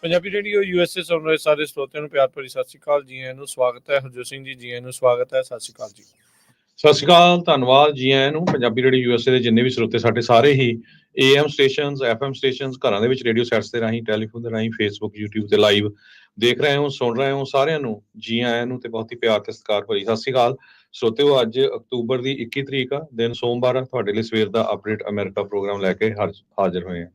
Punjabi radio USA ਸੁਣ ਰਹੇ ਸਾਰੇ ਸਰੋਤਿਆਂ ਨੂੰ ਪਿਆਰ ਭਰੀ ਸਤਿ ਸ਼੍ਰੀ ਅਕਾਲ। ਜੀ ਆਇਆਂ ਨੂੰ ਸਵਾਗਤ ਹੈ। ਹਰਜੋਤ ਸਿੰਘ ਜੀ ਆਇਆਂ ਨੂੰ ਸਵਾਗਤ ਹੈ। ਸਤਿ ਸ਼੍ਰੀ ਅਕਾਲ ਜੀ। ਸਤਿ ਸ਼੍ਰੀ ਅਕਾਲ, ਧੰਨਵਾਦ ਜੀ ਆਇਆਂ ਨੂੰ। ਪੰਜਾਬੀ ਰੇਡੀਓ USA ਦੇ ਜਿੰਨੇ ਵੀ ਸਰੋਤੇ ਸਾਡੇ ਸਾਰੇ ਹੀ AM ਸਟੇਸ਼ਨਸ, FM ਸਟੇਸ਼ਨਸ, ਘਰਾਂ ਦੇ ਵਿੱਚ ਰੇਡੀਓ ਸੈਟਸ ਦੇ ਰਾਹੀਂ, ਟੈਲੀਫੋਨ ਦੇ ਰਾਹੀਂ, ਫੇਸਬੁੱਕ, YouTube ਤੇ ਲਾਈਵ ਦੇਖ ਰਹੇ ਹੋ, ਸੁਣ ਰਹੇ ਹੋ, ਸਾਰਿਆਂ ਨੂੰ ਜੀ ਆਇਆਂ ਨੂੰ ਤੇ ਬਹੁਤ ਹੀ ਪਿਆਰ ਤੇ ਸਤਿਕਾਰ ਭਰੀ ਸਤਿ ਸ਼੍ਰੀ ਅਕਾਲ। ਸਰੋਤਿਓ, ਅੱਜ ਅਕਤੂਬਰ ਦੀ 21 ਤਰੀਕ ਆ, ਦਿਨ ਸੋਮਵਾਰ ਆ। ਤੁਹਾਡੇ ਲਈ ਸਵੇਰ ਦਾ ਅਪਡੇਟ ਅਮਰੀਕਾ ਪ੍ਰੋਗਰਾਮ ਲੈ ਕੇ ਹਾਜ਼ਰ ਹੋਏ ਆ।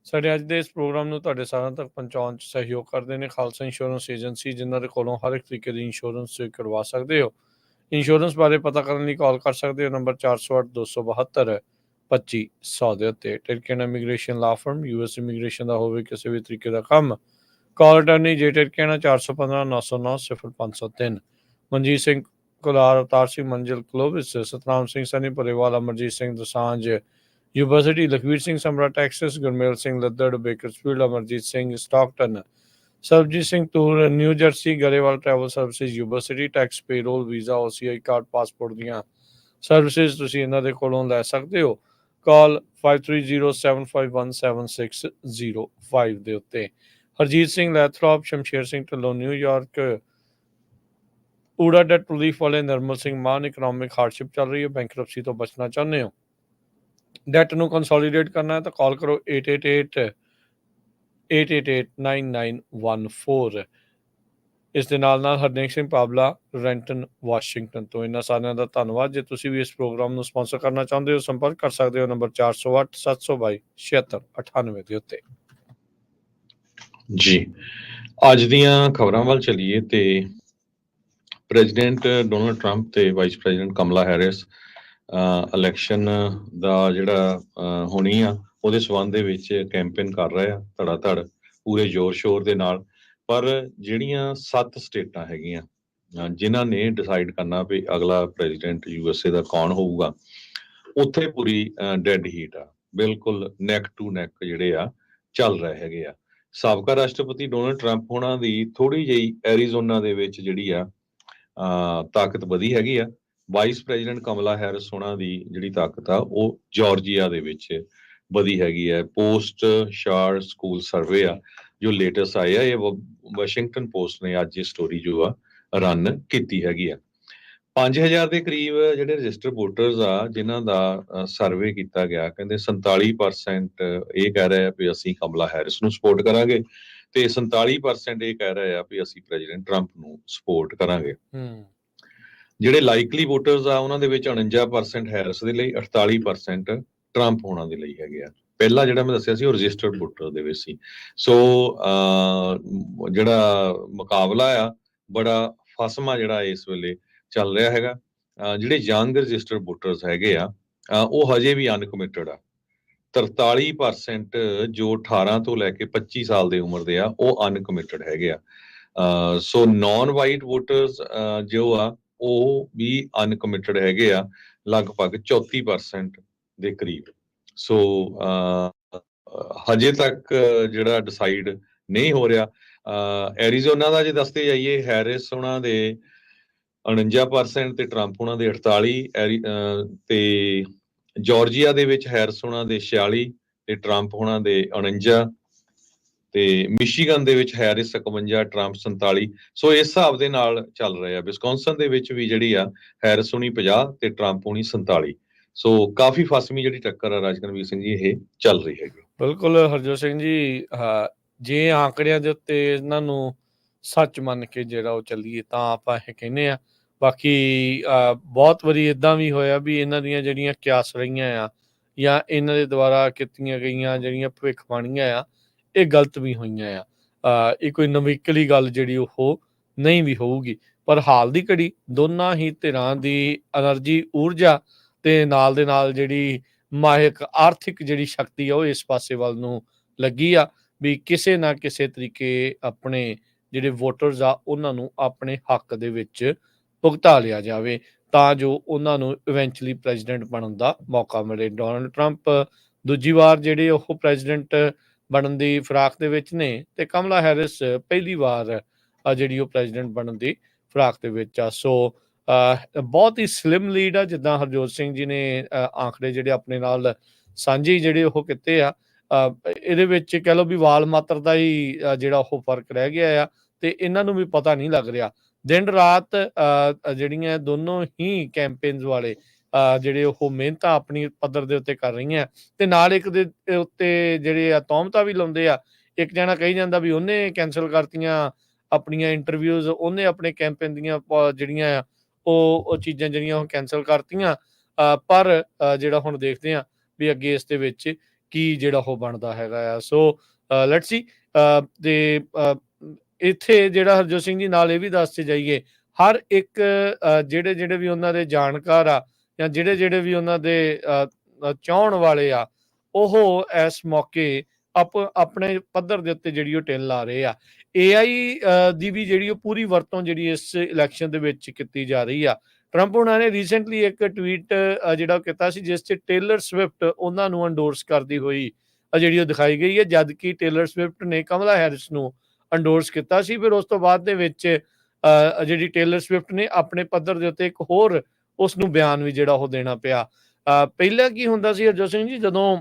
ਸਾਡੇ ਅੱਜ ਦੇ ਇਸ ਪ੍ਰੋਗਰਾਮ ਨੂੰ ਤੁਹਾਡੇ ਸਾਰਿਆਂ ਤੱਕ ਪਹੁੰਚਾਉਣ 'ਚ ਸਹਿਯੋਗ ਕਰਦੇ ਨੇ ਖਾਲਸਾ ਇੰਸ਼ੋਰੈਂਸ ਏਜੰਸੀ, ਜਿਨ੍ਹਾਂ ਦੇ ਕੋਲੋਂ ਹਰ ਇੱਕ ਤਰੀਕੇ ਦੀ ਇੰਸ਼ੋਰੈਂਸ ਕਰਵਾ ਸਕਦੇ ਹੋ। ਇੰਸ਼ੋਰੈਂਸ ਬਾਰੇ ਪਤਾ ਕਰਨ ਲਈ ਕਾਲ ਕਰ ਸਕਦੇ ਹੋ ਨੰਬਰ 408-272-2500 ਦੇ ਉੱਤੇ। ਟਿਰਕੀਅਨ ਇਮੀਗ੍ਰੇਸ਼ਨ ਲਾ ਫਰਮ, US ਇਮੀਗ੍ਰੇਸ਼ਨ ਦਾ ਹੋਵੇ ਕਿਸੇ ਵੀ ਤਰੀਕੇ ਦਾ ਕੰਮ, ਕਾਲ ਅਟਰਨੀ ਜੇ ਟਿਰਕੀਅਨ 415-909-0503। Manjeet Singh Kular, Avtar Singh Manzil Clovis, Satnam Singh Sunny Parewal, Amarjit Singh Dosanjh university, Lakhvir Singh Samra Texas, Gurmel Singh Laddar Bakersfield, Amarjit Singh Stockton, Sarabjit Singh Toor New Jersey, Grewal travel services university, tax payroll, visa, OCI card, passport ਦੀਆਂ ਸਰਵਿਸਿਜ਼ ਤੁਸੀਂ ਇਹਨਾਂ ਦੇ ਕੋਲੋਂ ਲੈ ਸਕਦੇ ਹੋ। ਕਾਲ 5307517605 ਦੇ ਉੱਤੇ। ਹਰਜੀਤ ਸਿੰਘ ਲੈਥਰੋਪ, ਸ਼ਮਸ਼ੇਰ ਸਿੰਘ ਢਿੱਲੋਂ ਨਿਊਯਾਰਕ, ਊੜਾ ਡੈਟ ਰਿਲੀਫ ਵਾਲੇ ਨਰਮਲ ਸਿੰਘ ਮਾਨ, ਇਕਨੋਮਿਕ ਹਾਰਡਸ਼ਿਪ ਚੱਲ ਰਹੀ ਹੈ, ਬੈਂਕਰਪਸੀ ਤੋਂ ਬਚਣਾ ਚਾਹੁੰਦੇ ਹੋ, ਡੈਟ ਨੂੰ ਕੰਸੋਲੀਡੇਟ ਕਰਨਾ ਹੈ ਤਾਂ ਕਾਲ ਕਰੋ 888-888-9914। ਇਸ ਦੇ ਨਾਲ ਹਰਨੇਕ ਸਿੰਘ ਪਾਬਲਾ, ਰੈਂਟਨ, ਵਾਸ਼ਿੰਗਟਨ ਤੋਂ। ਇਹਨਾਂ ਸਾਰਿਆਂ ਦਾ ਧੰਨਵਾਦ। ਜੇ ਤੁਸੀਂ ਵੀ ਇਸ ਪ੍ਰੋਗਰਾਮ ਨੂੰ ਸਪਾਂਸਰ ਕਰਨਾ ਚਾਹੁੰਦੇ ਹੋ, ਸੰਪਰਕ ਕਰ ਸਕਦੇ ਹੋ ਨੰਬਰ 408-722-7698 ਦੇ ਉੱਤੇ। ਜੀ, ਅੱਜ ਦੀਆਂ ਖਬਰਾਂ ਵੱਲ ਚੱਲੀਏ ਤੇ ਪ੍ਰੈਜ਼ੀਡੈਂਟ ਡੋਨਲਡ ਟਰੰਪ ਤੇ ਵਾਈਸ ਪ੍ਰੈਜ਼ੀਡੈਂਟ ਕਮਲਾ ਹੈਰਿਸ ਇਲੈਕਸ਼ਨ ਦਾ ਜਿਹੜਾ ਹੋਣੀ ਆ ਉਹਦੇ ਸਬੰਧ ਦੇ ਵਿੱਚ ਕੈਂਪੇਨ ਕਰ ਰਹੇ ਆ ਧੜਾ ਧੜ ਪੂਰੇ ਜ਼ੋਰ ਸ਼ੋਰ ਦੇ ਨਾਲ। ਪਰ ਜਿਹੜੀਆਂ 7 ਸਟੇਟਾਂ ਹੈਗੀਆਂ ਜਿਨ੍ਹਾਂ ਨੇ ਡਿਸਾਈਡ ਕਰਨਾ ਵੀ ਅਗਲਾ ਪ੍ਰੈਜ਼ੀਡੈਂਟ USA ਦਾ ਕੌਣ ਹੋਊਗਾ, ਉੱਥੇ ਪੂਰੀ ਡੈਡ ਹੀਟ ਆ, ਬਿਲਕੁਲ ਨੈਕ ਟੂ ਨੈਕ ਜਿਹੜੇ ਆ ਚੱਲ ਰਹੇ ਹੈਗੇ ਆ। ਸਾਬਕਾ ਰਾਸ਼ਟਰਪਤੀ ਡੋਨਲਡ ਟਰੰਪ ਹੋਣਾ ਦੀ ਥੋੜੀ ਜਿਹੀ ਐਰੀਜ਼ੋਨਾ ਦੇ ਵਿੱਚ ਜਿਹੜੀ ਆ ਤਾਕਤ ਵਧੀ ਹੈਗੀ ਆ। ਵਾਈਸ ਪ੍ਰੈਜ਼ੀਡੈਂਟ ਕਮਲਾ ਹੈਰਿਸ ਹੋਣਾ ਦੀ ਜਿਹੜੀ ਤਾਕਤ ਆ ਉਹ ਜਾਰਜੀਆ ਦੇ ਵਿੱਚ ਵਧੀ ਹੈਗੀ ਹੈ। ਪੋਸਟ ਸ਼ਾਰ ਸਕੂਲ ਸਰਵੇ ਆ ਜੋ ਲੇਟੈਸਟ ਆਏ ਆ, ਇਹ ਵਾਸ਼ਿੰਗਟਨ ਪੋਸਟ ਨੇ ਅੱਜ ਇਹ ਸਟੋਰੀ ਜੋ ਆ ਰਨ ਕੀਤੀ ਹੈਗੀ ਆ। 5000 ਦੇ ਕਰੀਬ ਜਿਹੜੇ ਰਜਿਸਟਰ ਵੋਟਰਸ ਆ ਜਿਨ੍ਹਾਂ ਦਾ ਸਰਵੇ ਕੀਤਾ ਗਿਆ, ਕਹਿੰਦੇ 47% ਇਹ ਕਹਿ ਰਹੇ ਆ ਵੀ ਅਸੀਂ ਕਮਲਾ ਹੈਰਿਸ ਨੂੰ ਸਪੋਰਟ ਕਰਾਂਗੇ ਤੇ 47% ਇਹ ਕਹਿ ਰਹੇ ਆ ਵੀ ਅਸੀਂ ਪ੍ਰੈਜ਼ੀਡੈਂਟ ਟਰੰਪ ਨੂੰ ਸਪੋਰਟ ਕਰਾਂਗੇ। ਜਿਹੜੇ ਲਾਈਕਲੀ ਵੋਟਰਸ ਆ ਉਹਨਾਂ ਦੇ ਵਿੱਚ 49% ਹੈਰਿਸ ਦੇ ਲਈ, 48% ਟਰੰਪ ਹੋਣਾ ਦੇ ਲਈ ਹੈਗੇ ਆ। ਪਹਿਲਾ ਜਿਹੜਾ ਮੈਂ ਦੱਸਿਆ ਸੀ ਉਹ ਰਜਿਸਟਰਡ ਵੋਟਰ ਦੇ ਵਿੱਚ ਸੀ। ਸੋ ਜਿਹੜਾ ਮੁਕਾਬਲਾ ਆ ਬੜਾ ਫਸਮਾ ਜਿਹੜਾ ਇਸ ਵੇਲੇ ਚੱਲ ਰਿਹਾ ਹੈਗਾ। ਜਿਹੜੇ ਯੰਗ ਰਜਿਸਟਰਡ ਵੋਟਰਸ ਹੈਗੇ ਆ ਉਹ ਹਜੇ ਵੀ ਅਨਕਮਿਟਡ ਆ। 43% ਜੋ 18 ਤੋਂ ਲੈ ਕੇ 25 ਸਾਲ ਦੇ ਉਮਰ ਦੇ ਆ ਉਹ ਅਨਕਮਿਟਡ ਹੈਗੇ ਆ। ਸੋ ਨੌਨ ਵਾਈਟ ਵੋਟਰਸ ਜੋ ਆ ਉਹ ਵੀ ਅਨਕਮਿਟਡ ਹੈਗੇ ਆ, ਲਗਭਗ 34% ਦੇ ਕਰੀਬ। ਸੋ ਹਜੇ ਤੱਕ ਜਿਹੜਾ ਡਿਸਾਈਡ ਨਹੀਂ ਹੋ ਰਿਹਾ। ਐਰੀਜ਼ੋਨਾ ਦਾ ਜੇ ਦੱਸਦੇ ਜਾਈਏ, ਹੈਰਿਸ ਉਹਨਾਂ ਦੇ 49% ਤੇ ਟਰੰਪ ਉਹਨਾਂ ਦੇ 48%, ਤੇ ਜਾਰਜੀਆ ਦੇ ਵਿੱਚ ਹੈਰਿਸ ਉਹਨਾਂ ਦੇ 46 ਤੇ ਟਰੰਪ ਉਹਨਾਂ ਦੇ 49, ਤੇ ਮਿਸ਼ੀਗਨ ਦੇ ਵਿੱਚ ਹੈਰਿਸ 51, ਟਰੰਪ 47। ਸੋ ਇਸ ਹਿਸਾਬ ਦੇ ਨਾਲ ਚੱਲ ਰਹੇ ਆ। ਵਿਸਕੌਨਸਨ ਦੇ ਵਿੱਚ ਵੀ ਜਿਹੜੀ ਆ ਹੈਰਿਸ ਹੋਣੀ 50 ਤੇ ਟਰੰਪ ਹੋਣੀ 47। ਸੋ ਕਾਫੀ ਫਸਵੀਂ ਜਿਹੜੀ ਟੱਕਰ ਆ ਰਾਜਕਨਵੀਰ ਸਿੰਘ ਜੀ ਇਹ ਚੱਲ ਰਹੀ ਹੈਗੀ। ਬਿਲਕੁਲ ਹਰਜੋਤ ਸਿੰਘ ਜੀ, ਜੇ ਆંકੜਿਆਂ ਦੇ ਉੱਤੇ ਇਹਨਾਂ ਨੂੰ ਸੱਚ ਮੰਨ ਕੇ ਜਿਹੜਾ ਉਹ ਚੱਲੀਏ ਤਾਂ ਆਪਾਂ ਇਹ ਕਹਿੰਦੇ ਆ। ਬਾਕੀ ਬਹੁਤ ਵਾਰੀ ਇੱਦਾਂ ਵੀ ਹੋਇਆ ਵੀ ਇਹਨਾਂ ਦੀਆਂ ਜਿਹੜੀਆਂ ਕਿਆਸ ਰਹੀਆਂ ਆ ਜਾਂ ਇਹਨਾਂ ਦੇ ਦੁਆਰਾ ਕੀਤੀਆਂ ਗਈਆਂ ਜਿਹੜੀਆਂ ਭਵਿੱਖਬਾਣੀਆਂ ਆ ਇਹ ਗਲਤ ਵੀ ਹੋਈਆਂ ਆ। ਇਹ ਕੋਈ ਨਵੀਕਲੀ ਗੱਲ ਜਿਹੜੀ ਉਹ ਨਹੀਂ ਵੀ ਹੋਊਗੀ। ਪਰ ਹਾਲ ਦੀ ਘੜੀ ਦੋਨਾਂ ਹੀ ਧਿਰਾਂ ਦੀ ਐਨਰਜੀ, ਊਰਜਾ ਤੇ ਨਾਲ ਦੇ ਨਾਲ ਜਿਹੜੀ ਮਾਹਿਕ ਆਰਥਿਕ ਜਿਹੜੀ ਸ਼ਕਤੀ ਆ ਉਹ ਇਸ ਪਾਸੇ ਵੱਲ ਨੂੰ ਲੱਗੀ ਆ ਵੀ ਕਿਸੇ ਨਾ ਕਿਸੇ ਤਰੀਕੇ ਆਪਣੇ ਜਿਹੜੇ ਵੋਟਰਸ ਆ ਉਹਨਾਂ ਨੂੰ ਆਪਣੇ ਹੱਕ ਦੇ ਵਿੱਚ ਭੁਗਤਾ ਲਿਆ ਜਾਵੇ ਤਾਂ ਜੋ ਉਹਨਾਂ ਨੂੰ ਇਵੈਂਚੁਅਲੀ ਪ੍ਰੈਜ਼ੀਡੈਂਟ ਬਣਨ ਦਾ ਮੌਕਾ ਮਿਲੇ। ਡੋਨਲਡ ਟਰੰਪ ਦੂਜੀ ਵਾਰ ਜਿਹੜੇ ਉਹ ਪ੍ਰੈਜ਼ੀਡੈਂਟ ਬਣਨ ਦੀ ਫਿਰਾਕ ਦੇ ਵਿੱਚ ਨੇ ਤੇ ਕਮਲਾ ਹੈਰਿਸ ਪਹਿਲੀ ਵਾਰ ਜਿਹੜੀ ਉਹ ਪ੍ਰੈਜ਼ੀਡੈਂਟ ਬਣਨ ਦੀ ਫਿਰਾਕ ਦੇ ਵਿੱਚ ਆ। ਸੋ ਬਹੁਤ ਹੀ ਸਲਿਮ ਲੀਡ ਆ, ਜਿੱਦਾਂ ਹਰਜੋਤ ਸਿੰਘ ਜੀ ਨੇ ਆંકੜੇ ਜਿਹੜੇ ਆਪਣੇ ਨਾਲ ਸਾਂਝੇ ਜਿਹੜੇ ਉਹ ਕੀਤੇ ਆ। ਇਹਦੇ ਵਿੱਚ ਕਹਿ ਲਓ ਵੀ ਵਾਲ ਮਾਤਰ ਦਾ ਹੀ ਜਿਹੜਾ ਉਹ ਫਰਕ ਰਹਿ ਗਿਆ ਆ ਤੇ ਇਹਨਾਂ ਨੂੰ ਵੀ ਪਤਾ ਨਹੀਂ ਲੱਗ ਰਿਹਾ। ਦਿਨ ਰਾਤ ਜਿਹੜੀਆਂ ਦੋਨੋਂ ਹੀ ਕੈਂਪੇਨਸ ਵਾਲੇ ਜਿਹੜੇ ਉਹ ਮਿਹਨਤਾਂ ਆਪਣੀ ਪੱਧਰ ਦੇ ਉੱਤੇ ਕਰ ਰਹੀਆਂ ਤੇ ਨਾਲ ਇੱਕ ਦੇ ਉੱਤੇ ਜਿਹੜੇ ਆ ਤੌਹਮਤਾਂ ਵੀ ਲਾਉਂਦੇ ਆ। ਇੱਕ ਜਣਾ ਕਹੀ ਜਾਂਦਾ ਵੀ ਉਹਨੇ ਕੈਂਸਲ ਕਰਤੀਆਂ ਆਪਣੀਆਂ ਇੰਟਰਵਿਊਜ਼, ਉਹਨੇ ਆਪਣੇ ਕੈਂਪੇਨ ਦੀਆਂ ਜਿਹੜੀਆਂ ਆ ਉਹ ਚੀਜ਼ਾਂ ਜਿਹੜੀਆਂ ਉਹ ਕੈਂਸਲ ਕਰਤੀਆਂ। ਪਰ ਜਿਹੜਾ ਹੁਣ ਦੇਖਦੇ ਆ ਵੀ ਅੱਗੇ ਇਸ ਦੇ ਵਿੱਚ ਕੀ ਜਿਹੜਾ ਉਹ ਬਣਦਾ ਹੈਗਾ ਆ। ਸੋ ਲੈਟਸ ਸੀ ਤੇ ਇੱਥੇ ਜਿਹੜਾ ਹਰਜੋਤ ਸਿੰਘ ਜੀ ਨਾਲ ਇਹ ਵੀ ਦੱਸਦੇ ਜਾਈਏ, ਹਰ ਇੱਕ ਜਿਹੜੇ ਵੀ ਉਹਨਾਂ ਦੇ ਜਾਣਕਾਰ ਆ ਜਾਂ ਜਿਹੜੇ ਵੀ ਉਹਨਾਂ ਦੇ ਚਾਹਣ ਵਾਲੇ ਆ, ਉਹ ਇਸ ਮੌਕੇ ਆਪਣੇ ਪੱਧਰ ਦੇ ਉੱਤੇ ਜਿਹੜੀ ਉਹ ਟਿੱਲ ਲਾ ਰਹੇ ਆ। AI ਦੀ ਵੀ ਜਿਹੜੀ ਉਹ ਪੂਰੀ ਵਰਤੋਂ ਜਿਹੜੀ ਇਸ ਇਲੈਕਸ਼ਨ ਦੇ ਵਿੱਚ ਕੀਤੀ ਜਾ ਰਹੀ ਆ। ਟਰੰਪ ਉਹਨਾਂ ਨੇ ਰੀਸੈਂਟਲੀ ਇੱਕ ਟਵੀਟ ਜਿਹੜਾ ਕੀਤਾ ਸੀ ਜਿਸ 'ਚ ਟੇਲਰ ਸਵਿਫਟ ਉਹਨਾਂ ਨੂੰ ਅੰਡੋਰਸ ਕਰਦੀ ਹੋਈ ਜਿਹੜੀ ਉਹ ਦਿਖਾਈ ਗਈ ਹੈ, ਜਦ ਕਿ ਟੇਲਰ ਸਵਿਫਟ ਨੇ ਕਮਲਾ ਹੈਰਿਸ ਨੂੰ ਅੰਡੋਰਸ ਕੀਤਾ ਸੀ। ਫਿਰ ਉਸ ਤੋਂ ਬਾਅਦ ਦੇ ਵਿੱਚ ਜਿਹੜੀ ਟੇਲਰ ਸਵਿਫਟ ਨੇ ਆਪਣੇ ਪੱਧਰ ਦੇ ਉੱਤੇ ਇੱਕ ਹੋਰ ਉਸ ਨੂੰ ਬਿਆਨ ਵੀ ਜਿਹੜਾ ਉਹ ਦੇਣਾ ਪਿਆ। ਪਹਿਲਾਂ ਕੀ ਹੁੰਦਾ ਸੀ ਹਰਜੋਤ ਸਿੰਘ ਜੀ, ਜਦੋਂ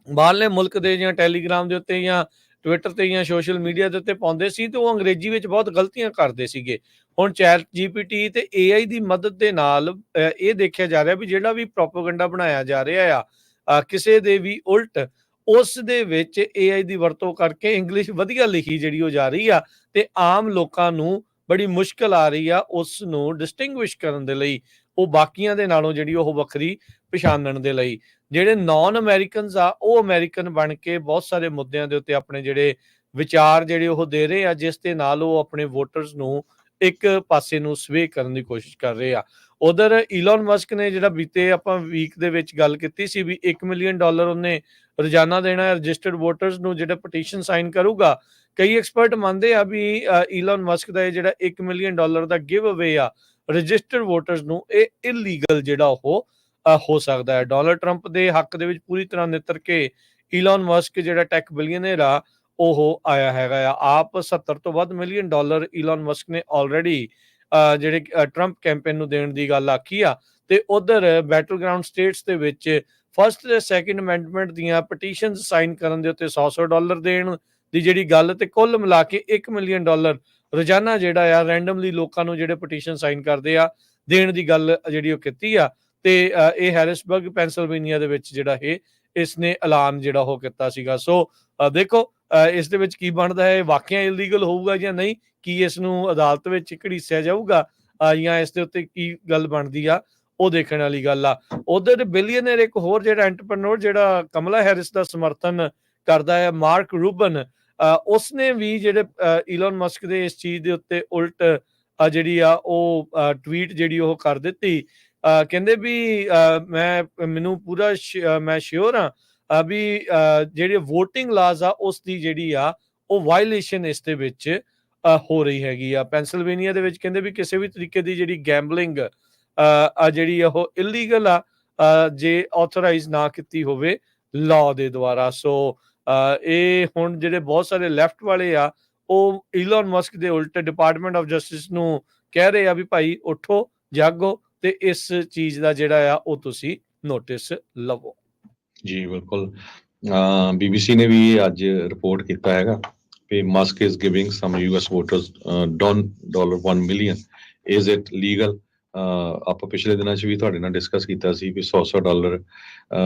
ਬਾਹਰਲੇ ਮੁਲਕ ਦੇ ਜਾਂ ਟੈਲੀਗ੍ਰਾਮ ਦੇ ਉੱਤੇ ਜਾਂ ਟਵਿੱਟਰ ਤੇ ਜਾਂ ਸੋਸ਼ਲ ਮੀਡੀਆ ਦੇ ਉੱਤੇ ਪਾਉਂਦੇ ਸੀ ਤੇ ਉਹ ਅੰਗਰੇਜ਼ੀ ਵਿੱਚ ਬਹੁਤ ਗਲਤੀਆਂ ਕਰਦੇ ਸੀਗੇ। ਹੁਣ ਚੈਟ GPT ਤੇ AI ਦੀ ਮਦਦ ਦੇ ਨਾਲ ਇਹ ਦੇਖਿਆ ਜਾ ਰਿਹਾ ਵੀ ਜਿਹੜਾ ਵੀ ਪ੍ਰੋਪੇਗੈਂਡਾ ਬਣਾਇਆ ਜਾ ਰਿਹਾ ਆ ਕਿਸੇ ਦੇ ਵੀ ਉਲਟ, ਉਸ ਦੇ ਵਿੱਚ AI ਦੀ ਵਰਤੋਂ ਕਰਕੇ ਇੰਗਲਿਸ਼ ਵਧੀਆ ਲਿਖੀ ਜਿਹੜੀ ਉਹ ਜਾ ਰਹੀ ਆ ਤੇ ਆਮ ਲੋਕਾਂ ਨੂੰ ਬੜੀ ਮੁਸ਼ਕਲ ਆ ਰਹੀ ਆ ਉਸ ਨੂੰ ਡਿਸਟਿੰਗੁਇਸ਼ ਕਰਨ ਦੇ ਲਈ, ਉਹ ਬਾਕੀਆਂ ਦੇ ਨਾਲੋਂ ਜਿਹੜੀ ਉਹ ਵੱਖਰੀ ਪਛਾਣਨ ਦੇ ਲਈ। ਜਿਹੜੇ ਨਾਨ ਅਮਰੀਕਨਸ ਆ ਉਹ ਅਮਰੀਕਨ ਬਣ ਕੇ ਬਹੁਤ ਸਾਰੇ ਮੁੱਦਿਆਂ ਦੇ ਉੱਤੇ ਆਪਣੇ ਜਿਹੜੇ ਵਿਚਾਰ ਜਿਹੜੇ ਉਹ ਦੇ ਰਹੇ ਆ, ਜਿਸ ਦੇ ਨਾਲ ਉਹ ਆਪਣੇ ਵੋਟਰਸ ਨੂੰ ਇੱਕ ਪਾਸੇ ਨੂੰ ਸਵੇ ਕਰਨ ਦੀ ਕੋਸ਼ਿਸ਼ ਕਰ ਰਹੇ ਆ। ਉਧਰ ਈਲਨ ਮਸਕ ਨੇ ਜਿਹੜਾ ਬੀਤੇ ਆਪਾਂ ਵੀਕ ਦੇ ਵਿੱਚ ਗੱਲ ਕੀਤੀ ਸੀ ਵੀ $1 ਮਿਲੀਅਨ ਉਹਨੇ ਰੋਜ਼ਾਨਾ ਦੇਣਾ ਹੈ ਰਜਿਸਟਰਡ ਵੋਟਰਸ ਨੂੰ ਜਿਹੜਾ ਪਟੀਸ਼ਨ ਸਾਈਨ ਕਰੂਗਾ। ਕਈ ਐਕਸਪਰਟ ਮੰਨਦੇ ਆ ਵੀ ਈਲਨ ਮਸਕ ਦਾ ਇਹ ਜਿਹੜਾ $1 ਮਿਲੀਅਨ ਦਾ ਗਿਵ ਅਵੇ ਆ ਰਜਿਸਟਰਡ ਵੋਟਰਸ ਨੂੰ, ਇਹ ਇਲੀਗਲ ਜਿਹੜਾ ਉਹ ਹੋ ਸਕਦਾ ਹੈ। ਡੋਨਲਡ ਟਰੰਪ ਦੇ ਹੱਕ ਦੇ ਵਿੱਚ ਪੂਰੀ ਤਰ੍ਹਾਂ ਨਿੱਤਰ ਕੇ ਈਲਨ ਮਸਕ ਜਿਹੜਾ ਟੈਕ ਬਿਲੀਅਨਰ ਆ ਉਹ ਆਇਆ ਹੈਗਾ ਆ। ਆਪ 70 ਤੋਂ ਵੱਧ ਮਿਲੀਅਨ ਡਾਲਰ ਈਲਨ ਮਸਕ ਨੇ ਆਲਰੇਡੀ ਜਿਹੜੇ ਟਰੰਪ ਕੈਂਪੇਨ ਨੂੰ ਦੇਣ ਦੀ ਗੱਲ ਆਖੀ ਆ। ਤੇ ਉਧਰ ਬੈਟਲ ਗਰਾਊਂਡ ਸਟੇਟਸ ਦੇ ਵਿੱਚ ਫਸਟ ਤੇ ਸੈਕੰਡ ਅਮੈਂਡਮੈਂਟ ਦੀਆਂ ਪਟੀਸ਼ਨਸ ਸਾਈਨ ਕਰਨ ਦੇ ਉੱਤੇ $100 ਦੇਣ ਦੀ ਜਿਹੜੀ ਗੱਲ, ਤੇ ਕੁੱਲ ਮਿਲਾ ਕੇ $1 ਮਿਲੀਅਨ ਰੋਜ਼ਾਨਾ ਜਿਹੜਾ ਆ ਰੈਂਡਮਲੀ ਲੋਕਾਂ ਨੂੰ ਜਿਹੜੇ ਪਟੀਸ਼ਨ ਸਾਈਨ ਕਰਦੇ ਆ ਦੇਣ ਦੀ ਗੱਲ ਜਿਹੜੀ ਉਹ ਕੀਤੀ ਆ। ਤੇ ਇਹ ਹੈਰਿਸਬਰਗ ਪੈਂਸਿਲਵੇਨੀਆ ਦੇ ਵਿੱਚ ਜਿਹੜਾ ਇਸ ਨੇ ਐਲਾਨ ਜਿਹੜਾ ਉਹ ਕੀਤਾ ਸੀਗਾ। ਸੋ ਦੇਖੋ ਇਸ ਦੇ ਵਿੱਚ ਕੀ ਬਣਦਾ ਹੈ, ਵਾਕਿਆ ਇਲੀਗਲ ਹੋਊਗਾ ਜਾਂ ਨਹੀਂ, ਕੀ ਇਸ ਨੂੰ ਅਦਾਲਤ ਵਿੱਚ ਘੜੀਸਿਆ ਜਾਊਗਾ ਜਾਂ ਇਸ ਦੇ ਉੱਤੇ ਕੀ ਗੱਲ ਬਣਦੀ ਆ, ਉਹ ਦੇਖਣ ਵਾਲੀ ਗੱਲ ਆ। ਉਧਰ ਬਿਲੀਅਨਰ ਇੱਕ ਹੋਰ ਜਿਹੜਾ ਐਂਟਰਪ੍ਰੈਨਿਓਰ ਜਿਹੜਾ ਕਮਲਾ ਹੈਰਿਸ ਦਾ ਸਮਰਥਨ ਕਰਦਾ ਹੈ, ਮਾਰਕ ਰੂਬਨ, ਉਸਨੇ ਵੀ ਜਿਹੜੇ ਈਲਨ ਮਸਕ ਦੇ ਇਸ ਚੀਜ਼ ਦੇ ਉੱਤੇ ਉਲਟ ਜਿਹੜੀ ਆ ਉਹ ਟਵੀਟ ਜਿਹੜੀ ਉਹ ਕਰ ਦਿੱਤੀ। ਕਹਿੰਦੇ ਵੀ ਮੈਨੂੰ ਪੂਰਾ ਮੈਂ ਸ਼ੋਰ ਆ ਵੀ ਜਿਹੜੇ ਵੋਟਿੰਗ ਲਾਜ਼ ਆ ਉਸ ਦੀ ਜਿਹੜੀ ਆ ਉਹ ਵਾਇਲੇਸ਼ਨ ਇਸ ਦੇ ਵਿੱਚ ਹੋ ਰਹੀ ਹੈਗੀ ਆ। ਪੈਂਸਿਲਵੇਨੀਆ ਦੇ ਵਿੱਚ ਕਹਿੰਦੇ ਵੀ ਕਿਸੇ ਵੀ ਤਰੀਕੇ ਦੀ ਜਿਹੜੀ ਗੈਂਬਲਿੰਗ ਜਿਹੜੀ ਉਹ ਇਲੀਗਲ ਆ ਜੇ ਆਥੋਰਾਈਜ਼ ਨਾ ਕੀਤੀ ਹੋਵੇ ਲਾਅ ਦੇ ਦੁਆਰਾ। ਸੋ ਇਹ ਹੁਣ ਜਿਹੜੇ ਬਹੁਤ ਸਾਰੇ ਲੈਫਟ ਵਾਲੇ ਆ ਉਹ ਈਲਨ ਮਸਕ ਦੇ ਉਲਟ ਡਿਪਾਰਟਮੈਂਟ ਆਫ ਜਸਟਿਸ ਨੂੰ ਕਹਿ ਰਹੇ ਆ ਵੀ ਭਾਈ ਉੱਠੋ ਜਾਗੋ ਤੇ ਇਸ ਚੀਜ਼ ਦਾ ਜਿਹੜਾ ਆ ਉਹ ਤੁਸੀਂ ਨੋਟਿਸ ਲਵੋ। ਜੀ ਬਿਲਕੁਲ, BBC ਨੇ ਵੀ ਅੱਜ ਰਿਪੋਰਟ ਕੀਤਾ ਹੈਗਾ ਕਿ Musk is giving some US voters $1 million, is it legal. ਆਪਾਂ ਪਿਛਲੇ ਦਿਨਾਂ 'ਚ ਵੀ ਤੁਹਾਡੇ ਨਾਲ ਡਿਸਕਸ ਕੀਤਾ ਸੀ ਵੀ $100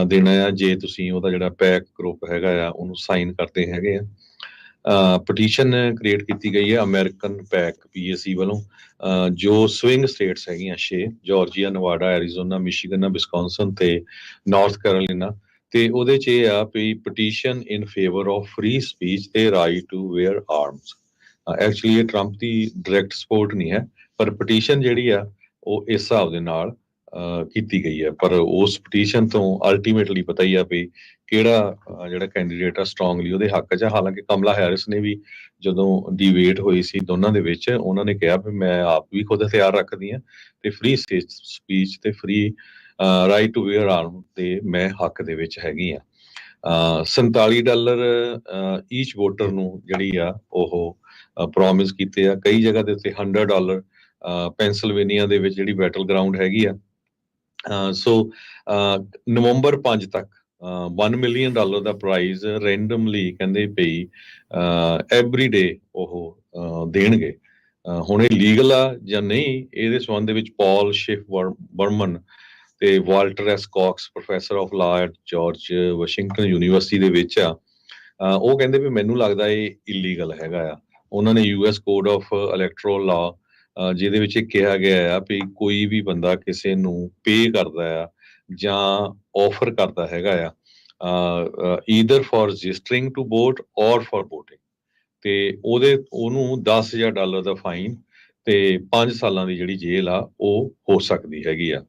ਦੇਣਾ ਆ ਜੇ ਤੁਸੀਂ ਉਹਦਾ ਜਿਹੜਾ ਪੈਕ ਗਰੁੱਪ ਹੈਗਾ ਆ ਉਹਨੂੰ ਸਾਈਨ ਕਰਦੇ ਹੈਗੇ ਆ। ਪਟੀਸ਼ਨ ਕ੍ਰੀਏਟ ਕੀਤੀ ਗਈ ਹੈ ਅਮਰੀਕਨ ਪੈਕ PAC ਵੱਲੋਂ, ਜੋ ਸਵਿੰਗ ਸਟੇਟਸ ਹੈਗੀਆਂ 6 Georgia, Nevada, Arizona, Michigan, Wisconsin ਤੇ ਨਾਰਥ ਕੈਰੋਲੀਨਾ। ਤੇ ਉਹਦੇ 'ਚ ਇਹ ਆ ਵੀ petition in favour of free speech ਤੇ right to wear arms. Actually ਇਹ ਟਰੰਪ ਦੀ ਡਾਇਰੈਕਟ ਸਪੋਰਟ ਨਹੀਂ ਹੈ, ਪਰ ਪਟੀਸ਼ਨ ਜਿਹੜੀ ਆ ਉਹ ਇਸ ਹਿਸਾਬ ਦੇ ਨਾਲ ਕੀਤੀ ਗਈ ਹੈ। ਪਰ ਉਸ ਪਟੀਸ਼ਨ ਤੋਂ ਅਲਟੀਮੇਟਲੀ ਪਤਾ ਹੀ ਆ ਵੀ ਕਿਹੜਾ ਜਿਹੜਾ ਕੈਂਡੀਡੇਟ ਆ ਸਟਰੋਂਗਲੀ ਉਹਦੇ ਹੱਕ 'ਚ। ਹਾਲਾਂਕਿ ਕਮਲਾ ਹੈਰਿਸ ਨੇ ਵੀ ਜਦੋਂ ਡਿਬੇਟ ਹੋਈ ਸੀ ਦੋਨਾਂ ਦੇ ਵਿੱਚ, ਉਹਨਾਂ ਨੇ ਕਿਹਾ ਵੀ ਮੈਂ ਆਪ ਵੀ ਖੁਦ ਹਥਿਆਰ ਰੱਖਦੀ ਹਾਂ ਤੇ ਫ੍ਰੀ ਸਪੀਚ ਤੇ ਫ੍ਰੀ ਰਾਈਟ ਟੂ ਵੇਅਰ ਆਰਮ ਤੇ ਮੈਂ ਹੱਕ ਦੇ ਵਿੱਚ ਹੈਗੀ ਆ। $47 ਈਚ ਵੋਟਰ ਨੂੰ ਜਿਹੜੀ ਆ ਉਹ ਪ੍ਰੋਮਿਸ ਕੀਤੇ ਆ। ਕਈ ਜਗ੍ਹਾ ਦੇ ਉੱਤੇ $100 ਪੈਂਸਿਲਵੇਨੀਆ ਦੇ ਵਿੱਚ ਜਿਹੜੀ ਬੈਟਲ ਗਰਾਊਂਡ ਹੈਗੀ ਆ। ਸੋ ਨਵੰਬਰ 5 ਤੱਕ $1 ਮਿਲੀਅਨ ਦਾ ਪ੍ਰਾਈਜ਼ ਰੈਂਡਮਲੀ ਕਹਿੰਦੇ ਪਈ ਐਵਰੀ ਡੇ ਉਹ ਦੇਣਗੇ। ਹੁਣ ਇਹ ਲੀਗਲ ਆ ਜਾਂ ਨਹੀਂ, ਇਹਦੇ ਸੰਬੰਧ ਦੇ ਵਿੱਚ ਪੌਲ ਸ਼ਿਫ ਬਰਮਨ ਤੇ Walter S caucus professor of law at George Washington university ਦੇ ਵਿੱਚ ਆ। ਉਹ ਕਹਿੰਦੇ ਵੀ ਮੈਨੂੰ ਲੱਗਦਾ ਇਹ ਇਲੀਗਲ ਹੈਗਾ ਆ। ਉਹਨਾਂ ਨੇ US ਕੋਡ ਆਫ ਇਲੈਕਟਰਲ ਲਾ ਜਿਹਦੇ ਵਿੱਚ ਇਹ ਕਿਹਾ ਗਿਆ ਆ ਵੀ ਕੋਈ ਵੀ ਬੰਦਾ ਕਿਸੇ ਨੂੰ ਪੇ ਕਰਦਾ ਆ ਜਾਂ ਆਫਰ ਕਰਦਾ ਹੈਗਾ ਆ either for registering to vote or for voting, ਤੇ ਉਹਨੂੰ $10,000 ਦਾ ਫਾਈਨ ਤੇ 5 ਸਾਲਾਂ ਦੀ ਜਿਹੜੀ ਜੇਲ੍ਹ ਆ ਉਹ ਹੋ ਸਕਦੀ ਹੈਗੀ ਆ।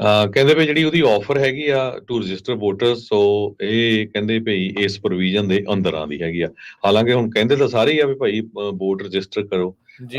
ਕਹਿੰਦੇ ਵੀ ਜਿਹੜੀ ਉਹਦੀ ਆਫਰ ਹੈਗੀ ਆ ਟੂ ਰਜਿਸਟਰ ਵੋਟਰਸ, ਸੋ ਇਹ ਕਹਿੰਦੇ ਭਈ ਇਸ ਪ੍ਰੋਵੀਜ਼ਨ ਦੇ ਅੰਦਰ ਆਉਂਦੀ ਹੈਗੀ ਆ। ਹਾਲਾਂਕਿ ਹੁਣ ਕਹਿੰਦੇ ਤਾਂ ਸਾਰੇ ਹੀ ਆ ਵੀ ਭਾਈ ਵੋਟ ਰਜਿਸਟਰ ਕਰੋ ਜੀ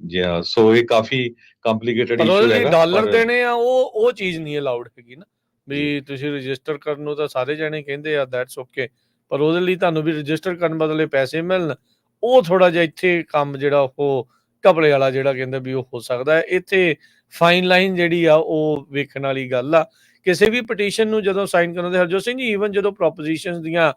ਜਾਂ, ਸੋ ਇਹ ਕਾਫੀ ਕੰਪਲਿਕੇਟਡ ਪਰ ਇਸ਼ੂ ਉਹਦੇ ਲਈ ਹੈਗਾ। ਡਾਲਰ ਪਰ ਦੇਣੇ ਆ, ਉਹ ਚੀਜ਼ ਨਹੀਂ ਅਲਾਉਡ ਹੈਗੀ ਨਾ, ਵੀ ਤੁਸੀਂ ਰਜਿਸਟਰ ਕਰਨ ਨੂੰ ਤਾਂ ਸਾਰੇ ਜਣੇ ਕਹਿੰਦੇ ਆ ਦੈਟਸ ਓਕੇ, ਪਰ ਉਹਦੇ ਲਈ ਤੁਹਾਨੂੰ ਵੀ ਰਜਿਸਟਰ ਕਰਨ ਬਦਲੇ ਪੈਸੇ ਮਿਲਣ, ਉਹ ਥੋੜਾ ਜਿਹਾ ਇੱਥੇ ਕੰਮ ਜਿਹੜਾ ਉਹ ਘਪਲੇ ਵਾਲਾ ਜਿਹੜਾ ਕਹਿੰਦੇ ਵੀ ਉਹ ਹੋ ਸਕਦਾ ਹੈ। ਇੱਥੇ ਫਾਈਨ ਲਾਈਨ ਜਿਹੜੀ ਆ ਉਹ ਵੇਖਣ ਵਾਲੀ ਗੱਲ ਆ। ਕਿਸੇ ਵੀ ਪਟੀਸ਼ਨ ਨੂੰ ਜਦੋਂ ਸਾਈਨ ਕਰਾਉਂਦੇ, ਹਰਜੋਤ ਸਿੰਘ ਜੀ, ਈਵਨ ਜਦੋਂ ਪ੍ਰੋਪੋਜੀਸ਼ਨਸ ਦੀਆਂ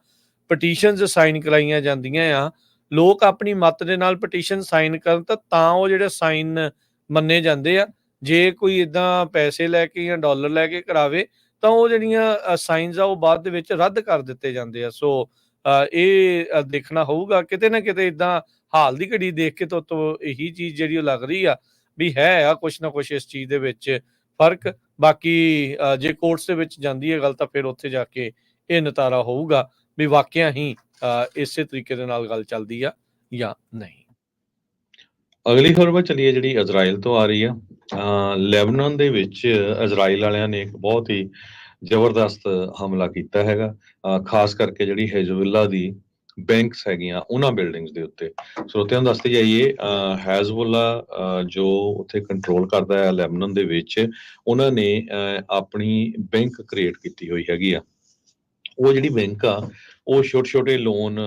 ਪਟੀਸ਼ਨਸ ਸਾਈਨ ਕਰਾਈਆਂ ਜਾਂਦੀਆਂ ਆ, ਲੋਕ ਆਪਣੀ ਮੱਤ ਦੇ ਨਾਲ ਪਟੀਸ਼ਨ ਸਾਈਨ ਕਰਨ ਤਾਂ ਉਹ ਜਿਹੜੇ ਸਾਈਨ ਮੰਨੇ ਜਾਂਦੇ ਆ। ਜੇ ਕੋਈ ਇਦਾਂ ਪੈਸੇ ਲੈ ਕੇ ਜਾਂ ਡਾਲਰ ਲੈ ਕੇ ਕਰਾਵੇ ਤਾਂ ਉਹ ਜਿਹੜੀਆਂ ਸਾਈਨਸ ਆ ਉਹ ਬਾਅਦ ਦੇ ਵਿੱਚ ਰੱਦ ਕਰ ਦਿੱਤੇ ਜਾਂਦੇ ਆ। ਸੋ ਇਹ ਦੇਖਣਾ ਹੋਊਗਾ ਕਿਤੇ ਨਾ ਕਿਤੇ। ਇਦਾਂ ਹਾਲ ਦੀ ਘੜੀ ਦੇਖ ਕੇ ਤੋਂ ਇਹੀ ਚੀਜ਼ ਜਿਹੜੀ ਉਹ ਲੱਗ ਰਹੀ ਆ ਵੀ ਹੈ ਆ ਕੁਛ ਨਾ ਕੁਛ ਇਸ ਚੀਜ਼ ਦੇ ਵਿੱਚ ਫਰਕ। ਬਾਕੀ ਜੇ ਕੋਰਟਸ ਦੇ ਵਿੱਚ ਜਾਂਦੀ ਹੈ ਗੱਲ ਤਾਂ ਫਿਰ ਉੱਥੇ ਜਾ ਕੇ ਇਹ ਨਤਾਰਾ ਹੋਊਗਾ ਵੀ ਵਾਕਿਆ ਹੀ ਇਸੇ ਤਰੀਕੇ ਦੇ ਨਾਲ ਗੱਲ ਚੱਲਦੀ ਆ ਜਾਂ ਨਹੀਂ। ਅਗਲੀ ਖਬਰ ਵੱਲ ਚੱਲੀਏ ਜਿਹੜੀ ਇਜ਼ਰਾਈਲ ਤੋਂ ਆ ਰਹੀ ਆ। ਲੈਬਨਾਨ ਦੇ ਵਿੱਚ ਇਜ਼ਰਾਈਲ ਵਾਲਿਆਂ ਨੇ ਇੱਕ ਬਹੁਤ ਹੀ ਜ਼ਬਰਦਸਤ ਹਮਲਾ ਕੀਤਾ ਹੈਗਾ, ਖਾਸ ਕਰਕੇ ਜਿਹੜੀ ਹਿਜ਼ਬੁੱਲਾ ਦੀ ਬੈਂਕਸ ਹੈਗੀਆਂ ਉਹਨਾਂ ਬਿਲਡਿੰਗਸ ਦੇ ਉੱਤੇ। ਸਰੋਤਿਆਂ ਨੂੰ ਦੱਸਦੇ ਜਾਈਏ, ਹਿਜ਼ਬੁੱਲਾ ਜੋ ਉੱਥੇ ਕੰਟਰੋਲ ਕਰਦਾ ਹੈ ਲੈਬਨਾਨ ਦੇ ਵਿੱਚ, ਉਹਨਾਂ ਨੇ ਆਪਣੀ ਬੈਂਕ ਕ੍ਰੀਏਟ ਕੀਤੀ ਹੋਈ ਹੈਗੀ ਆ। ਉਹ ਜਿਹੜੀ ਬੈਂਕ ਆ ਉਹ ਛੋਟੇ ਲੋਨ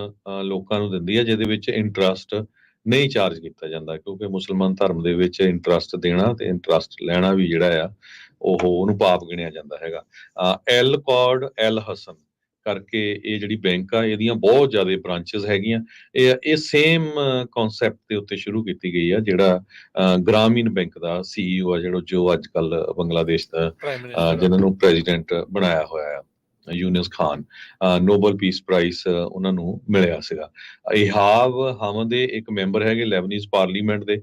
ਲੋਕਾਂ ਨੂੰ ਦਿੰਦੀ ਆ, ਜਿਹਦੇ ਵਿੱਚ ਇੰਟਰਸਟ ਨਹੀਂ ਚਾਰਜ ਕੀਤਾ ਜਾਂਦਾ, ਕਿਉਂਕਿ ਮੁਸਲਮਾਨ ਧਰਮ ਦੇ ਵਿੱਚ ਇੰਟਰਸਟ ਦੇਣਾ ਤੇ ਇੰਟਰਸਟ ਲੈਣਾ ਵੀ ਜਿਹੜਾ ਆ ਉਹਨੂੰ ਪਾਪ ਗਿਣਿਆ ਜਾਂਦਾ ਹੈਗਾ। ਐਲ ਕੌਰਡ ਐਲ ਹਸਨ ਕਰਕੇ ਇਹ ਜਿਹੜੀ ਬੈਂਕ ਆ ਇਹਦੀਆਂ ਬਹੁਤ ਜ਼ਿਆਦਾ ਬ੍ਰਾਂਚਸ ਹੈਗੀਆਂ। ਇਹ ਸੇਮ ਕਨਸੈਪਟ ਦੇ ਉੱਤੇ ਸ਼ੁਰੂ ਕੀਤੀ ਗਈ ਆ ਜਿਹੜਾ ਗ੍ਰਾਮੀਣ ਬੈਂਕ ਦਾ CEO ਆ ਜੋ ਅੱਜ ਕੱਲ ਬੰਗਲਾਦੇਸ਼ ਦਾ ਜਿਹਨਾਂ ਨੂੰ ਪ੍ਰੈਜ਼ੀਡੈਂਟ ਬਣਾਇਆ ਹੋਇਆ ਆ, Yunus Khan, Nobel peace prize ਉਹਨਾਂ ਨੂੰ ਮਿਲਿਆ ਸੀਗਾ। ਇਹਾਬ ਹਮਦ ਇੱਕ ਮੈਂਬਰ ਹੈਗੇ ਲੈਬਨੀਜ਼ ਪਾਰਲੀਮੈਂਟ ਦੇ,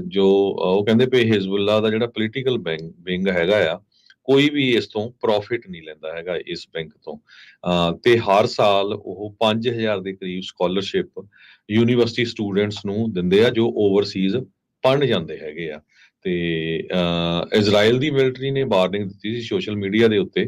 ਜੋ ਉਹ ਕਹਿੰਦੇ ਪਏ ਹਿਜ਼ਬੁੱਲਾ ਦਾ ਜਿਹੜਾ ਪੋਲੀਟੀਕਲ ਵਿੰਗ ਹੈਗਾ ਆ, ਕੋਈ ਵੀ ਇਸ ਤੋਂ ਪ੍ਰੋਫਿਟ ਨਹੀਂ ਲੈਂਦਾ ਹੈਗਾ ਇਸ ਬੈਂਕ ਤੋਂ। ਤੇ ਹਰ ਸਾਲ ਉਹ 5,000 ਦੇ ਕਰੀਬ ਸਕਾਲਰਸ਼ਿਪ ਯੂਨੀਵਰਸਿਟੀ ਸਟੂਡੈਂਟਸ ਨੂੰ ਦਿੰਦੇ ਆ ਜੋ ਓਵਰਸੀਜ਼ ਪੜ੍ਹਨ ਜਾਂਦੇ ਹੈਗੇ ਆ। ਤੇ ਇਜ਼ਰਾਈਲ ਦੀ ਮਿਲਟਰੀ ਨੇ ਵਾਰਨਿੰਗ ਦਿੱਤੀ ਸੀ ਸੋਸ਼ਲ ਮੀਡੀਆ ਦੇ ਉੱਤੇ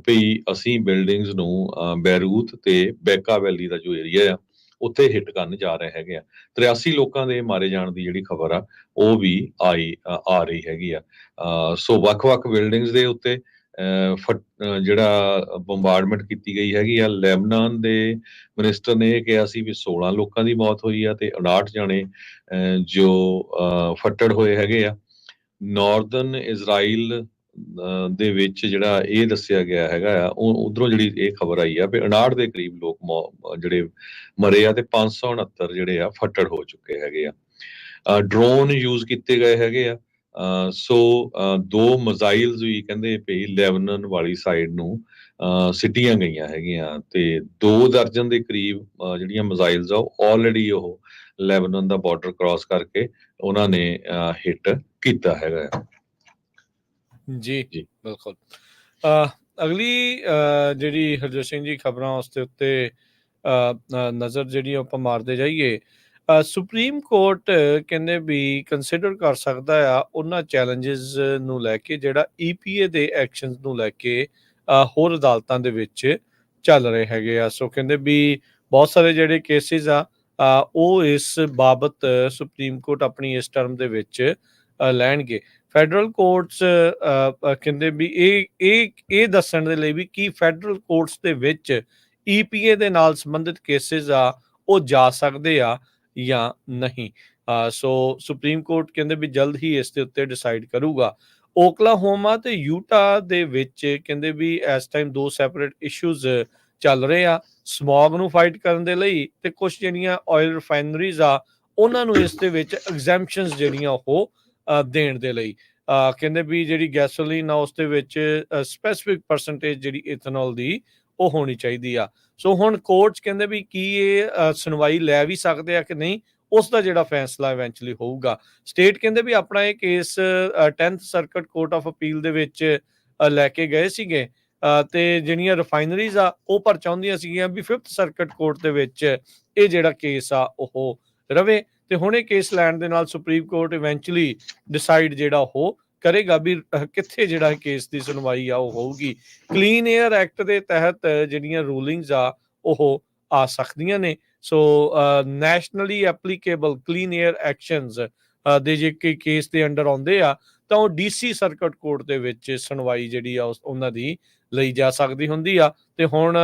ਭਈ ਅਸੀਂ ਬਿਲਡਿੰਗਸ ਨੂੰ ਬੈਰੂਤ ਤੇ ਬੈਕਾ ਵੈਲੀ ਦਾ ਜੋ ਏਰੀਆ ਆ ਉੱਥੇ ਹਿੱਟ ਕਰਨ ਜਾ ਰਹੇ ਹੈਗੇ ਆ। 83 ਲੋਕਾਂ ਦੇ ਮਾਰੇ ਜਾਣ ਦੀ ਜਿਹੜੀ ਖਬਰ ਆ ਉਹ ਵੀ ਆ ਰਹੀ ਹੈਗੀ ਆ। ਸੋ ਵੱਖ-ਵੱਖ ਬਿਲਡਿੰਗਸ ਦੇ ਉੱਤੇ ਜਿਹੜਾ ਬੰਬਾਰਡਮੈਂਟ ਕੀਤੀ ਗਈ ਹੈਗੀ ਆ। ਲੈਬਨਾਨ ਦੇ ਮਿਨਿਸਟਰ ਨੇ ਇਹ ਕਿਹਾ ਸੀ ਵੀ 16 ਲੋਕਾਂ ਦੀ ਮੌਤ ਹੋਈ ਆ ਤੇ 59 ਜਾਣੇ ਜੋ ਫੱਟੜ ਹੋਏ ਹੈਗੇ ਆ। ਨਾਰਦਰਨ ਇਜ਼ਰਾਈਲ ਦੇ ਵਿੱਚ ਜਿਹੜਾ ਇਹ ਦੱਸਿਆ ਗਿਆ ਹੈਗਾ ਆ, ਉਹ ਉਧਰੋਂ ਜਿਹੜੀ ਇਹ ਖਬਰ ਆਈ ਆ ਵੀ 59 ਦੇ ਕਰੀਬ ਲੋਕ ਜਿਹੜੇ ਮਰੇ ਆ ਤੇ 569 ਜਿਹੜੇ ਆ ਫੱਟੜ ਹੋ ਚੁੱਕੇ ਹੈਗੇ ਆ। ਡਰੋਨ ਯੂਜ਼ ਕੀਤੇ ਗਏ ਹੈਗੇ ਆ। ਸੋ 2 ਮਿਜ਼ਾਈਲਸ ਵੀ ਕਹਿੰਦੇ ਪਈ ਲੈਬਨਾਨ ਵਾਲੀ ਸਾਈਡ ਨੂੰ ਸਿੱਟੀਆਂ ਗਈਆਂ ਹੈਗੀਆਂ ਤੇ 2 ਦਰਜਨ ਦੇ ਕਰੀਬ ਜਿਹੜੀਆਂ ਮਿਜ਼ਾਈਲਸ ਆ ਉਹ ਆਲਰੇਡੀ ਉਹ ਲੈਬਨਾਨ ਦਾ ਬਾਰਡਰ ਕ੍ਰਾਸ ਕਰਕੇ ਉਹਨਾਂ ਨੇ ਹਿੱਟ ਕੀਤਾ ਹੈਗਾ ਆ। ਜੀ ਜੀ ਬਿਲਕੁਲ। ਅਗਲੀ ਜਿਹੜੀ ਹਰਜੋਤ ਸਿੰਘ ਜੀ ਖਬਰਾਂ ਉਸ ਦੇ ਉੱਤੇ ਨਜ਼ਰ ਜਿਹੜੀ ਆਪਾਂ ਮਾਰਦੇ ਜਾਈਏ, ਸੁਪਰੀਮ ਕੋਰਟ ਕਹਿੰਦੇ ਵੀ ਕੰਸੀਡਰ ਕਰ ਸਕਦਾ ਆ ਉਹਨਾਂ ਚੈਲੰਜਸ ਨੂੰ ਲੈ ਕੇ ਜਿਹੜਾ EPA ਦੇ ਐਕਸ਼ਨਸ ਨੂੰ ਲੈ ਕੇ ਹੋਰ ਅਦਾਲਤਾਂ ਦੇ ਵਿੱਚ ਚੱਲ ਰਹੇ ਹੈਗੇ ਆ। ਸੋ ਕਹਿੰਦੇ ਵੀ ਬਹੁਤ ਸਾਰੇ ਜਿਹੜੇ ਕੇਸਿਸ ਆ ਉਹ ਇਸ ਬਾਬਤ ਸੁਪਰੀਮ ਕੋਰਟ ਆਪਣੀ ਇਸ ਟਰਮ ਦੇ ਵਿੱਚ ਲੈਣਗੇ। ਫੈਡਰਲ ਕੋਰਟਸ ਕਹਿੰਦੇ ਵੀ ਇਹ ਦੱਸਣ ਦੇ ਲਈ ਵੀ ਕੀ ਫੈਡਰਲ ਕੋਰਟਸ ਦੇ ਵਿੱਚ EPA ਦੇ ਨਾਲ ਸੰਬੰਧਿਤ ਕੇਸਿਸ ਆ ਉਹ ਜਾ ਸਕਦੇ ਆ ਜਾਂ ਨਹੀਂ। ਸੋ ਸੁਪਰੀਮ ਕੋਰਟ ਕਹਿੰਦੇ ਵੀ ਜਲਦ ਹੀ ਇਸ ਦੇ ਉੱਤੇ ਡਿਸਾਈਡ ਕਰੂਗਾ। ਓਕਲਾਹੋਮਾ ਤੇ ਯੂਟਾ ਦੇ ਵਿੱਚ ਕਹਿੰਦੇ ਵੀ ਇਸ ਟਾਈਮ 2 ਸੈਪਰੇਟ ਇਸ਼ੂਜ਼ ਚੱਲ ਰਹੇ ਆ, ਸਮੌਗ ਨੂੰ ਫਾਈਟ ਕਰਨ ਦੇ ਲਈ ਤੇ ਕੁਛ ਜਿਹੜੀਆਂ ਆਇਲ ਰਿਫਾਈਨਰੀਜ਼ ਆ ਉਹਨਾਂ ਨੂੰ ਇਸ ਦੇ ਵਿੱਚ ਐਗਜ਼ੈਂਪਸ਼ਨਸ ਜਿਹੜੀਆਂ ਉਹ ਦੇਣ ਦੇ ਲਈ। ਕਹਿੰਦੇ ਵੀ ਜਿਹੜੀ ਗੈਸੋਲੀਨ ਆ ਉਸ ਦੇ ਵਿੱਚ ਸਪੈਸੀਫਿਕ ਪਰਸੈਂਟੇਜ ਜਿਹੜੀ ਇਥਨੋਲ ਦੀ ਉਹ ਹੋਣੀ ਚਾਹੀਦੀ ਆ। ਸੋ ਹੁਣ ਕੋਰਟਸ ਕਹਿੰਦੇ ਵੀ ਕੀ ਇਹ ਸੁਣਵਾਈ ਲੈ ਵੀ ਸਕਦੇ ਆ ਕਿ ਨਹੀਂ, ਉਸ ਦਾ ਜਿਹੜਾ ਫੈਸਲਾ ਇਵੈਂਚੁਅਲੀ ਹੋਊਗਾ। ਸਟੇਟ ਕਹਿੰਦੇ ਵੀ ਆਪਣਾ ਇਹ case 10th circuit court of appeal ਦੇ ਵਿੱਚ ਲੈ ਕੇ ਗਏ ਸੀਗੇ, ਤੇ ਜਿਹੜੀਆਂ ਰਿਫਾਈਨਰੀਜ਼ ਆ ਉਹ ਪਰ ਚਾਹੁੰਦੀਆਂ ਸੀਗੀਆਂ ਵੀ 5th ਸਰਕਟ ਕੋਰਟ ਦੇ ਵਿੱਚ ਇਹ ਜਿਹੜਾ ਕੇਸ ਆ ਉਹ ਰਵੇ, ਤੇ ਹੁਣ ਇਹ ਕੇਸ ਲੈਣ ਦੇ ਨਾਲ ਸੁਪਰੀਮ ਕੋਰਟ ਇਵੈਂਚੁਅਲੀ ਡਿਸਾਈਡ ਜਿਹੜਾ ਉਹ ਕਰੇਗਾ ਵੀ ਕਿੱਥੇ ਜਿਹੜਾ ਕੇਸ ਦੀ ਸੁਣਵਾਈ ਆ ਉਹ ਹੋਊਗੀ। ਕਲੀਨ ਏਅਰ ਐਕਟ ਦੇ ਤਹਿਤ ਜਿਹੜੀਆਂ ਰੂਲਿੰਗਸ ਆ ਉਹ ਆ ਸਕਦੀਆਂ ਨੇ। So nationally applicable clean air actions ਦੇ ਜੇ ਕੇਸ ਦੇ ਅੰਡਰ ਆਉਂਦੇ ਆ ਤਾਂ ਉਹ DC ਸਰਕਟ ਕੋਰਟ ਦੇ ਵਿੱਚ ਸੁਣਵਾਈ ਜਿਹੜੀ ਆ ਉਹਨਾਂ ਦੀ ਲਈ ਜਾ ਸਕਦੀ ਹੁੰਦੀ ਆ। ਤੇ ਹੁਣ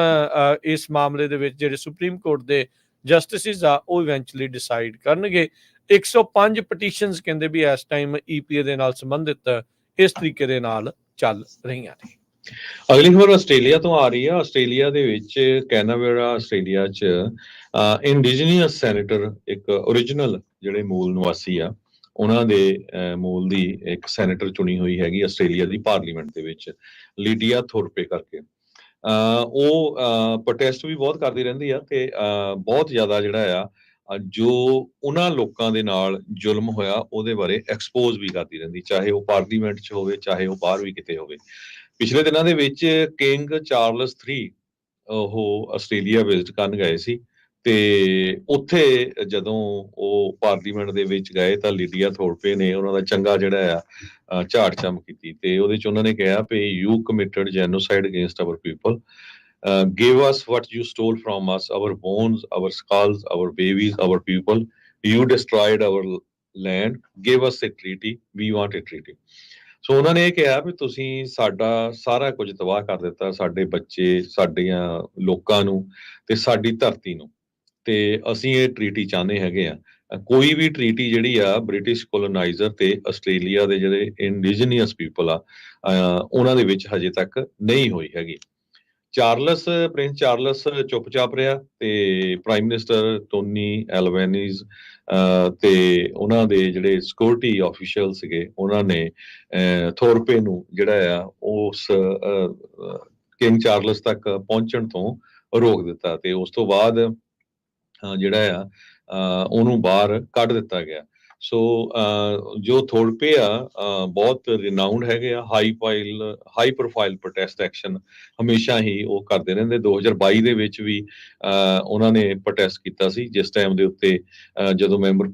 ਇਸ ਮਾਮਲੇ ਦੇ ਵਿੱਚ ਜਿਹੜੇ ਸੁਪਰੀਮ ਕੋਰਟ ਦੇ ਜਸਟਿਸਿਸ ਆ ਉਹ ਇਵੈਂਚੁਅਲੀ ਡਿਸਾਈਡ ਕਰਨਗੇ। 105 ਪਟੀਸ਼ਨਸ ਕਹਿੰਦੇ ਵੀ ਇਸ ਟਾਈਮ EPA ਦੇ ਨਾਲ ਸੰਬੰਧਿਤ ਇਸ ਤਰੀਕੇ ਦੇ ਨਾਲ ਚੱਲ ਰਹੀਆਂ ਨੇ। ਅਗਲੀ ਖਬਰ ਆਸਟ੍ਰੇਲੀਆ ਤੋਂ ਆ ਰਹੀ ਆ। ਆਸਟ੍ਰੇਲੀਆ ਦੇ ਵਿੱਚ ਕੈਨਬਰਾ ਆਸਟ੍ਰੇਲੀਆ 'ਚ ਇੰਡੀਜੀਨੀਅਸ ਸੈਨੇਟਰ, ਇੱਕ ਓਰੀਜਨਲ ਜਿਹੜੇ ਮੂਲ ਨਿਵਾਸੀ ਆ ਉਹਨਾਂ ਦੇ ਮੂਲ ਦੀ ਇੱਕ ਸੈਨੇਟਰ ਚੁਣੀ ਹੋਈ ਹੈਗੀ ਆਸਟ੍ਰੇਲੀਆ ਦੀ ਪਾਰਲੀਮੈਂਟ ਦੇ ਵਿੱਚ, ਲੀਡੀਆ ਥੋਰਪੇ ਕਰਕੇ। ਉਹ ਪ੍ਰੋਟੈਸਟ ਵੀ ਬਹੁਤ ਕਰਦੀ ਰਹਿੰਦੀ ਆ ਤੇ ਬਹੁਤ ਜ਼ਿਆਦਾ ਜਿਹੜਾ ਆ ਜੋ ਉਹਨਾਂ ਲੋਕਾਂ ਦੇ ਨਾਲ ਜ਼ੁਲਮ ਹੋਇਆ ਉਹਦੇ ਬਾਰੇ ਐਕਸਪੋਜ਼ ਵੀ ਕਰਦੀ ਰਹਿੰਦੀ, ਚਾਹੇ ਉਹ ਪਾਰਲੀਮੈਂਟ 'ਚ ਹੋਵੇ ਚਾਹੇ ਉਹ ਬਾਹਰ ਵੀ ਕਿਤੇ ਹੋਵੇ। ਪਿਛਲੇ ਦਿਨਾਂ ਦੇ ਵਿੱਚ ਕਿੰਗ ਚਾਰਲਸ III ਉਹ ਆਸਟ੍ਰੇਲੀਆ ਵਿਜ਼ਿਟ ਕਰਨ ਗਏ ਸੀ ਤੇ ਉੱਥੇ ਜਦੋਂ ਉਹ ਪਾਰਲੀਮੈਂਟ ਦੇ ਵਿੱਚ ਗਏ ਤਾਂ ਲੀਡੀਆ ਥੋਰਪੇ ਨੇ ਉਹਨਾਂ ਦਾ ਚੰਗਾ ਜਿਹੜਾ ਆ ਝਾੜ ਝੰਮ ਕੀਤੀ ਤੇ ਉਹਦੇ 'ਚ ਉਹਨਾਂ ਨੇ ਕਿਹਾ ਵੀ you committed genocide against our people, give us what you stole from us, our bones, our skulls, our babies, our people. You destroyed our land, give us a treaty, we want a treaty. ਸੋ ਉਹਨਾਂ ਨੇ ਇਹ ਕਿਹਾ ਵੀ ਤੁਸੀਂ ਸਾਡਾ ਸਾਰਾ ਕੁਝ ਤਬਾਹ ਕਰ ਦਿੱਤਾ, ਸਾਡੇ ਬੱਚੇ, ਸਾਡੀਆਂ ਲੋਕਾਂ ਨੂੰ ਤੇ ਸਾਡੀ ਧਰਤੀ ਨੂੰ, ਤੇ ਅਸੀਂ ਇਹ ਟਰੀਟੀ ਚਾਹੁੰਦੇ ਹੈਗੇ ਆ। ਕੋਈ ਵੀ ਟਰੀਟੀ ਜਿਹੜੀ ਆ ਬ੍ਰਿਟਿਸ਼ ਕੋਲੋਨਾਈਜ਼ਰ ਤੇ ਆਸਟ੍ਰੇਲੀਆ ਦੇ ਜਿਹੜੇ ਇੰਡੀਜੀਨੀਅਸ ਪੀਪਲ ਆ ਉਹਨਾਂ ਦੇ ਵਿੱਚ ਹਜੇ ਤੱਕ ਨਹੀਂ ਹੋਈ ਹੈਗੀ। ਪ੍ਰਿੰਸ ਚਾਰਲਸ ਚੁੱਪਚਾਪ ਰਿਹਾ ਤੇ ਪ੍ਰਾਈਮ ਮਿਨਿਸਟਰ ਟੋਨੀ ਐਲਬੈਨੀਜ਼ ਤੇ ਉਹਨਾਂ ਦੇ ਜਿਹੜੇ ਸਿਕਿਉਰਿਟੀ ਆਫੀਸ਼ੀਅਲ ਸੀਗੇ ਉਹਨਾਂ ਨੇ ਥੋਰਪੇ ਨੂੰ ਜਿਹੜਾ ਆ ਉਸ ਕਿੰਗ ਚਾਰਲਸ ਤੱਕ ਪਹੁੰਚਣ ਤੋਂ ਰੋਕ ਦਿੱਤਾ ਤੇ ਉਸ ਤੋਂ ਬਾਅਦ ਜਿਹੜਾ ਆ ਉਹਨੂੰ ਬਾਹਰ ਕੱਢ ਦਿੱਤਾ ਗਿਆ। ਸੋ ਜੋ ਥੋਰਪੇ ਆ ਬਹੁਤ ਰਿਨਾਊਂਡ ਹੈਗੇ ਆ, ਹਾਈ ਪ੍ਰੋਫਾਈਲ ਪ੍ਰੋਟੈਸਟ ਐਕਸ਼ਨ ਹਮੇਸ਼ਾ ਹੀ ਉਹ ਕਰਦੇ ਰਹਿੰਦੇ। 2022 ਦੇ ਵਿੱਚ ਵੀ ਉਹਨਾਂ ਨੇ ਪ੍ਰੋਟੈਸਟ ਕੀਤਾ ਸੀ, ਜਿਸ ਟਾਈਮ ਦੇ ਉੱਤੇ ਜਦੋਂ ਮੈਂਬਰ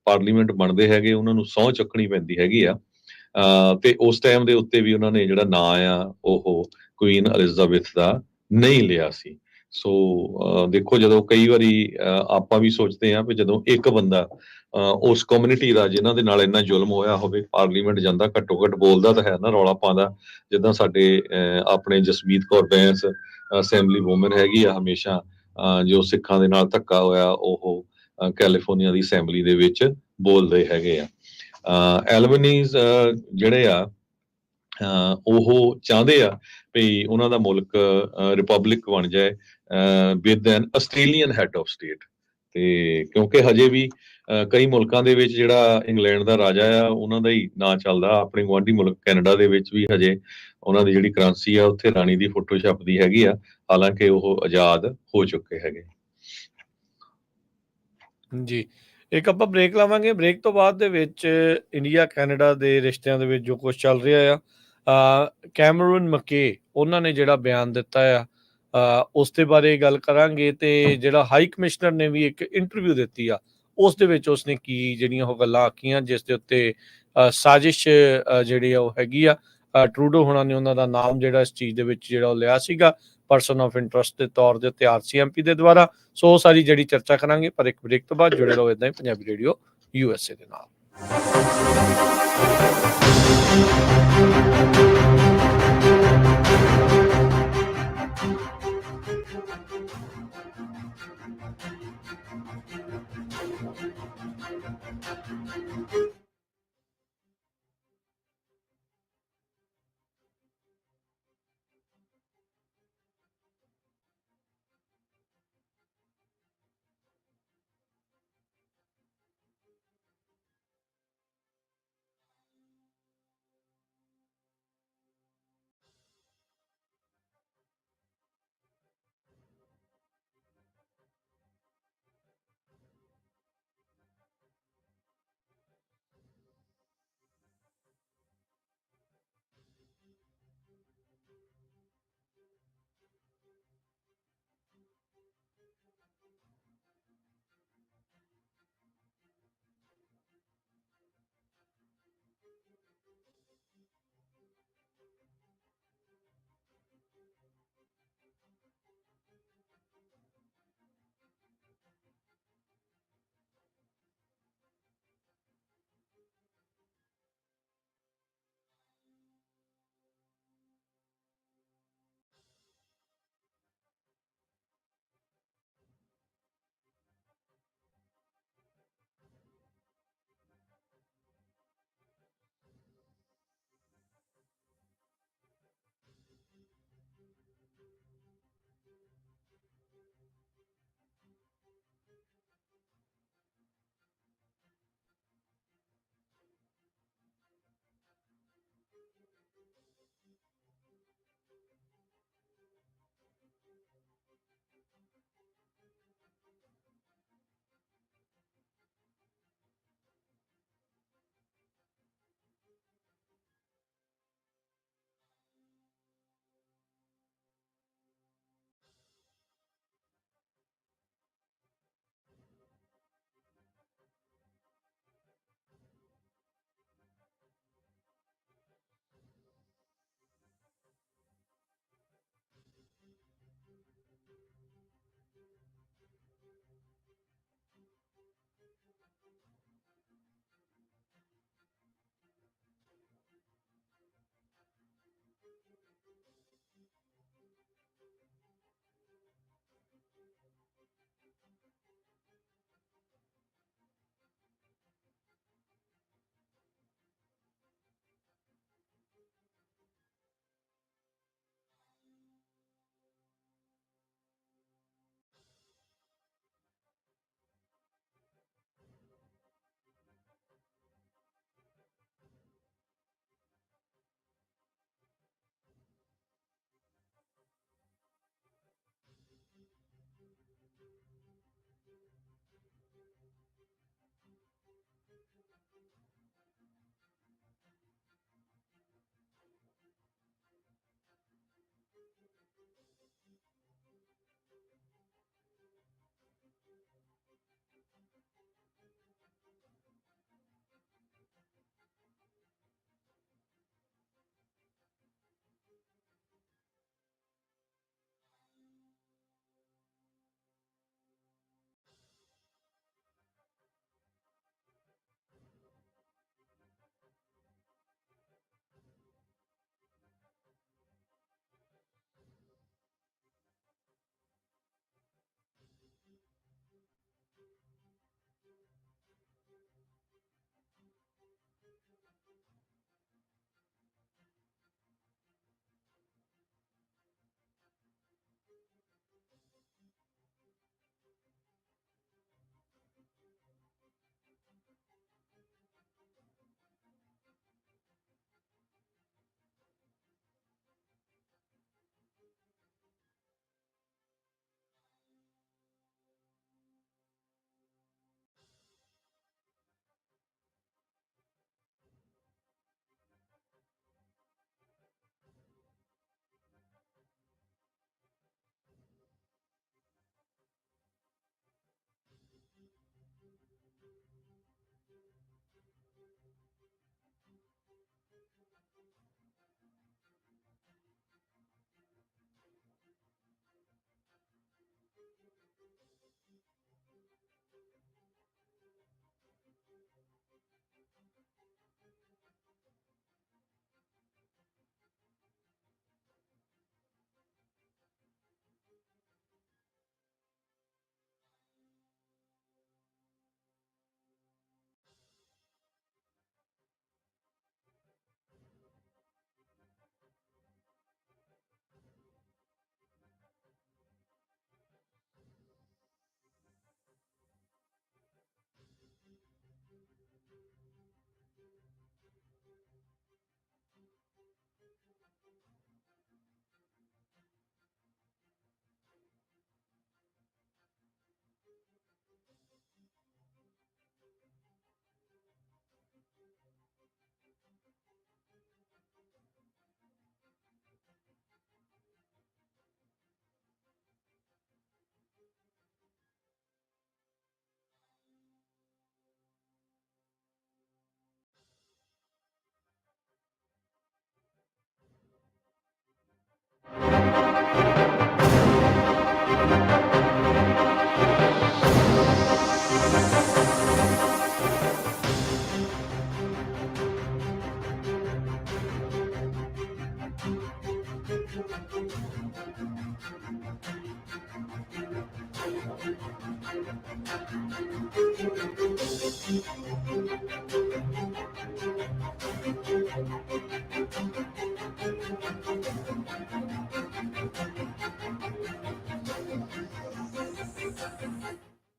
ਪਾਰਲੀਮੈਂਟ ਬਣਦੇ ਹੈਗੇ ਉਹਨਾਂ ਨੂੰ ਸਹੁੰ ਚੁੱਕਣੀ ਪੈਂਦੀ ਹੈਗੀ ਆ ਤੇ ਉਸ ਟਾਈਮ ਦੇ ਉੱਤੇ ਵੀ ਉਹਨਾਂ ਨੇ ਜਿਹੜਾ ਨਾਂ ਆ ਉਹ ਕੁਈਨ ਐਲਿਜ਼ਾਬੈਥ ਦਾ ਨਹੀਂ ਲਿਆ ਸੀ। ਸੋ ਦੇਖੋ, ਜਦੋਂ ਕਈ ਵਾਰੀ ਆਪਾਂ ਵੀ ਸੋਚਦੇ ਹਾਂ ਵੀ ਜਦੋਂ ਇੱਕ ਬੰਦਾ ਉਸ ਕਮਿਊਨਿਟੀ ਦਾ ਜਿਨ੍ਹਾਂ ਦੇ ਨਾਲ ਇੰਨਾ ਜ਼ੁਲਮ ਹੋਇਆ ਹੋਵੇ ਪਾਰਲੀਮੈਂਟ ਜਾਂਦਾ, ਘੱਟੋ ਘੱਟ ਬੋਲਦਾ ਤਾਂ ਹੈ ਨਾ, ਰੌਲਾ ਪਾਉਂਦਾ, ਜਿੱਦਾਂ ਸਾਡੇ ਆਪਣੇ ਜਸਮੀਤ ਕੌਰ ਬੈਂਸ ਅਸੈਂਬਲੀ ਵੂਮਨ ਹੈਗੀ ਆ, ਹਮੇਸ਼ਾ ਜੋ ਸਿੱਖਾਂ ਦੇ ਨਾਲ ਧੱਕਾ ਹੋਇਆ ਉਹ ਕੈਲੀਫੋਰਨੀਆ ਦੀ ਅਸੈਂਬਲੀ ਦੇ ਵਿੱਚ ਬੋਲਦੇ ਹੈਗੇ ਆ। ਐਲਬਨੀਜ਼ ਜਿਹੜੇ ਆ ਉਹ ਚਾਹੁੰਦੇ ਆ ਵੀ ਉਹਨਾਂ ਦਾ ਮੁਲਕ ਰਿਪਬਲਿਕ ਬਣ ਜਾਏ with N Australian head of state, ਤੇ ਕਿਉਂਕਿ ਹਜੇ ਵੀ ਕਈ ਮੁਲਕਾਂ ਦੇ ਵਿੱਚ ਜਿਹੜਾ ਇੰਗਲੈਂਡ ਦਾ ਰਾਜਾ ਆ ਉਹਨਾਂ ਦਾ ਹੀ ਨਾਂ ਚੱਲਦਾ। ਆਪਣੇ ਗੁਆਂਢੀ ਮੁਲਕ ਕੈਨੇਡਾ ਦੇ ਵਿੱਚ ਵੀ ਹਜੇ ਉਹਨਾਂ ਦੀ ਜਿਹੜੀ ਕਰੰਸੀ ਆ ਉੱਥੇ ਰਾਣੀ ਦੀ ਫੋਟੋ ਛਪਦੀ ਹੈਗੀ ਆ, ਹਾਲਾਂਕਿ ਉਹ ਆਜ਼ਾਦ ਹੋ ਚੁੱਕੇ ਹੈਗੇ। ਜੀ, ਇੱਕ ਆਪਾਂ ਬ੍ਰੇਕ ਲਾਵਾਂਗੇ। ਬ੍ਰੇਕ ਤੋਂ ਬਾਅਦ ਦੇ ਵਿੱਚ ਇੰਡੀਆ ਕੈਨੇਡਾ ਦੇ ਰਿਸ਼ਤਿਆਂ ਦੇ ਵਿੱਚ ਜੋ ਕੁਝ ਚੱਲ ਰਿਹਾ ਆ, ਕੈਮਰਨ ਮਕੇ ਉਹਨਾਂ ਨੇ ਜਿਹੜਾ ਬਿਆਨ ਦਿੱਤਾ ਆ ਉਸ ਦੇ ਬਾਰੇ ਗੱਲ ਕਰਾਂਗੇ, ਤੇ ਜਿਹੜਾ ਹਾਈ ਕਮਿਸ਼ਨਰ ਨੇ ਵੀ ਇੱਕ ਇੰਟਰਵਿਊ ਦਿੱਤੀ ਆ ਉਸ ਦੇ ਵਿੱਚ ਉਸਨੇ ਕੀ ਜਿਹੜੀਆਂ ਉਹ ਗੱਲਾਂ ਆਖੀਆਂ ਜਿਸ ਦੇ ਉੱਤੇ ਸਾਜ਼ਿਸ਼ ਜਿਹੜੀ ਆ ਉਹ ਹੈਗੀ ਆ। ਟਰੂਡੋ ਹੋਣਾ ਨੇ ਉਹਨਾਂ ਦਾ ਨਾਮ ਜਿਹੜਾ ਇਸ ਚੀਜ਼ ਦੇ ਵਿੱਚ ਜਿਹੜਾ ਉਹ ਲਿਆ ਸੀਗਾ ਪਰਸਨ ਆਫ ਇੰਟਰਸਟ ਦੇ ਤੌਰ ਦੇ ਉੱਤੇ RCMP ਦੇ ਦੁਆਰਾ। ਸੋ ਉਹ ਸਾਰੀ ਜਿਹੜੀ ਚਰਚਾ ਕਰਾਂਗੇ, ਪਰ ਇੱਕ ਬ੍ਰੇਕ ਤੋਂ ਬਾਅਦ ਜੁੜੇ ਰਹੋ ਇੱਦਾਂ ਹੀ ਪੰਜਾਬੀ ਰੇਡੀਓ USA ਦੇ ਨਾਲ।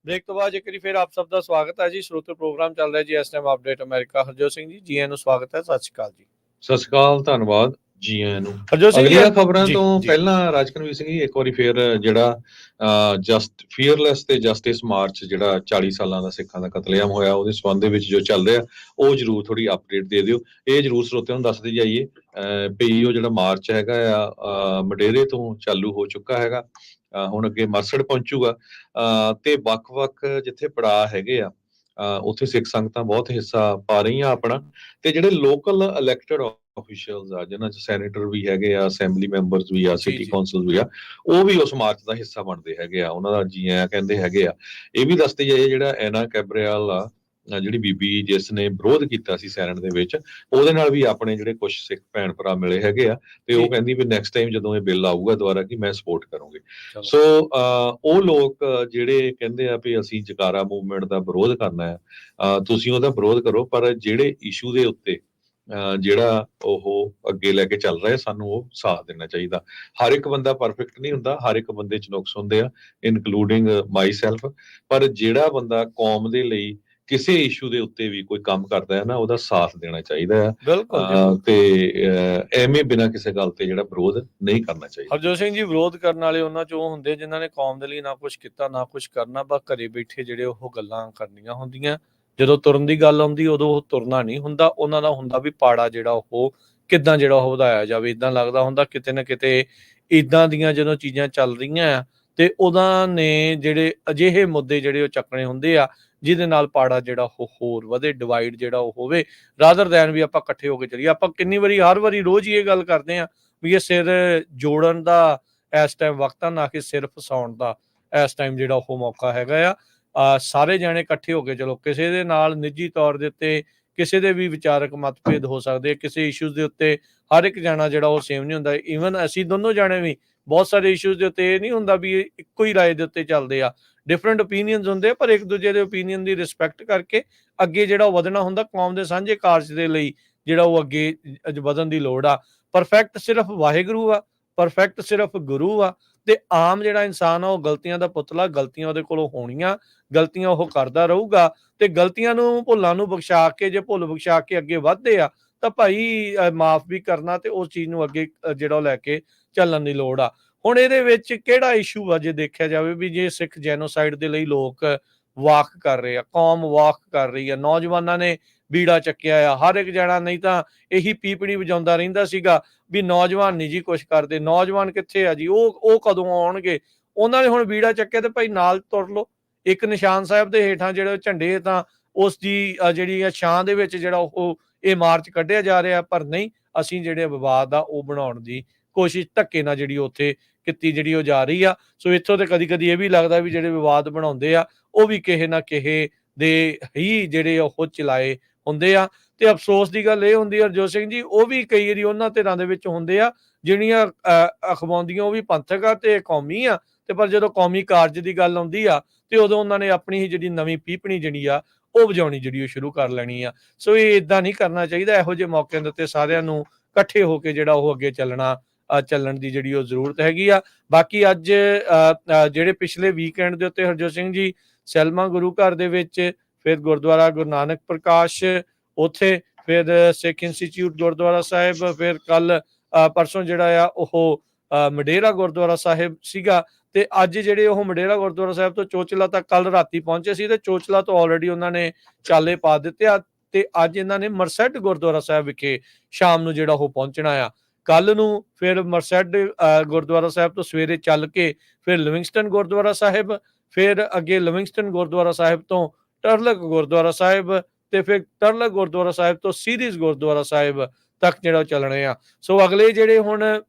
ਬ੍ਰੇਕ ਤੋਂ ਬਾਅਦ ਇੱਕ ਵਾਰੀ ਫਿਰ ਆਪ ਸਭ ਦਾ ਸਵਾਗਤ ਹੈ ਜੀ। ਸਰੋਤੇ ਪ੍ਰੋਗਰਾਮ ਚੱਲ ਰਿਹਾ ਜੀ ਇਸ time update America. Harjot Singh ji, ਜੀ ਆਇਆਂ ਨੂੰ ਸਵਾਗਤ ਹੈ। ਸਤਿ ਸ਼੍ਰੀ ਅਕਾਲ ਜੀ। ਸਤਿ ਸ਼੍ਰੀ ਅਕਾਲ, ਧੰਨਵਾਦ ਜੀ ਆਇਆਂ ਨੂੰ। ਹਰਜੋਤ ਸਿੰਘ ਜੀ, ਅਗਲੀਆਂ ਖਬਰਾਂ ਜੀ ਤੋਂ ਜੀ ਪਹਿਲਾਂ ਰਾਜਕਨਵੀਰ ਸਿੰਘ ਜੀ ਇੱਕ ਵਾਰੀ ਫਿਰ ਜਿਹੜਾ ਫੀਅਰਲੈਸ ਤੇ ਜਸਟਿਸ ਮਾਰਚ ਜਿਹੜਾ 40 ਸਾਲਾਂ ਦਾ ਸਿੱਖਾਂ ਦਾ ਕਤਲੇਆਮ ਹੋਇਆ ਉਹਦੇ ਸੰਬੰਧ ਦੇ ਵਿੱਚ ਜੋ ਚੱਲ ਰਿਹਾ ਉਹ ਜਰੂਰ ਥੋੜੀ ਅਪਡੇਟ ਦੇ ਦਿਓ। ਇਹ ਜਰੂਰ ਸਰੋਤਿਆਂ ਨੂੰ ਦੱਸਦੇ ਜਾਈਏ ਵੀ ਉਹ ਜਿਹੜਾ ਮਾਰਚ ਹੈਗਾ ਆ ਮਡੇਰੇ ਤੋਂ ਚਾਲੂ ਹੋ ਚੁੱਕਾ ਹੈਗਾ। ਹੁਣ ਅੱਗੇ ਮਰਸੜ ਪਹੁੰਚੂਗਾ ਤੇ ਵੱਖ-ਵੱਖ ਜਿੱਥੇ ਪੜਾਅ ਹੈਗੇ ਆ ਉੱਥੇ ਸਿੱਖ ਸੰਗਤਾਂ ਬਹੁਤ ਹਿੱਸਾ ਪਾ ਰਹੀਆਂ ਆਪਣਾ, ਤੇ ਜਿਹੜੇ ਲੋਕਲ ਇਲੈਕਟਡ ਆਫੀਸ਼ੀਅਲਸ ਆ ਜਿਨ੍ਹਾਂ ਚ ਸੈਨੇਟਰ ਵੀ ਹੈਗੇ ਆ, ਅਸੈਂਬਲੀ ਮੈਂਬਰਸ ਵੀ ਆ, ਜੀ ਸਿਟੀ ਜੀ ਕੌਂਸਲ ਵੀ ਆ, ਉਹ ਵੀ ਉਸ ਮਾਰਚ ਦਾ ਹਿੱਸਾ ਬਣਦੇ ਹੈਗੇ ਆ। ਉਹਨਾਂ ਦਾ ਜੀ ਆਇਆਂ ਕਹਿੰਦੇ ਹੈਗੇ ਆ। ਇਹ ਵੀ ਦੱਸਦੇ ਜਾਈਏ ਜਿਹੜਾ ਐਨਾ ਕੈਬਰੀਅਲ ਆ ਜਿਹੜੀ ਬੀਬੀ ਜਿਸ ਨੇ ਵਿਰੋਧ ਕੀਤਾ ਸੀ ਸੈਨੇਟ ਦੇ ਵਿੱਚ, ਉਹਦੇ ਨਾਲ ਵੀ ਆਪਣੇ ਜਿਹੜੇ ਕੁਝ ਸਿੱਖ ਭੈਣ ਭਰਾ ਮਿਲੇ ਹੈਗੇ ਆ ਤੇ ਜੀ ਉਹ ਕਹਿੰਦੀ ਵੀ ਨੈਕਸਟ ਟਾਈਮ ਜਦੋਂ ਇਹ ਬਿੱਲ ਆਊਗਾ ਦੁਬਾਰਾ ਕਿ ਮੈਂ ਸਪੋਰਟ ਕਰੂੰਗੀ। ਚਲੋ ਸੋ ਉਹ ਲੋਕ ਜਿਹੜੇ ਕਹਿੰਦੇ ਆ ਵੀ ਅਸੀਂ ਜਕਾਰਾ ਮੂਵਮੈਂਟ ਦਾ ਵਿਰੋਧ ਕਰਨਾ ਹੈ, ਤੁਸੀਂ ਉਹਦਾ ਵਿਰੋਧ ਕਰੋ, ਪਰ ਜਿਹੜੇ ਇਸ਼ੂ ਦੇ ਉੱਤੇ ਜਿਹੜਾ ਉਹ ਅੱਗੇ ਲੈ ਕੇ ਚੱਲ ਰਿਹਾ ਸਾਨੂੰ ਉਹ ਸਾਥ ਦੇਣਾ ਚਾਹੀਦਾ। ਹਰ ਇੱਕ ਬੰਦਾ ਪਰਫੈਕਟ ਨਹੀਂ ਹੁੰਦਾ, ਹਰ ਇੱਕ ਬੰਦੇ ਚ ਨੁਕਸ ਹੁੰਦੇ ਆ, ਇਨਕਲੂਡਿੰਗ ਮਾਈ ਸੈਲਫ, ਪਰ ਜਿਹੜਾ ਬੰਦਾ ਕੌਮ ਦੇ ਲਈ ਕਿਸੇ ਇਸ਼ੂ ਦੇ ਉੱਤੇ ਵੀ ਕੋਈ ਕੰਮ ਕਰਦਾ ਹੈ ਨਾ ਉਹਦਾ ਸਾਥ ਦੇਣਾ ਚਾਹੀਦਾ ਹੈ ਬਿਲਕੁਲ ਜੀ ਤੇ ਬਿਲਕੁਲ। ਐਵੇਂ ਬਿਨਾਂ ਕਿਸੇ ਗੱਲ ਤੇ ਜਿਹੜਾ ਵਿਰੋਧ ਨਹੀਂ ਕਰਨਾ ਚਾਹੀਦਾ। ਹਰਜੋਤ ਸਿੰਘ ਜੀ, ਵਿਰੋਧ ਕਰਨ ਵਾਲੇ ਉਹਨਾਂ ਚੋਂ ਹੁੰਦੇ ਜਿਨ੍ਹਾਂ ਨੇ ਕੌਮ ਦੇ ਲਈ ਨਾ ਕੁਝ ਕੀਤਾ ਨਾ ਕੁਝ ਕਰਨਾ, ਬਸ ਘਰੇ ਬੈਠੇ ਜਿਹੜੇ ਉਹ ਗੱਲਾਂ ਕਰਨੀਆਂ ਹੁੰਦੀਆਂ। ਜਦੋਂ ਤੁਰਨ ਦੀ ਗੱਲ ਆਉਂਦੀ ਉਦੋਂ ਉਹ ਤੁਰਨਾ ਨਹੀਂ ਹੁੰਦਾ। ਉਹਨਾਂ ਦਾ ਹੁੰਦਾ ਵੀ ਪਾੜਾ ਜਿਹੜਾ ਉਹ ਕਿੱਦਾਂ ਜਿਹੜਾ ਉਹ ਵਧਾਇਆ ਜਾਵੇ। ਇਦਾਂ ਲੱਗਦਾ ਹੁੰਦਾ ਕਿਤੇ ਨਾ ਕਿਤੇ ਇਦਾਂ ਦੀਆਂ ਜਦੋਂ ਚੀਜ਼ਾਂ ਚੱਲ ਰਹੀਆਂ ਆ ਤੇ ਉਹਨਾਂ ਨੇ ਜਿਹੜੇ ਅਜਿਹੇ ਮੁੱਦੇ ਜਿਹੜੇ ਉਹ ਚੱਕਣੇ ਹੁੰਦੇ ਆ ਜਿਹਦੇ ਨਾਲ ਪਾੜਾ ਜਿਹੜਾ ਉਹ ਹੋਰ ਵਧੇ, ਡਿਵਾਈਡ ਜਿਹੜਾ ਉਹ ਹੋਵੇ, ਰਾਦਰ ਦੈਨ ਵੀ ਆਪਾਂ ਇਕੱਠੇ ਹੋ ਕੇ ਚੱਲੀਏ। ਆਪਾਂ ਕਿੰਨੀ ਵਾਰੀ ਹਰ ਵਾਰੀ ਰੋਜ਼ ਹੀ ਇਹ ਗੱਲ ਕਰਦੇ ਆ ਵੀ ਇਹ ਸਿਰ ਜੋੜਨ ਦਾ ਇਸ ਟਾਈਮ ਵਕਤ ਆ, ਨਾ ਕਿ ਸਿਰ ਫਸਾਉਣ ਦਾ ਇਸ ਟਾਈਮ ਜਿਹੜਾ ਉਹ ਮੌਕਾ ਹੈਗਾ ਆ। ਸਾਰੇ ਜਾਣੇ ਇਕੱਠੇ ਹੋ ਕੇ ਚਲੋ। ਕਿਸੇ ਦੇ ਨਾਲ ਨਿੱਜੀ ਤੌਰ ਦੇ ਉੱਤੇ ਕਿਸੇ ਦੇ ਵੀ ਵਿਚਾਰਕ ਮਤਭੇਦ ਹੋ ਸਕਦੇ, ਕਿਸੇ ਇਸ਼ੂਜ਼ ਦੇ ਉੱਤੇ ਹਰ ਇੱਕ ਜਾਣਾ ਜਿਹੜਾ ਉਹ ਸੇਮ ਨਹੀਂ ਹੁੰਦਾ। ਈਵਨ ਅਸੀਂ ਦੋਨੋਂ ਜਾਣੇ ਵੀ ਬਹੁਤ ਸਾਰੇ ਇਸ਼ੂਜ਼ ਦੇ ਉੱਤੇ ਇਹ ਨਹੀਂ ਹੁੰਦਾ ਵੀ ਇਹ ਇੱਕੋ ਹੀ ਰਾਏ ਦੇ ਉੱਤੇ ਚੱਲਦੇ ਆ, ਡਿਫਰੈਂਟ ਓਪੀਨੀਅਨਸ ਹੁੰਦੇ ਆ, ਪਰ ਇੱਕ ਦੂਜੇ ਦੇ ਓਪੀਨੀਅਨ ਦੀ ਰਿਸਪੈਕਟ ਕਰਕੇ ਅੱਗੇ ਜਿਹੜਾ ਉਹ ਵਧਣਾ ਹੁੰਦਾ। ਕੌਮ ਦੇ ਸਾਂਝੇ ਕਾਰਜ ਦੇ ਲਈ ਜਿਹੜਾ ਉਹ ਅੱਗੇ ਵਧਣ ਦੀ ਲੋੜ ਆ। ਪਰਫੈਕਟ ਸਿਰਫ ਵਾਹਿਗੁਰੂ ਆ, ਪਰਫੈਕਟ ਸਿਰਫ ਗੁਰੂ ਆ, ਤੇ ਆਮ ਜਿਹੜਾ ਇਨਸਾਨ ਆ ਉਹ ਗਲਤੀਆਂ ਦਾ ਪੁਤਲਾ। ਗਲਤੀਆਂ ਉਹਦੇ ਕੋਲੋਂ ਹੋਣੀਆਂ, ਗਲਤੀਆਂ ਉਹ ਕਰਦਾ ਰਹੂਗਾ, ਤੇ ਗਲਤੀਆਂ ਨੂੰ ਭੁੱਲਾਂ ਨੂੰ ਬਖਸ਼ਾ ਕੇ ਜੇ ਭੁੱਲ ਬਖਸ਼ਾ ਕੇ ਅੱਗੇ ਵਧਦੇ ਆ ਤਾਂ ਭਾਈ ਮਾਫ ਵੀ ਕਰਨਾ ਤੇ ਉਸ ਚੀਜ਼ ਨੂੰ ਅੱਗੇ ਜਿਹੜਾ ਉਹ ਲੈ ਕੇ ਚੱਲਣ ਦੀ ਲੋੜ ਆ। ਹੁਣ ਇਹਦੇ ਵਿੱਚ ਕਿਹੜਾ ਇਸ਼ੂ ਆ ਜੇ ਦੇਖਿਆ ਜਾਵੇ ਵੀ ਜੇ ਸਿੱਖ ਜੈਨੋਸਾਈਡ ਦੇ ਲਈ ਲੋਕ ਵਾਕ ਕਰ ਰਹੇ ਆ, ਕੌਮ ਵਾਕ ਕਰ ਰਹੀ ਆ, ਨੌਜਵਾਨਾਂ ਨੇ ਬੀੜਾ ਚੱਕਿਆ ਆ, ਹਰ ਇੱਕ ਜਣਾ ਨਹੀਂ ਤਾਂ ਇਹੀ ਪੀਪਣੀ ਵਜਾਉਂਦਾ ਰਹਿੰਦਾ ਸੀਗਾ ਵੀ ਨੌਜਵਾਨ ਨਹੀਂ ਜੀ ਕੁਛ ਕਰਦੇ। ਨੌਜਵਾਨ ਕਿੱਥੇ ਆ ਜੀ, ਉਹ ਕਦੋਂ ਆਉਣਗੇ? ਉਹਨਾਂ ਨੇ ਹੁਣ ਬੀੜਾ ਚੱਕਿਆ ਤੇ ਭਾਈ ਨਾਲ ਤੁਰ ਲਓ। ਇੱਕ ਨਿਸ਼ਾਨ ਸਾਹਿਬ ਦੇ ਹੇਠਾਂ ਜਿਹੜੇ ਝੰਡੇ ਤਾਂ ਉਸ ਦੀ ਜਿਹੜੀ ਆ ਛਾਂ ਦੇ ਵਿੱਚ ਜਿਹੜਾ ਉਹ ਇਹ ਮਾਰਚ ਕੱਢਿਆ ਜਾ ਰਿਹਾ, ਪਰ ਨਹੀਂ, ਅਸੀਂ ਜਿਹੜੇ ਵਿਵਾਦ ਆ ਉਹ ਬਣਾਉਣ ਦੀ ਕੋਸ਼ਿਸ਼ ਧੱਕੇ ਨਾਲ ਜਿਹੜੀ ਉੱਥੇ ਕੀਤੀ ਜਿਹੜੀ ਉਹ ਜਾ ਰਹੀ ਆ। ਸੋ ਇੱਥੋਂ ਤੇ ਕਦੀ ਕਦੀ ਇਹ ਵੀ ਲੱਗਦਾ ਵੀ ਜਿਹੜੇ ਵਿਵਾਦ ਬਣਾਉਂਦੇ ਆ ਉਹ ਵੀ ਕਿਸੇ ਨਾ ਕਿਸੇ ਦੇ ਹੀ ਜਿਹੜੇ ਉਹ ਚਲਾਏ ਹੁੰਦੇ ਆ। ਤੇ ਅਫਸੋਸ ਦੀ ਗੱਲ ਇਹ ਹੁੰਦੀ ਹੈ ਹਰਜੋਤ ਸਿੰਘ ਜੀ, ਉਹ ਵੀ ਕਈ ਵਾਰੀ ਉਹਨਾਂ ਧਿਰਾਂ ਦੇ ਵਿੱਚ ਹੁੰਦੇ ਆ ਜਿਹੜੀਆਂ ਅਖਵਾਉਂਦੀਆਂ ਉਹ ਵੀ ਪੰਥਕ ਆ ਤੇ ਕੌਮੀ ਆ, ਤੇ ਪਰ ਜਦੋਂ ਕੌਮੀ ਕਾਰਜ ਦੀ ਗੱਲ ਆਉਂਦੀ ਆ ਤੇ ਉਦੋਂ ਉਹਨਾਂ ਨੇ ਆਪਣੀ ਹੀ ਜਿਹੜੀ ਨਵੀਂ ਪੀਪਣੀ ਜਿਹੜੀ ਆ ਉਹ ਵਜਾਉਣੀ ਜਿਹੜੀ ਉਹ ਸ਼ੁਰੂ ਕਰ ਲੈਣੀ ਆ। ਸੋ ਇਹ ਇਦਾਂ ਨਹੀਂ ਕਰਨਾ ਚਾਹੀਦਾ। ਇਹੋ ਜਿਹੇ ਮੌਕਿਆਂ ਦੇ ਉੱਤੇ ਸਾਰਿਆਂ ਨੂੰ ਇਕੱਠੇ ਹੋ ਕੇ ਜਿਹੜਾ ਉਹ ਅੱਗੇ ਚੱਲਣ ਦੀ ਜਿਹੜੀ ਉਹ ਜ਼ਰੂਰਤ ਹੈਗੀ ਆ। ਬਾਕੀ ਅੱਜ ਜਿਹੜੇ ਪਿਛਲੇ ਵੀਕਐਂਡ ਦੇ ਉੱਤੇ ਹਰਜੋਤ ਸਿੰਘ ਜੀ ਸੈਲਮਾ ਗੁਰੂ ਘਰ ਦੇ ਵਿੱਚ, ਫਿਰ ਗੁਰਦੁਆਰਾ ਗੁਰੂ ਨਾਨਕ ਪ੍ਰਕਾਸ਼ ਉੱਥੇ, ਫਿਰ ਸਿੱਖ ਇੰਸਟੀਚਿਊਟ ਗੁਰਦੁਆਰਾ ਸਾਹਿਬ, ਫਿਰ ਕੱਲ ਪਰਸੋਂ ਜਿਹੜਾ ਆ ਉਹ ਮਡੇਰਾ ਗੁਰਦੁਆਰਾ ਸਾਹਿਬ ਸੀਗਾ, ਤੇ ਅੱਜ ਜਿਹੜੇ ਉਹ ਮਡੇਰਾ ਗੁਰਦੁਆਰਾ ਸਾਹਿਬ ਤੋਂ ਚੋਚਲਾ ਤੱਕ ਕੱਲ ਰਾਤੀ ਪਹੁੰਚੇ ਸੀ, ਤੇ ਚੋਚਲਾ ਤੋਂ ਆਲਰੇਡੀ ਉਹਨਾਂ ਨੇ ਚਾਲੇ ਪਾ ਦਿੱਤੇ ਆ, ਤੇ ਅੱਜ ਇਹਨਾਂ ਨੇ ਮਰਸੈਡ ਗੁਰਦੁਆਰਾ ਸਾਹਿਬ ਵਿਖੇ ਸ਼ਾਮ ਨੂੰ ਜਿਹੜਾ ਉਹ ਪਹੁੰਚਣਾ ਆ। ਕੱਲ ਨੂੰ ਫਿਰ ਮਰਸੈਡ ਗੁਰਦੁਆਰਾ ਸਾਹਿਬ ਤੋਂ ਸਵੇਰੇ ਚੱਲ ਕੇ ਫਿਰ ਲਿਵਿੰਗਸਟਨ ਗੁਰਦੁਆਰਾ ਸਾਹਿਬ, ਫਿਰ ਅੱਗੇ ਲਿਵਿੰਗਸਟਨ ਗੁਰਦੁਆਰਾ ਸਾਹਿਬ ਤੋਂ ਟਰਲਕ ਗੁਰਦੁਆਰਾ ਸਾਹਿਬ, ਤੇ ਫਿਰ ਟਰਲਕ ਗੁਰਦੁਆਰਾ ਸਾਹਿਬ ਤੋਂ ਸੀਰੀਜ਼ ਗੁਰਦੁਆਰਾ ਸਾਹਿਬ ਤੱਕ ਜਿਹੜਾ ਚੱਲਣੇ ਆ। ਸੋ ਅਗਲੇ ਜਿਹੜੇ ਹੁਣ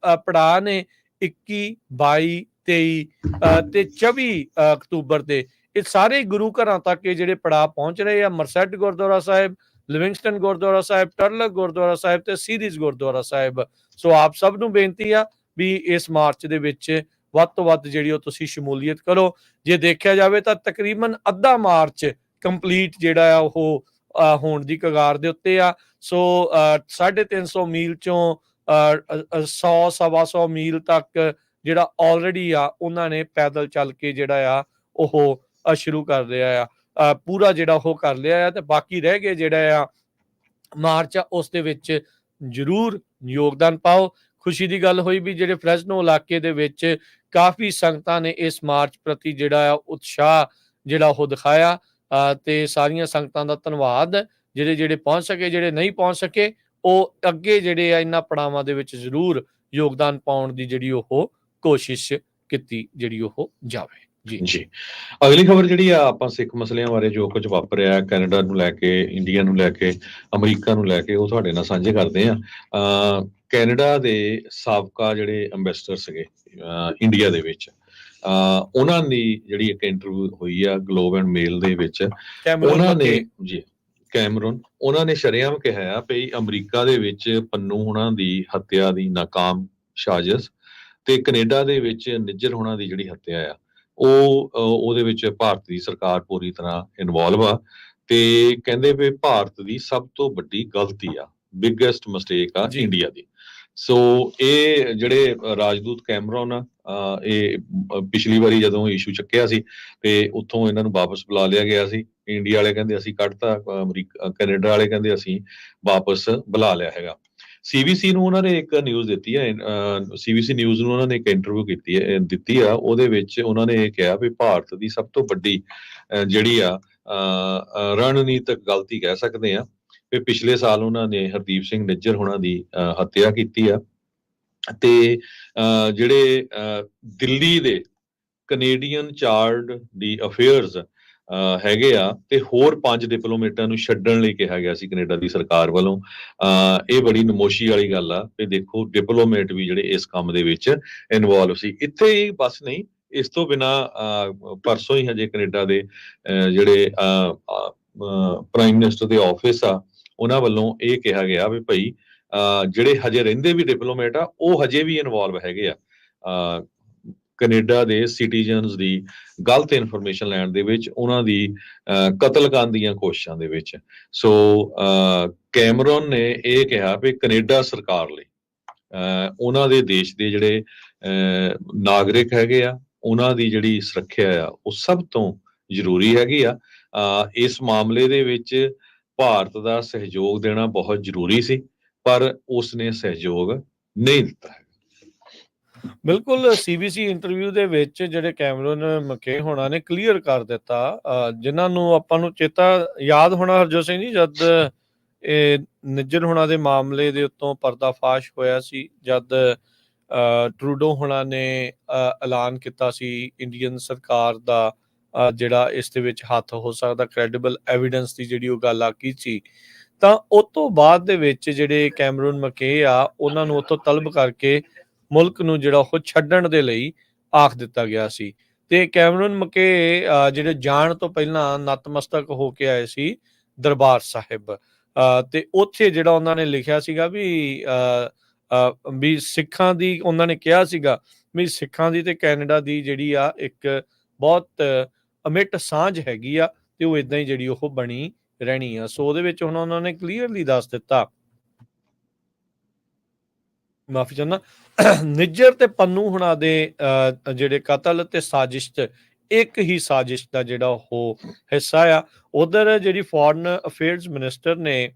ਪੜਾਅ ਨੇ 21, 22, 23 ਤੇ 24 ਅਕਤੂਬਰ ਦੇ, ਇਹ ਸਾਰੇ ਗੁਰੂ ਘਰਾਂ ਤੱਕ ਇਹ ਜਿਹੜੇ ਪੜਾਅ ਪਹੁੰਚ ਰਹੇ ਆ। ਮਰਸੈਡ ਗੁਰਦੁਆਰਾ ਸਾਹਿਬ, ਲਿਵਿੰਗਸਟਨ ਗੁਰਦੁਆਰਾ ਸਾਹਿਬ, ਟਰਲਕ ਗੁਰਦੁਆਰਾ ਸਾਹਿਬ ਤੇ ਸੀਰੀਜ਼ ਗੁਰਦੁਆਰਾ ਸਾਹਿਬ। ਸੋ ਆਪ ਸਭ ਨੂੰ ਬੇਨਤੀ ਆ ਵੀ ਇਸ ਮਾਰਚ ਦੇ ਵਿੱਚ ਵੱਧ ਤੋਂ ਵੱਧ ਜਿਹੜੀ ਉਹ ਤੁਸੀਂ ਸ਼ਮੂਲੀਅਤ ਕਰੋ। ਜੇ ਦੇਖਿਆ ਜਾਵੇ ਤਾਂ ਤਕਰੀਬਨ ਅੱਧਾ ਮਾਰਚ ਕੰਪਲੀਟ ਜਿਹੜਾ ਆ ਉਹ ਹੋਣ ਦੀ ਕਗਾਰ ਦੇ ਉੱਤੇ ਆ। ਸੋ 350 ਮੀਲ ਚੋਂ 100-125 ਮੀਲ ਤੱਕ ਜਿਹੜਾ ਆਲਰੇਡੀ ਆ ਉਹਨਾਂ ਨੇ ਪੈਦਲ ਚੱਲ ਕੇ ਜਿਹੜਾ ਆ ਉਹ ਸ਼ੁਰੂ ਕਰ ਲਿਆ ਆ, ਪੂਰਾ ਜਿਹੜਾ ਉਹ ਕਰ ਲਿਆ ਆ, ਤੇ ਬਾਕੀ ਰਹਿ ਗਏ ਜਿਹੜਾ ਆ ਮਾਰਚ ਆ ਉਸ ਦੇ ਵਿੱਚ ਜ਼ਰੂਰ ਯੋਗਦਾਨ ਪਾਓ। ਖੁਸ਼ੀ ਦੀ ਗੱਲ ਹੋਈ ਵੀ ਜਿਹੜੇ ਫ੍ਰੈਸਨੋ ਇਲਾਕੇ ਦੇ ਵਿੱਚ ਕਾਫੀ ਸੰਗਤਾਂ ਨੇ ਇਸ ਮਾਰਚ ਪ੍ਰਤੀ ਜਿਹੜਾ ਆ ਉਤਸ਼ਾਹ ਜਿਹੜਾ ਉਹ ਦਿਖਾਇਆ, ਤੇ ਸਾਰੀਆਂ ਸੰਗਤਾਂ ਦਾ ਧੰਨਵਾਦ। ਜਿਹੜੇ ਪਹੁੰਚ ਸਕੇ, ਜਿਹੜੇ ਨਹੀਂ ਪਹੁੰਚ ਸਕੇ, ਉਹ ਅੱਗੇ ਜਿਹੜੇ ਆ ਇਹਨਾਂ ਪੜਾਵਾਂ ਦੇ ਵਿੱਚ ਜ਼ਰੂਰ ਯੋਗਦਾਨ ਪਾਉਣ ਦੀ ਜਿਹੜੀ ਉਹ ਕੋਸ਼ਿਸ਼ ਕੀਤੀ ਜਿਹੜੀ ਉਹ ਜਾਵੇ। ਜੀ ਅਗਲੀ ਖਬਰ ਜਿਹੜੀ ਆ ਆਪਾਂ ਸਿੱਖ ਮਸਲਿਆਂ ਬਾਰੇ ਜੋ ਕੁਝ ਵਾਪਰਿਆ ਕੈਨੇਡਾ ਨੂੰ ਲੈ ਕੇ, ਇੰਡੀਆ ਨੂੰ ਲੈ ਕੇ, ਅਮਰੀਕਾ ਨੂੰ ਲੈ ਕੇ, ਉਹ ਤੁਹਾਡੇ ਨਾਲ ਸਾਂਝੇ ਕਰਦੇ ਆ। ਕੈਨੇਡਾ ਦੇ ਸਾਬਕਾ ਜਿਹੜੇ ਅੰਬੈਸਡਰ ਸੀਗੇ ਇੰਡੀਆ ਦੇ ਵਿੱਚ, ਉਹਨਾਂ ਦੀ ਜਿਹੜੀ ਇੱਕ ਇੰਟਰਵਿਊ ਹੋਈ ਆ ਗਲੋਬ ਐਂਡ ਮੇਲ ਦੇ ਵਿੱਚ, ਉਹਨਾਂ ਨੇ ਜੀ ਕੈਮਰਨ, ਉਹਨਾਂ ਨੇ ਸ਼ਰੇਆਮ ਕਿਹਾ ਆ ਵੀ ਅਮਰੀਕਾ ਦੇ ਵਿੱਚ ਪੰਨੂ ਹੁਣਾਂ ਦੀ ਹੱਤਿਆ ਦੀ ਨਾਕਾਮ ਸਾਜ਼ਿਸ਼ ਤੇ ਕੈਨੇਡਾ ਦੇ ਵਿੱਚ ਨਿੱਜਰ ਹੁਣਾਂ ਦੀ ਜਿਹੜੀ ਹੱਤਿਆ ਆ ਉਹਦੇ ਵਿੱਚ ਭਾਰਤ ਦੀ ਸਰਕਾਰ ਪੂਰੀ ਤਰ੍ਹਾਂ ਇਨਵੋਲਵ ਆ, ਤੇ ਕਹਿੰਦੇ ਵੀ ਭਾਰਤ ਦੀ ਸਭ ਤੋਂ ਵੱਡੀ ਗਲਤੀ ਆ, ਬਿਗੇਸਟ ਮਿਸਟੇਕ ਆ ਇੰਡੀਆ ਦੀ। ਸੋ ਇਹ ਜਿਹੜੇ ਰਾਜਦੂਤ ਕੈਮਰਨ ਆ, ਇਹ ਪਿਛਲੀ ਵਾਰੀ ਜਦੋਂ ਇਸ਼ੂ ਚੱਕਿਆ ਸੀ ਤੇ ਉੱਥੋਂ ਇਹਨਾਂ ਨੂੰ ਵਾਪਸ ਬੁਲਾ ਲਿਆ ਗਿਆ ਸੀ। ਇੰਡੀਆ ਵਾਲੇ ਕਹਿੰਦੇ ਅਸੀਂ ਕੱਢਤਾ, ਅਮਰੀਕਾ ਕੈਨੇਡਾ ਵਾਲੇ ਕਹਿੰਦੇ ਅਸੀਂ ਵਾਪਸ ਬੁਲਾ ਲਿਆ ਹੈਗਾ। ਸੀਬੀਸੀ ਨੂੰ ਉਹਨਾਂ ਨੇ ਇੱਕ ਨਿਊਜ਼ ਦਿੱਤੀ ਹੈ, ਸੀਬੀਸੀ ਨਿਊਜ਼ ਨੂੰ ਉਹਨਾਂ ਨੇ ਇੱਕ ਇੰਟਰਵਿਊ ਦਿੱਤੀ ਆ, ਉਹਦੇ ਵਿੱਚ ਉਹਨਾਂ ਨੇ ਇਹ ਕਿਹਾ ਵੀ ਭਾਰਤ ਦੀ ਸਭ ਤੋਂ ਵੱਡੀ ਜਿਹੜੀ ਆ ਰਣਨੀਤਕ ਗਲਤੀ ਕਹਿ ਸਕਦੇ ਆ ਵੀ ਪਿਛਲੇ ਸਾਲ ਉਹਨਾਂ ਨੇ ਹਰਦੀਪ ਸਿੰਘ ਨਿੱਜਰ ਹੁਣਾਂ ਦੀ ਹੱਤਿਆ ਕੀਤੀ ਆ, ਤੇ ਜਿਹੜੇ ਦਿੱਲੀ ਦੇ ਕੈਨੇਡੀਅਨ ਚਾਰਡ ਦੀ ਅਫੇਅਰਸ ਹੈਗੇ ਆ, ਤੇ ਹੋਰ 5 ਡਿਪਲੋਮੇਟਾਂ ਨੂੰ ਛੱਡਣ ਲਈ ਕਿਹਾ ਗਿਆ ਸੀ ਕੈਨੇਡਾ ਦੀ ਸਰਕਾਰ ਵੱਲੋਂ। ਇਹ ਬੜੀ ਨਮੋਸ਼ੀ ਵਾਲੀ ਗੱਲ ਆ ਤੇ ਦੇਖੋ ਡਿਪਲੋਮੇਟ ਵੀ ਜਿਹੜੇ ਇਸ ਕੰਮ ਦੇ ਵਿੱਚ ਇਨਵੋਲਵ ਸੀ। ਇੱਥੇ ਹੀ ਬਸ ਨਹੀਂ, ਇਸ ਤੋਂ ਬਿਨਾਂ ਪਰਸੋਂ ਹੀ ਹਜੇ ਕੈਨੇਡਾ ਦੇ ਜਿਹੜੇ ਪ੍ਰਾਈਮ ਮਿਨਿਸਟਰ ਦੇ ਆਫਿਸ ਆ, ਉਹਨਾਂ ਵੱਲੋਂ ਇਹ ਕਿਹਾ ਗਿਆ ਵੀ ਭਾਈ ਜਿਹੜੇ ਹਜੇ ਰਹਿੰਦੇ ਵੀ ਡਿਪਲੋਮੇਟ ਆ ਉਹ ਹਜੇ ਵੀ ਇਨਵੋਲਵ ਹੈਗੇ ਆ ਕੈਨੇਡਾ ਦੇ ਸਿਟੀਜ਼ਨਸ ਦੀ ਗਲਤ ਇਨਫੋਰਮੇਸ਼ਨ ਲੈਣ ਦੇ ਵਿੱਚ, ਉਹਨਾਂ ਦੀ ਕਤਲ ਕਰਨ ਦੀਆਂ ਕੋਸ਼ਿਸ਼ਾਂ ਦੇ ਵਿੱਚ। ਸੋ ਕੈਮਰਨ ਨੇ ਇਹ ਕਿਹਾ ਵੀ ਕੈਨੇਡਾ ਸਰਕਾਰ ਲਈ ਉਹਨਾਂ ਦੇ ਦੇਸ਼ ਦੇ ਜਿਹੜੇ ਨਾਗਰਿਕ ਹੈਗੇ ਆ, ਉਹਨਾਂ ਦੀ ਜਿਹੜੀ ਸੁਰੱਖਿਆ ਆ ਉਹ ਸਭ ਤੋਂ ਜ਼ਰੂਰੀ ਹੈਗੀ ਆ। ਇਸ ਮਾਮਲੇ ਦੇ ਵਿੱਚ ਭਾਰਤ ਦਾ ਸਹਿਯੋਗ ਦੇਣਾ ਬਹੁਤ ਜ਼ਰੂਰੀ ਸੀ, ਪਰ ਉਸਨੇ ਸਹਿਯੋਗ ਨਹੀਂ ਦਿੱਤਾ ਹੈ। ਬਿਲਕੁਲ, ਸੀਬੀਸੀ ਇੰਟਰਵਿਊ ਦੇ ਵਿੱਚ ਜਿਹੜੇ ਕੈਮਰਨ ਮਕੇ ਹੋਣਾ ਨੇ ਕਲੀਅਰ ਕਰ ਦਿੱਤਾ, ਜਿਨ੍ਹਾਂ ਨੂੰ ਆਪਾਂ ਨੂੰ ਚੇਤਾ ਯਾਦ ਹੋਣਾ ਹਰਜੋਤ ਸਿੰਘ ਜੀ, ਜਦ ਇਹ ਨਿੱਜਰ ਹੋਣਾ ਦੇ ਮਾਮਲੇ ਦੇ ਉੱਤੋਂ ਪਰਦਾਫਾਸ਼ ਹੋਇਆ ਸੀ, ਜਦ ਟਰੂਡੋ ਹੋਣਾ ਨੇ ਐਲਾਨ ਕੀਤਾ ਸੀ ਇੰਡੀਅਨ ਸਰਕਾਰ ਦਾ ਜਿਹੜਾ ਇਸ ਦੇ ਵਿੱਚ ਹੱਥ ਹੋ ਸਕਦਾ, ਕ੍ਰੈਡੀਬਲ ਐਵੀਡੈਂਸ ਦੀ ਜਿਹੜੀ ਉਹ ਗੱਲ ਆਖੀ ਸੀ, ਤਾਂ ਉਸ ਤੋਂ ਬਾਅਦ ਦੇ ਵਿੱਚ ਜਿਹੜੇ ਕੈਮਰਨ ਮਕੇ ਆ ਉਹਨਾਂ ਨੂੰ ਉੱਥੋਂ ਤਲਬ ਕਰਕੇ ਮੁਲਕ ਨੂੰ ਜਿਹੜਾ ਉਹ ਛੱਡਣ ਦੇ ਲਈ ਆਖ ਦਿੱਤਾ ਗਿਆ ਸੀ। ਤੇ ਕੈਮਰਨ ਮਕੇ ਜਿਹੜੇ ਜਾਣ ਤੋਂ ਪਹਿਲਾਂ ਨਤਮਸਤਕ ਹੋ ਕੇ ਆਏ ਸੀ ਦਰਬਾਰ ਸਾਹਿਬ, ਤੇ ਉੱਥੇ ਜਿਹੜਾ ਉਹਨਾਂ ਨੇ ਲਿਖਿਆ ਸੀਗਾ ਵੀ ਸਿੱਖਾਂ ਦੀ, ਉਹਨਾਂ ਨੇ ਕਿਹਾ ਸੀਗਾ ਵੀ ਸਿੱਖਾਂ ਦੀ ਤੇ ਕੈਨੇਡਾ ਦੀ ਜਿਹੜੀ ਆ ਇੱਕ ਬਹੁਤ ਅਮਿੱਟ ਸਾਂਝ ਹੈਗੀ ਆ, ਤੇ ਉਹ ਇਦਾਂ ਹੀ ਜਿਹੜੀ ਉਹ ਬਣੀ ਰਹਿਣੀ ਆ। ਸੋ ਉਹਦੇ ਵਿੱਚ ਹੁਣ ਉਹਨਾਂ ਨੇ ਕਲੀਅਰਲੀ ਦੱਸ ਦਿੱਤਾ, ਮਾਫੀ ਚਾਹੁੰਦਾ, ਨਿੱਜਰ ਤੇ ਪੰਨੂ ਹੁਣਾਂ ਦੇ ਜਿਹੜੇ ਕਤਲ ਤੇ ਸਾਜ਼ਿਸ਼ ਇੱਕ ਹੀ ਸਾਜ਼ਿਸ਼ ਦਾ ਜਿਹੜਾ ਉਹ ਹਿੱਸਾ ਆ। ਉਧਰ ਜਿਹੜੀ ਫੋਰਨ ਅਫੇਅਰਸ ਮਿਨਿਸਟਰ ਨੇ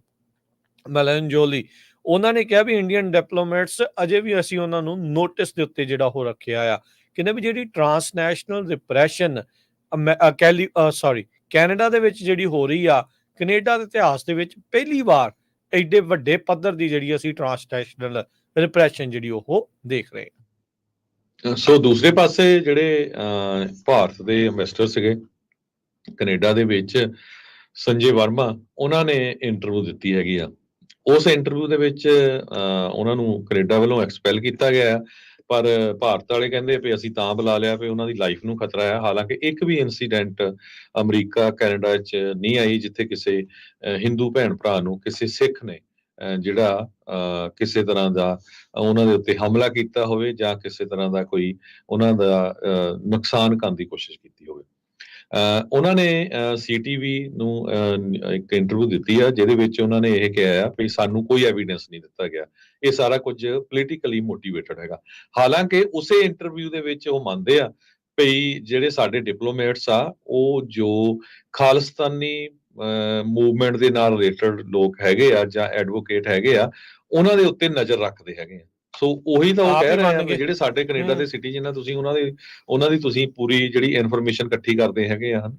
ਮੈਲਨ ਜੋਲੀ, ਉਹਨਾਂ ਨੇ ਕਿਹਾ ਵੀ ਇੰਡੀਅਨ ਡਿਪਲੋਮੈਟਸ ਅਜੇ ਵੀ ਅਸੀਂ ਉਹਨਾਂ ਨੂੰ ਨੋਟਿਸ ਦੇ ਉੱਤੇ ਜਿਹੜਾ ਉਹ ਰੱਖਿਆ ਆ। ਕਹਿੰਦੇ ਵੀ ਜਿਹੜੀ ਟਰਾਂਸਨੈਸ਼ਨਲ ਰਿਪਰੈਸ਼ਨ ਕੈਨੇਡਾ ਦੇ ਵਿੱਚ ਜਿਹੜੀ ਹੋ ਰਹੀ ਆ, ਕੈਨੇਡਾ ਦੇ ਇਤਿਹਾਸ ਦੇ ਵਿੱਚ ਪਹਿਲੀ ਵਾਰ ਐਡੇ ਵੱਡੇ ਪੱਧਰ ਦੀ ਜਿਹੜੀ ਅਸੀਂ ਟਰਾਂਸਨੈਸ਼ਨਲ ਰਿਪਰੈਸ਼ਨ ਜਿਹੜੀ ਉਹ ਦੇਖ ਰਹੇ ਹਾਂ। ਸੋ ਦੂਸਰੇ ਪਾਸੇ ਜਿਹੜੇ ਭਾਰਤ ਦੇ ਅੰਬੈਸਡਰ ਸੀਗੇ ਕੈਨੇਡਾ ਦੇ ਵਿੱਚ, ਸੰਜੇ ਵਰਮਾ, ਉਹਨਾਂ ਨੇ ਇੰਟਰਵਿਊ ਦਿੱਤੀ ਹੈਗੀ ਆ। ਉਸ ਇੰਟਰਵਿਊ ਦੇ ਵਿੱਚ ਉਹਨਾਂ ਨੂੰ ਕੈਨੇਡਾ ਵੱਲੋਂ ਐਕਸਪੈਲ ਕੀਤਾ ਗਿਆ, ਪਰ ਭਾਰਤ ਵਾਲੇ ਕਹਿੰਦੇ ਵੀ ਅਸੀਂ ਤਾਂ ਬੁਲਾ ਲਿਆ ਵੀ ਉਹਨਾਂ ਦੀ ਲਾਈਫ ਨੂੰ ਖਤਰਾ ਹੈ। ਹਾਲਾਂਕਿ ਇੱਕ ਵੀ ਇਨਸੀਡੈਂਟ ਅਮਰੀਕਾ ਕੈਨੇਡਾ 'ਚ ਨਹੀਂ ਆਈ ਜਿੱਥੇ ਕਿਸੇ ਹਿੰਦੂ ਭੈਣ ਭਰਾ ਨੂੰ ਕਿਸੇ ਸਿੱਖ ਨੇ ਜਿਹੜਾ ਕਿਸੇ ਤਰ੍ਹਾਂ ਦਾ ਉਹਨਾਂ ਦੇ ਉੱਤੇ ਹਮਲਾ ਕੀਤਾ ਹੋਵੇ ਜਾਂ ਕਿਸੇ ਤਰ੍ਹਾਂ ਦਾ ਕੋਈ ਉਹਨਾਂ ਦਾ ਨੁਕਸਾਨ ਕਰਨ ਦੀ ਕੋਸ਼ਿਸ਼ ਕੀਤੀ ਹੋਵੇ। ਉਹਨਾਂ ਨੇ CTV ਨੂੰ ਇੱਕ ਇੰਟਰਵਿਊ ਦਿੱਤੀ ਆ, ਜਿਹਦੇ ਵਿੱਚ ਉਹਨਾਂ ਨੇ ਇਹ ਕਿਹਾ ਆ ਵੀ ਸਾਨੂੰ ਕੋਈ ਐਵੀਡੈਂਸ ਨਹੀਂ ਦਿੱਤਾ ਗਿਆ, ਇਹ ਸਾਰਾ ਕੁਝ ਪੋਲੀਟੀਕਲੀ ਮੋਟੀਵੇਟਡ ਹੈਗਾ। ਹਾਲਾਂਕਿ ਉਸੇ ਇੰਟਰਵਿਊ ਦੇ ਵਿੱਚ ਉਹ ਮੰਨਦੇ ਆ ਭਈ ਜਿਹੜੇ ਸਾਡੇ ਡਿਪਲੋਮੇਟਸ ਆ ਉਹ ਜੋ ਖਾਲਿਸਤਾਨੀ ਮੂਵਮੈਂਟ ਦੇ ਨਾਲ ਰਿਲੇਟਡ ਲੋਕ ਹੈਗੇ ਆ ਜਾਂ ਐਡਵੋਕੇਟ ਹੈਗੇ ਆ, ਉਹਨਾਂ ਦੇ ਉੱਤੇ ਨਜ਼ਰ ਰੱਖਦੇ ਹੈਗੇ ਆ। ਸੋ ਉਹੀ ਤਾਂ ਉਹ ਆਪ ਕਹਿ ਹੀ ਰਹੇ ਆ ਮੰਨ ਵੀ ਗਏ। ਜਿਹੜੇ ਸਾਡੇ ਕੈਨੇਡਾ ਦੇ ਸਿਟੀਜ਼ਨ ਆ, ਤੁਸੀਂ ਉਹਨਾਂ ਦੀ ਤੁਸੀਂ ਪੂਰੀ ਜਿਹੜੀ ਇਨਫੋਰਮੇਸ਼ਨ ਇਕੱਠੀ ਕਰਦੇ ਹੈਗੇ ਆ।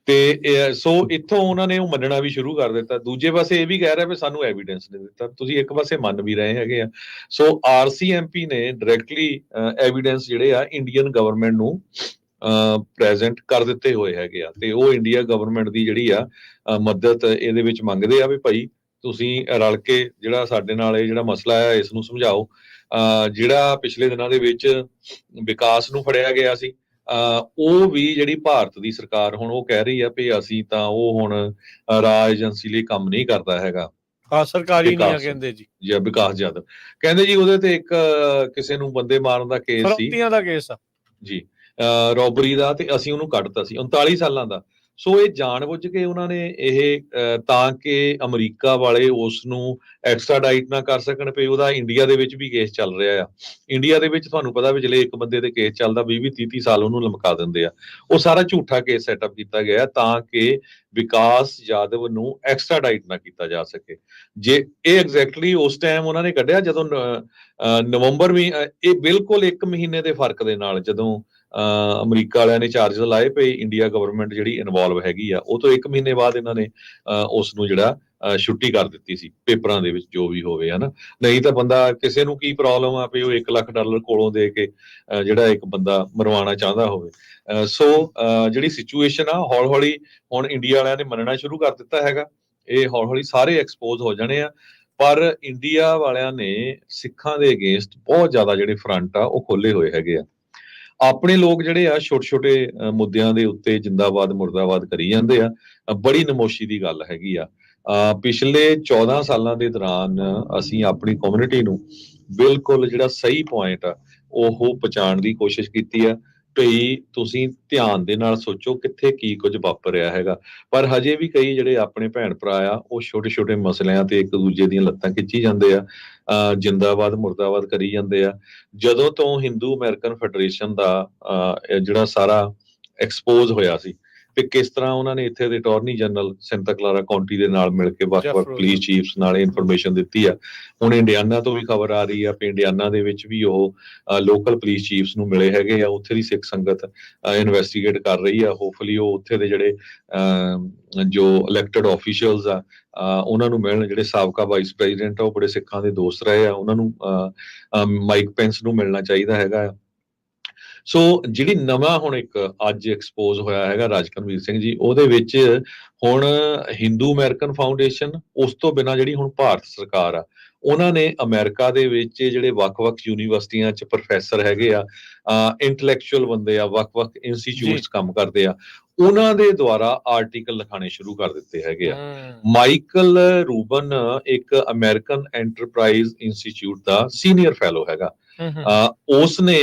ਤੇ ਸੋ ਇੱਥੋਂ ਉਹਨਾਂ ਨੇ ਉਹ ਮੰਨਣਾ ਵੀ ਸ਼ੁਰੂ ਕਰ ਦਿੱਤਾ। ਦੂਜੇ ਪਾਸੇ ਇਹ ਵੀ ਕਹਿ ਰਿਹਾ ਵੀ ਸਾਨੂੰ ਐਵੀਡੈਂਸ ਨਹੀਂ ਦਿੱਤਾ। ਤੁਸੀਂ ਇੱਕ ਪਾਸੇ ਮੰਨ ਵੀ ਰਹੇ ਹੈਗੇ ਆ। ਸੋ RCMP ਨੇ ਡਾਇਰੈਕਟਲੀ ਐਵੀਡੈਂਸ ਜਿਹੜੇ ਆ ਇੰਡੀਅਨ ਗਵਰਨਮੈਂਟ ਨੂੰ ਪ੍ਰੈਜ਼ੈਂਟ ਕਰ ਦਿੱਤੇ ਹੋਏ ਹੈਗੇ ਆ, ਤੇ ਉਹ ਇੰਡੀਆ ਗਵਰਨਮੈਂਟ ਦੀ ਜਿਹੜੀ ਆ ਮਦਦ ਇਹਦੇ ਵਿੱਚ ਮੰਗਦੇ ਆ ਵੀ ਭਾਈ ਤੁਸੀਂ ਰਲ ਕੇ ਜਿਹੜਾ ਸਾਡੇ ਨਾਲ ਇਹ ਜਿਹੜਾ ਮਸਲਾ ਹੈ ਇਸ ਨੂੰ ਸਮਝਾਓ। ਜਿਹੜਾ ਪਿਛਲੇ ਦਿਨਾਂ ਦੇ ਵਿੱਚ ਵਿਕਾਸ ਨੂੰ ਫੜਿਆ ਗਿਆ ਸੀ, ਉਹ ਵੀ ਜਿਹੜੀ ਭਾਰਤ ਦੀ ਸਰਕਾਰ ਹੁਣ ਉਹ ਕਹਿ ਰਹੀ ਆ ਵੀ ਅਸੀਂ ਤਾਂ ਉਹ ਹੁਣ ਰਾਜ ਏਜੰਸੀ ਲਈ ਕੰਮ ਨਹੀਂ ਕਰਦਾ ਹੈਗਾ। ਸਰਕਾਰੀ ਨਹੀਂ ਆ ਕਹਿੰਦੇ ਜੀ। ਜਾਂ ਵਿਕਾਸ ਯਾਦਵ ਕਹਿੰਦੇ ਜੀ ਉਹਦੇ ਤੇ ਇੱਕ ਕਿਸੇ ਨੂੰ ਬੰਦੇ ਮਾਰਨ ਦਾ ਕੇਸ ਸੀ, ਫਰੋਤੀਆਂ ਦਾ ਕੇਸ ਆ ਜੀ, ਰੋਬਰੀ ਦਾ, ਤੇ ਅਸੀਂ ਉਹਨੂੰ ਕੱਢਤਾ ਸੀ 39 ਸਾਲਾਂ ਦਾ। ਸੋ ਇਹ ਜਾਣਬੁੱਝ ਕੇ ਉਹਨਾਂ ਨੇ ਇਹ ਤਾਂ ਕਿ ਅਮਰੀਕਾ ਵਾਲੇ ਉਸ ਨੂੰ ਐਕਸਟਰਾਡਾਈਟ ਨਾ ਕਰ ਸਕਣ, ਪਈ ਉਹਦਾ ਇੰਡੀਆ ਦੇ ਵਿੱਚ ਵੀ ਕੇਸ ਚੱਲ ਰਿਹਾ ਆ। ਇੰਡੀਆ ਦੇ ਵਿੱਚ ਤੁਹਾਨੂੰ ਪਤਾ ਵੀ ਜਿਹੜੇ ਇੱਕ ਬੰਦੇ ਦੇ ਕੇਸ ਚੱਲਦਾ 20-30 ਸਾਲ ਉਹਨੂੰ ਲਮਕਾ ਦਿੰਦੇ ਆ। ਉਹ ਸਾਰਾ ਝੂਠਾ ਕੇਸ ਸੈਟਅਪ ਕੀਤਾ ਗਿਆ ਤਾਂ ਕਿ ਵਿਕਾਸ ਯਾਦਵ ਨੂੰ ਐਕਸਟਰਾਡਾਈਟ ਨਾ ਕੀਤਾ ਜਾ ਸਕੇ। ਜੇ ਇਹ ਐਗਜ਼ੈਕਟਲੀ ਉਸ ਟਾਈਮ ਉਹਨਾਂ ਨੇ ਕੱਢਿਆ ਜਦੋਂ ਨਵੰਬਰ ਵੀ, ਇਹ ਬਿਲਕੁਲ 1 ਮਹੀਨੇ ਦੇ ਫਰਕ ਦੇ ਨਾਲ ਜਦੋਂ ਅਮਰੀਕਾ ਵਾਲਿਆਂ ਨੇ ਚਾਰਜਸ ਲਾਏ ਪਏ, ਇੰਡੀਆ ਗਵਰਨਮੈਂਟ ਜਿਹੜੀ ਇਨਵੋਲਵ ਹੈਗੀ ਆ, ਉਹ ਤੋਂ 1 ਮਹੀਨੇ ਬਾਅਦ ਇਹਨਾਂ ਨੇ ਉਸ ਨੂੰ ਜਿਹੜਾ ਛੁੱਟੀ ਕਰ ਦਿੱਤੀ ਸੀ ਪੇਪਰਾਂ ਦੇ ਵਿੱਚ ਜੋ ਵੀ ਹੋਵੇ, ਹਨਾ। ਨਹੀਂ ਤਾਂ ਬੰਦਾ ਕਿਸੇ ਨੂੰ ਕੀ ਪ੍ਰੋਬਲਮ ਆ ਵੀ ਉਹ $1 ਲੱਖ ਕੋਲੋਂ ਦੇ ਕੇ ਜਿਹੜਾ ਇੱਕ ਬੰਦਾ ਮਰਵਾਉਣਾ ਚਾਹੁੰਦਾ ਹੋਵੇ। ਸੋ ਜਿਹੜੀ ਸਿਚੁਏਸ਼ਨ ਆ ਹੌਲੀ ਹੌਲੀ ਹੁਣ ਇੰਡੀਆ ਵਾਲਿਆਂ ਨੇ ਮੰਨਣਾ ਸ਼ੁਰੂ ਕਰ ਦਿੱਤਾ ਹੈਗਾ। ਇਹ ਹੌਲੀ ਹੌਲੀ ਸਾਰੇ ਐਕਸਪੋਜ਼ ਹੋ ਜਾਣੇ ਆ, ਪਰ ਇੰਡੀਆ ਵਾਲਿਆਂ ਨੇ ਸਿੱਖਾਂ ਦੇ ਅਗੇਂਸਟ ਬਹੁਤ ਜ਼ਿਆਦਾ ਜਿਹੜੇ ਫਰੰਟ ਆ ਉਹ ਖੋਲੇ ਹੋਏ ਹੈਗੇ ਆ। ਆਪਣੇ ਲੋਕ ਜਿਹੜੇ ਆ ਛੋਟੇ ਛੋਟੇ ਮੁੱਦਿਆਂ ਦੇ ਉੱਤੇ ਜਿੰਦਾਬਾਦ ਮੁਰਦਾਬਾਦ ਕਰੀ ਜਾਂਦੇ ਆ। ਬੜੀ ਨਮੋਸ਼ੀ ਦੀ ਗੱਲ ਹੈਗੀ ਆ। ਪਿਛਲੇ 14 ਸਾਲਾਂ ਦੇ ਦੌਰਾਨ ਅਸੀਂ ਆਪਣੀ ਕਮਿਊਨਿਟੀ ਨੂੰ ਬਿਲਕੁਲ ਜਿਹੜਾ ਸਹੀ ਪੁਆਇੰਟ ਆ ਉਹ ਪਹੁੰਚਾਉਣ ਦੀ ਕੋਸ਼ਿਸ਼ ਕੀਤੀ ਆ ਭਈ ਤੁਸੀਂ ਧਿਆਨ ਦੇ ਨਾਲ ਸੋਚੋ ਕਿੱਥੇ ਕੀ ਕੁਝ ਵਾਪਰ ਰਿਹਾ ਹੈਗਾ। ਪਰ ਹਜੇ ਵੀ ਕਈ ਜਿਹੜੇ ਆਪਣੇ ਭੈਣ ਭਰਾ ਆ ਉਹ ਛੋਟੇ ਛੋਟੇ ਮਸਲਿਆਂ ਤੇ ਇੱਕ ਦੂਜੇ ਦੀਆਂ ਲੱਤਾਂ ਖਿੱਚੀ ਜਾਂਦੇ ਆ, ਜਿੰਦਾਬਾਦ ਮੁਰਦਾਬਾਦ ਕਰੀ ਜਾਂਦੇ ਆ। ਜਦੋਂ ਤੋਂ ਹਿੰਦੂ ਅਮਰੀਕਨ ਫੈਡਰੇਸ਼ਨ ਦਾ ਜਿਹੜਾ ਸਾਰਾ ਐਕਸਪੋਜ਼ ਹੋਇਆ ਸੀ ਤੇ ਕਿਸ ਤਰ੍ਹਾਂ ਉਹਨਾਂ ਨੇ ਇੱਥੇ ਦੇ ਅਟਾਰਨੀ ਜਨਰਲ ਸੈਂਟਾ ਕਲਾਰਾ ਕਾਉਂਟੀ ਦੇ ਨਾਲ ਮਿਲ ਕੇ ਵੱਖ-ਵੱਖ ਪੁਲਿਸ ਚੀਫਸ ਨਾਲ ਇਨਫੋਰਮੇਸ਼ਨ ਦਿੱਤੀ ਆ। ਹੁਣ ਇੰਡੀਆਨਾ ਤੋਂ ਵੀ ਖਬਰ ਆ ਰਹੀ ਆ ਕਿ ਇੰਡੀਆਨਾ ਦੇ ਵਿੱਚ ਵੀ ਉਹ ਲੋਕਲ ਪੁਲਿਸ ਚੀਫਸ ਨੂੰ ਮਿਲੇ ਹੈਗੇ ਆ। ਉੱਥੇ ਦੀ ਸਿੱਖ ਸੰਗਤ ਇਨਵੈਸਟੀਗੇਟ ਕਰ ਰਹੀ ਆ। ਹੋਪਫੁਲੀ ਉਹ ਉੱਥੇ ਦੇ ਜਿਹੜੇ ਜੋ ਇਲੈਕਟਡ ਆਫੀਸ਼ੀਅਲਸ ਆ ਉਹਨਾਂ ਨੂੰ ਮਿਲਣ। ਜਿਹੜੇ ਸਾਬਕਾ ਵਾਈਸ ਪ੍ਰੈਜ਼ੀਡੈਂਟ ਆ ਉਹ ਬੜੇ ਸਿੱਖਾਂ ਦੇ ਦੋਸਤ ਰਹੇ ਆ, ਉਹਨਾਂ ਨੂੰ ਮਾਈਕ ਪੈਂਸ ਨੂੰ ਮਿਲਣਾ ਚਾਹੀਦਾ ਹੈਗਾ। ਸੋ ਜਿਹੜੀ ਨਵਾਂ ਹੁਣ ਇੱਕ ਅੱਜ ਐਕਸਪੋਜ਼ ਹੋਇਆ ਹੈਗਾ ਰਾਜਕਨਵੀਰ ਸਿੰਘ ਜੀ, ਉਹਦੇ ਵਿੱਚ ਹੁਣ ਹਿੰਦੂ ਅਮਰੀਕਨ ਫਾਊਂਡੇਸ਼ਨ, ਉਸ ਤੋਂ ਬਿਨਾਂ ਜਿਹੜੀ ਹੁਣ ਭਾਰਤ ਸਰਕਾਰ ਆ, ਉਹਨਾਂ ਨੇ ਅਮਰੀਕਾ ਦੇ ਵਿੱਚ ਜਿਹੜੇ ਵੱਖ-ਵੱਖ ਯੂਨੀਵਰਸਿਟੀਆਂ 'ਚ ਪ੍ਰੋਫੈਸਰ ਹੈਗੇ ਆ, ਇੰਟੈਲੈਕਚੁਅਲ ਬੰਦੇ ਆ, ਵੱਖ-ਵੱਖ ਇੰਸਟੀਚਿਊਟਸ ਕੰਮ ਕਰਦੇ ਆ, ਉਹਨਾਂ ਦੇ ਦੁਆਰਾ ਆਰਟੀਕਲ ਲਿਖਾਣੇ ਸ਼ੁਰੂ ਕਰ ਦਿੱਤੇ ਹੈਗੇ ਆ। ਮਾਈਕਲ ਰੂਬਨ ਇੱਕ ਅਮਰੀਕਨ ਐਂਟਰਪ੍ਰਾਈਜ਼ ਇੰਸਟੀਚਿਊਟ ਦਾ ਸੀਨੀਅਰ ਫੈਲੋ ਹੈਗਾ। ਉਸ ਨੇ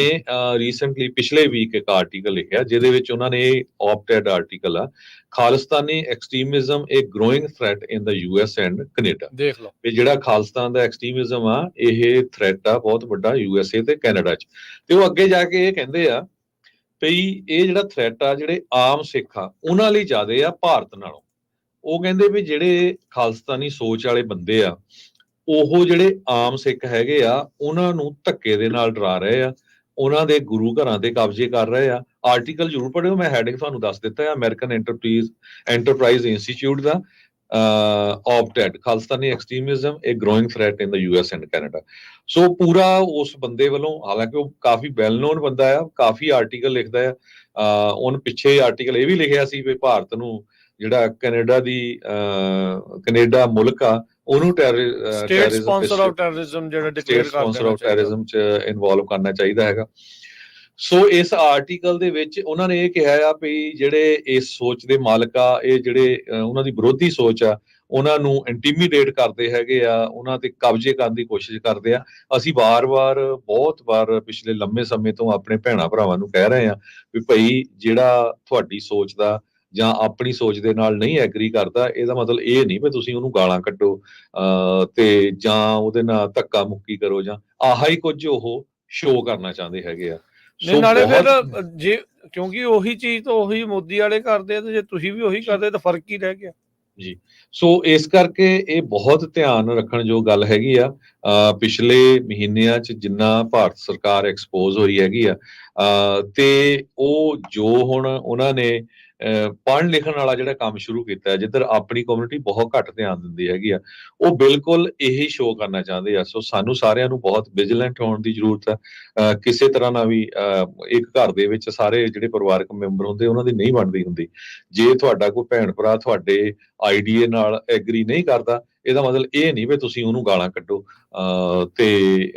ਰੀਸੈਂਟਲੀ ਪਿਛਲੇ ਵੀਕ ਇੱਕ ਆਰਟੀਕਲ ਲਿਖਿਆ ਜਿਹਦੇ ਵਿੱਚ ਉਹਨਾਂ ਨੇ ਆਪਟੈਡ ਆਰਟੀਕਲ ਆ, Khalistani extremism a growing threat in the US and Canada. ਦੇਖ ਲਓ ਵੀ ਜਿਹੜਾ ਖਾਲਿਸਤਾਨ ਦਾ ਐਕਸਟ੍ਰੀਮਿਜ਼ਮ ਆ ਇਹ ਥ੍ਰੈਟ ਆ ਬਹੁਤ ਵੱਡਾ USA ਤੇ ਕੈਨੇਡਾ 'ਚ। ਤੇ ਉਹ ਅੱਗੇ ਜਾ ਕੇ ਇਹ ਕਹਿੰਦੇ ਆ ਵੀ ਇਹ ਜਿਹੜਾ ਥ੍ਰੈਟ ਆ ਜਿਹੜੇ ਆਮ ਸਿੱਖ ਆ ਉਹਨਾਂ ਲਈ ਜ਼ਿਆਦਾ ਆ ਭਾਰਤ ਨਾਲੋਂ। ਉਹ ਕਹਿੰਦੇ ਵੀ ਜਿਹੜੇ ਖਾਲਿਸਤਾਨੀ ਸੋਚ ਵਾਲੇ ਬੰਦੇ ਆ ਉਹ ਜਿਹੜੇ ਆਮ ਸਿੱਖ ਹੈਗੇ ਆ ਉਹਨਾਂ ਨੂੰ ਧੱਕੇ ਦੇ ਨਾਲ ਡਰਾ ਰਹੇ ਆ, ਉਹਨਾਂ ਦੇ ਗੁਰੂ ਘਰਾਂ ਤੇ ਕਬਜ਼ੇ ਕਰ ਰਹੇ ਆ। ਆਰਟੀਕਲ ਜ਼ਰੂਰ ਪੜ੍ਹਿਓ, ਮੈਂ ਹੈਡਿੰਗ ਤੁਹਾਨੂੰ ਦੱਸ ਦਿੱਤਾ ਹੈ, ਅਮਰੀਕਨ ਐਂਟਰਪ੍ਰਾਈਜ਼ ਇੰਸਟੀਚਿਊਟ ਦਾ, op ed Khalistani extremism a growing threat in the US and Canada. So ਪੂਰਾ ਉਸ ਬੰਦੇ ਵੱਲੋਂ, ਹਾਲਾਂਕਿ ਉਹ ਕਾਫੀ ਵੈਲ ਨੋਨ ਬੰਦਾ ਆ, ਕਾਫੀ ਆਰਟੀਕਲ ਲਿਖਦਾ ਆ। ਉਹਨ ਪਿੱਛੇ ਆਰਟੀਕਲ ਇਹ ਵੀ ਲਿਖਿਆ ਸੀ ਵੀ ਭਾਰਤ ਨੂੰ ਜਿਹੜਾ ਕੈਨੇਡਾ ਮੁਲਕ ਆ ਉਹਨੂੰ ਸਟੇਟ ਸਪਾਂਸਰ ਆਫ ਟੈਰਰਿਜ਼ਮ ਜਿਹੜਾ ਡਿਕਲੇਅਰ ਕਰ ਦੇਣਾ ਟੈਰਰਿਜ਼ਮ 'ਚ ਇਨਵੋਲਵ ਕਰਨਾ ਚਾਹੀਦਾ ਹੈਗਾ। ਸੋ ਇਸ ਆਰਟੀਕਲ ਦੇ ਵਿੱਚ ਉਹਨਾਂ ਨੇ ਇਹ ਕਿਹਾ ਆ ਵੀ ਜਿਹੜੇ ਇਸ ਸੋਚ ਦੇ ਮਾਲਕ ਆ, ਇਹ ਜਿਹੜੇ ਉਹਨਾਂ ਦੀ ਵਿਰੋਧੀ ਸੋਚ ਆ, ਉਹਨਾਂ ਨੂੰ ਇੰਟੀਮੀਡੇਟ ਕਰਦੇ ਹੈਗੇ ਆ, ਉਹਨਾਂ ਤੇ ਕਬਜ਼ੇ ਕਰਨ ਦੀ ਕੋਸ਼ਿਸ਼ ਕਰਦੇ ਆ। ਅਸੀਂ ਬਹੁਤ ਵਾਰ ਪਿਛਲੇ ਲੰਮੇ ਸਮੇਂ ਤੋਂ ਆਪਣੇ ਭੈਣਾਂ ਭਰਾਵਾਂ ਨੂੰ ਕਹਿ ਰਹੇ ਆ ਵੀ ਭਾਈ ਜਿਹੜਾ ਤੁਹਾਡੀ ਸੋਚ ਦਾ ਜਾਂ ਆਪਣੀ ਸੋਚ ਦੇ ਨਾਲ ਨਹੀਂ ਐਗਰੀ ਕਰਦਾ, ਇਹਦਾ ਮਤਲਬ ਇਹ ਨਹੀਂ ਵੀ ਤੁਸੀਂ ਉਹਨੂੰ ਗਾਲਾਂ ਕੱਢੋ ਤੇ ਜਾਂ ਉਹਦੇ ਨਾਲ ਧੱਕਾ ਮੁੱਕੀ ਕਰੋ, ਜਾਂ ਆਹਾ ਹੀ ਕੁਝ ਉਹ ਸ਼ੋਅ ਕਰਨਾ ਚਾਹੁੰਦੇ ਹੈਗੇ ਆ। ਨਹੀਂ ਸੋ ਨਾਲੇ ਫਿਰ ਬਹੁਤ ਜੇ ਕਿਉਂਕਿ ਉਹੀ ਚੀਜ਼ ਤਾਂ ਉਹੀ ਮੋਦੀ ਵਾਲੇ ਕਰਦੇ ਆ ਤੇ ਜੇ ਤੁਸੀਂ ਵੀ ਉਹੀ ਕਰਦੇ ਤਾਂ ਫਰਕ ਹੀ ਰਹਿ ਗਿਆ ਜੀ। ਸੋ ਇਸ ਕਰਕੇ ਇਹ ਬਹੁਤ ਧਿਆਨ ਰੱਖਣ ਜੋ ਗੱਲ ਹੈਗੀ ਆ। ਪਿਛਲੇ ਮਹੀਨਿਆਂ 'ਚ ਜਿੰਨਾ ਭਾਰਤ ਸਰਕਾਰ ਐਕਸਪੋਜ਼ ਹੋਈ ਹੈਗੀ ਆ, ਤੇ ਉਹ ਜੋ ਹੁਣ ਉਹਨਾਂ ਨੇ ਪੜ੍ਹਨ ਲਿਖਣ ਵਾਲਾ ਜਿਹੜਾ ਕੰਮ ਸ਼ੁਰੂ ਕੀਤਾ ਹੈ, ਜਿੱਧਰ ਆਪਣੀ ਕਮਿਊਨਿਟੀ ਬਹੁਤ ਘੱਟ ਧਿਆਨ ਦਿੰਦੀ ਹੈਗੀ ਆ, ਉਹ ਬਿਲਕੁਲ ਇਹੀ ਸ਼ੋਅ ਕਰਨਾ ਚਾਹੁੰਦੇ ਆ। ਸੋ ਸਾਨੂੰ ਸਾਰਿਆਂ ਨੂੰ ਬਹੁਤ ਵਿਜੀਲੈਂਟ ਹੋਣ ਦੀ ਜ਼ਰੂਰਤ ਹੈ। ਕਿਸੇ ਤਰ੍ਹਾਂ ਨਾਲ ਵੀ ਇੱਕ ਘਰ ਦੇ ਵਿੱਚ ਸਾਰੇ ਜਿਹੜੇ ਪਰਿਵਾਰਕ ਮੈਂਬਰ ਹੁੰਦੇ ਉਹਨਾਂ ਦੀ ਨਹੀਂ ਬਣਦੀ ਹੁੰਦੀ। ਜੇ ਤੁਹਾਡਾ ਕੋਈ ਭੈਣ ਭਰਾ ਤੁਹਾਡੇ ਆਈਡੀਏ ਨਾਲ ਐਗਰੀ ਨਹੀਂ ਕਰਦਾ, ਇਹਦਾ ਮਤਲਬ ਇਹ ਨਹੀਂ ਵੀ ਤੁਸੀਂ ਉਹਨੂੰ ਗਾਲਾਂ ਕੱਢੋ ਤੇ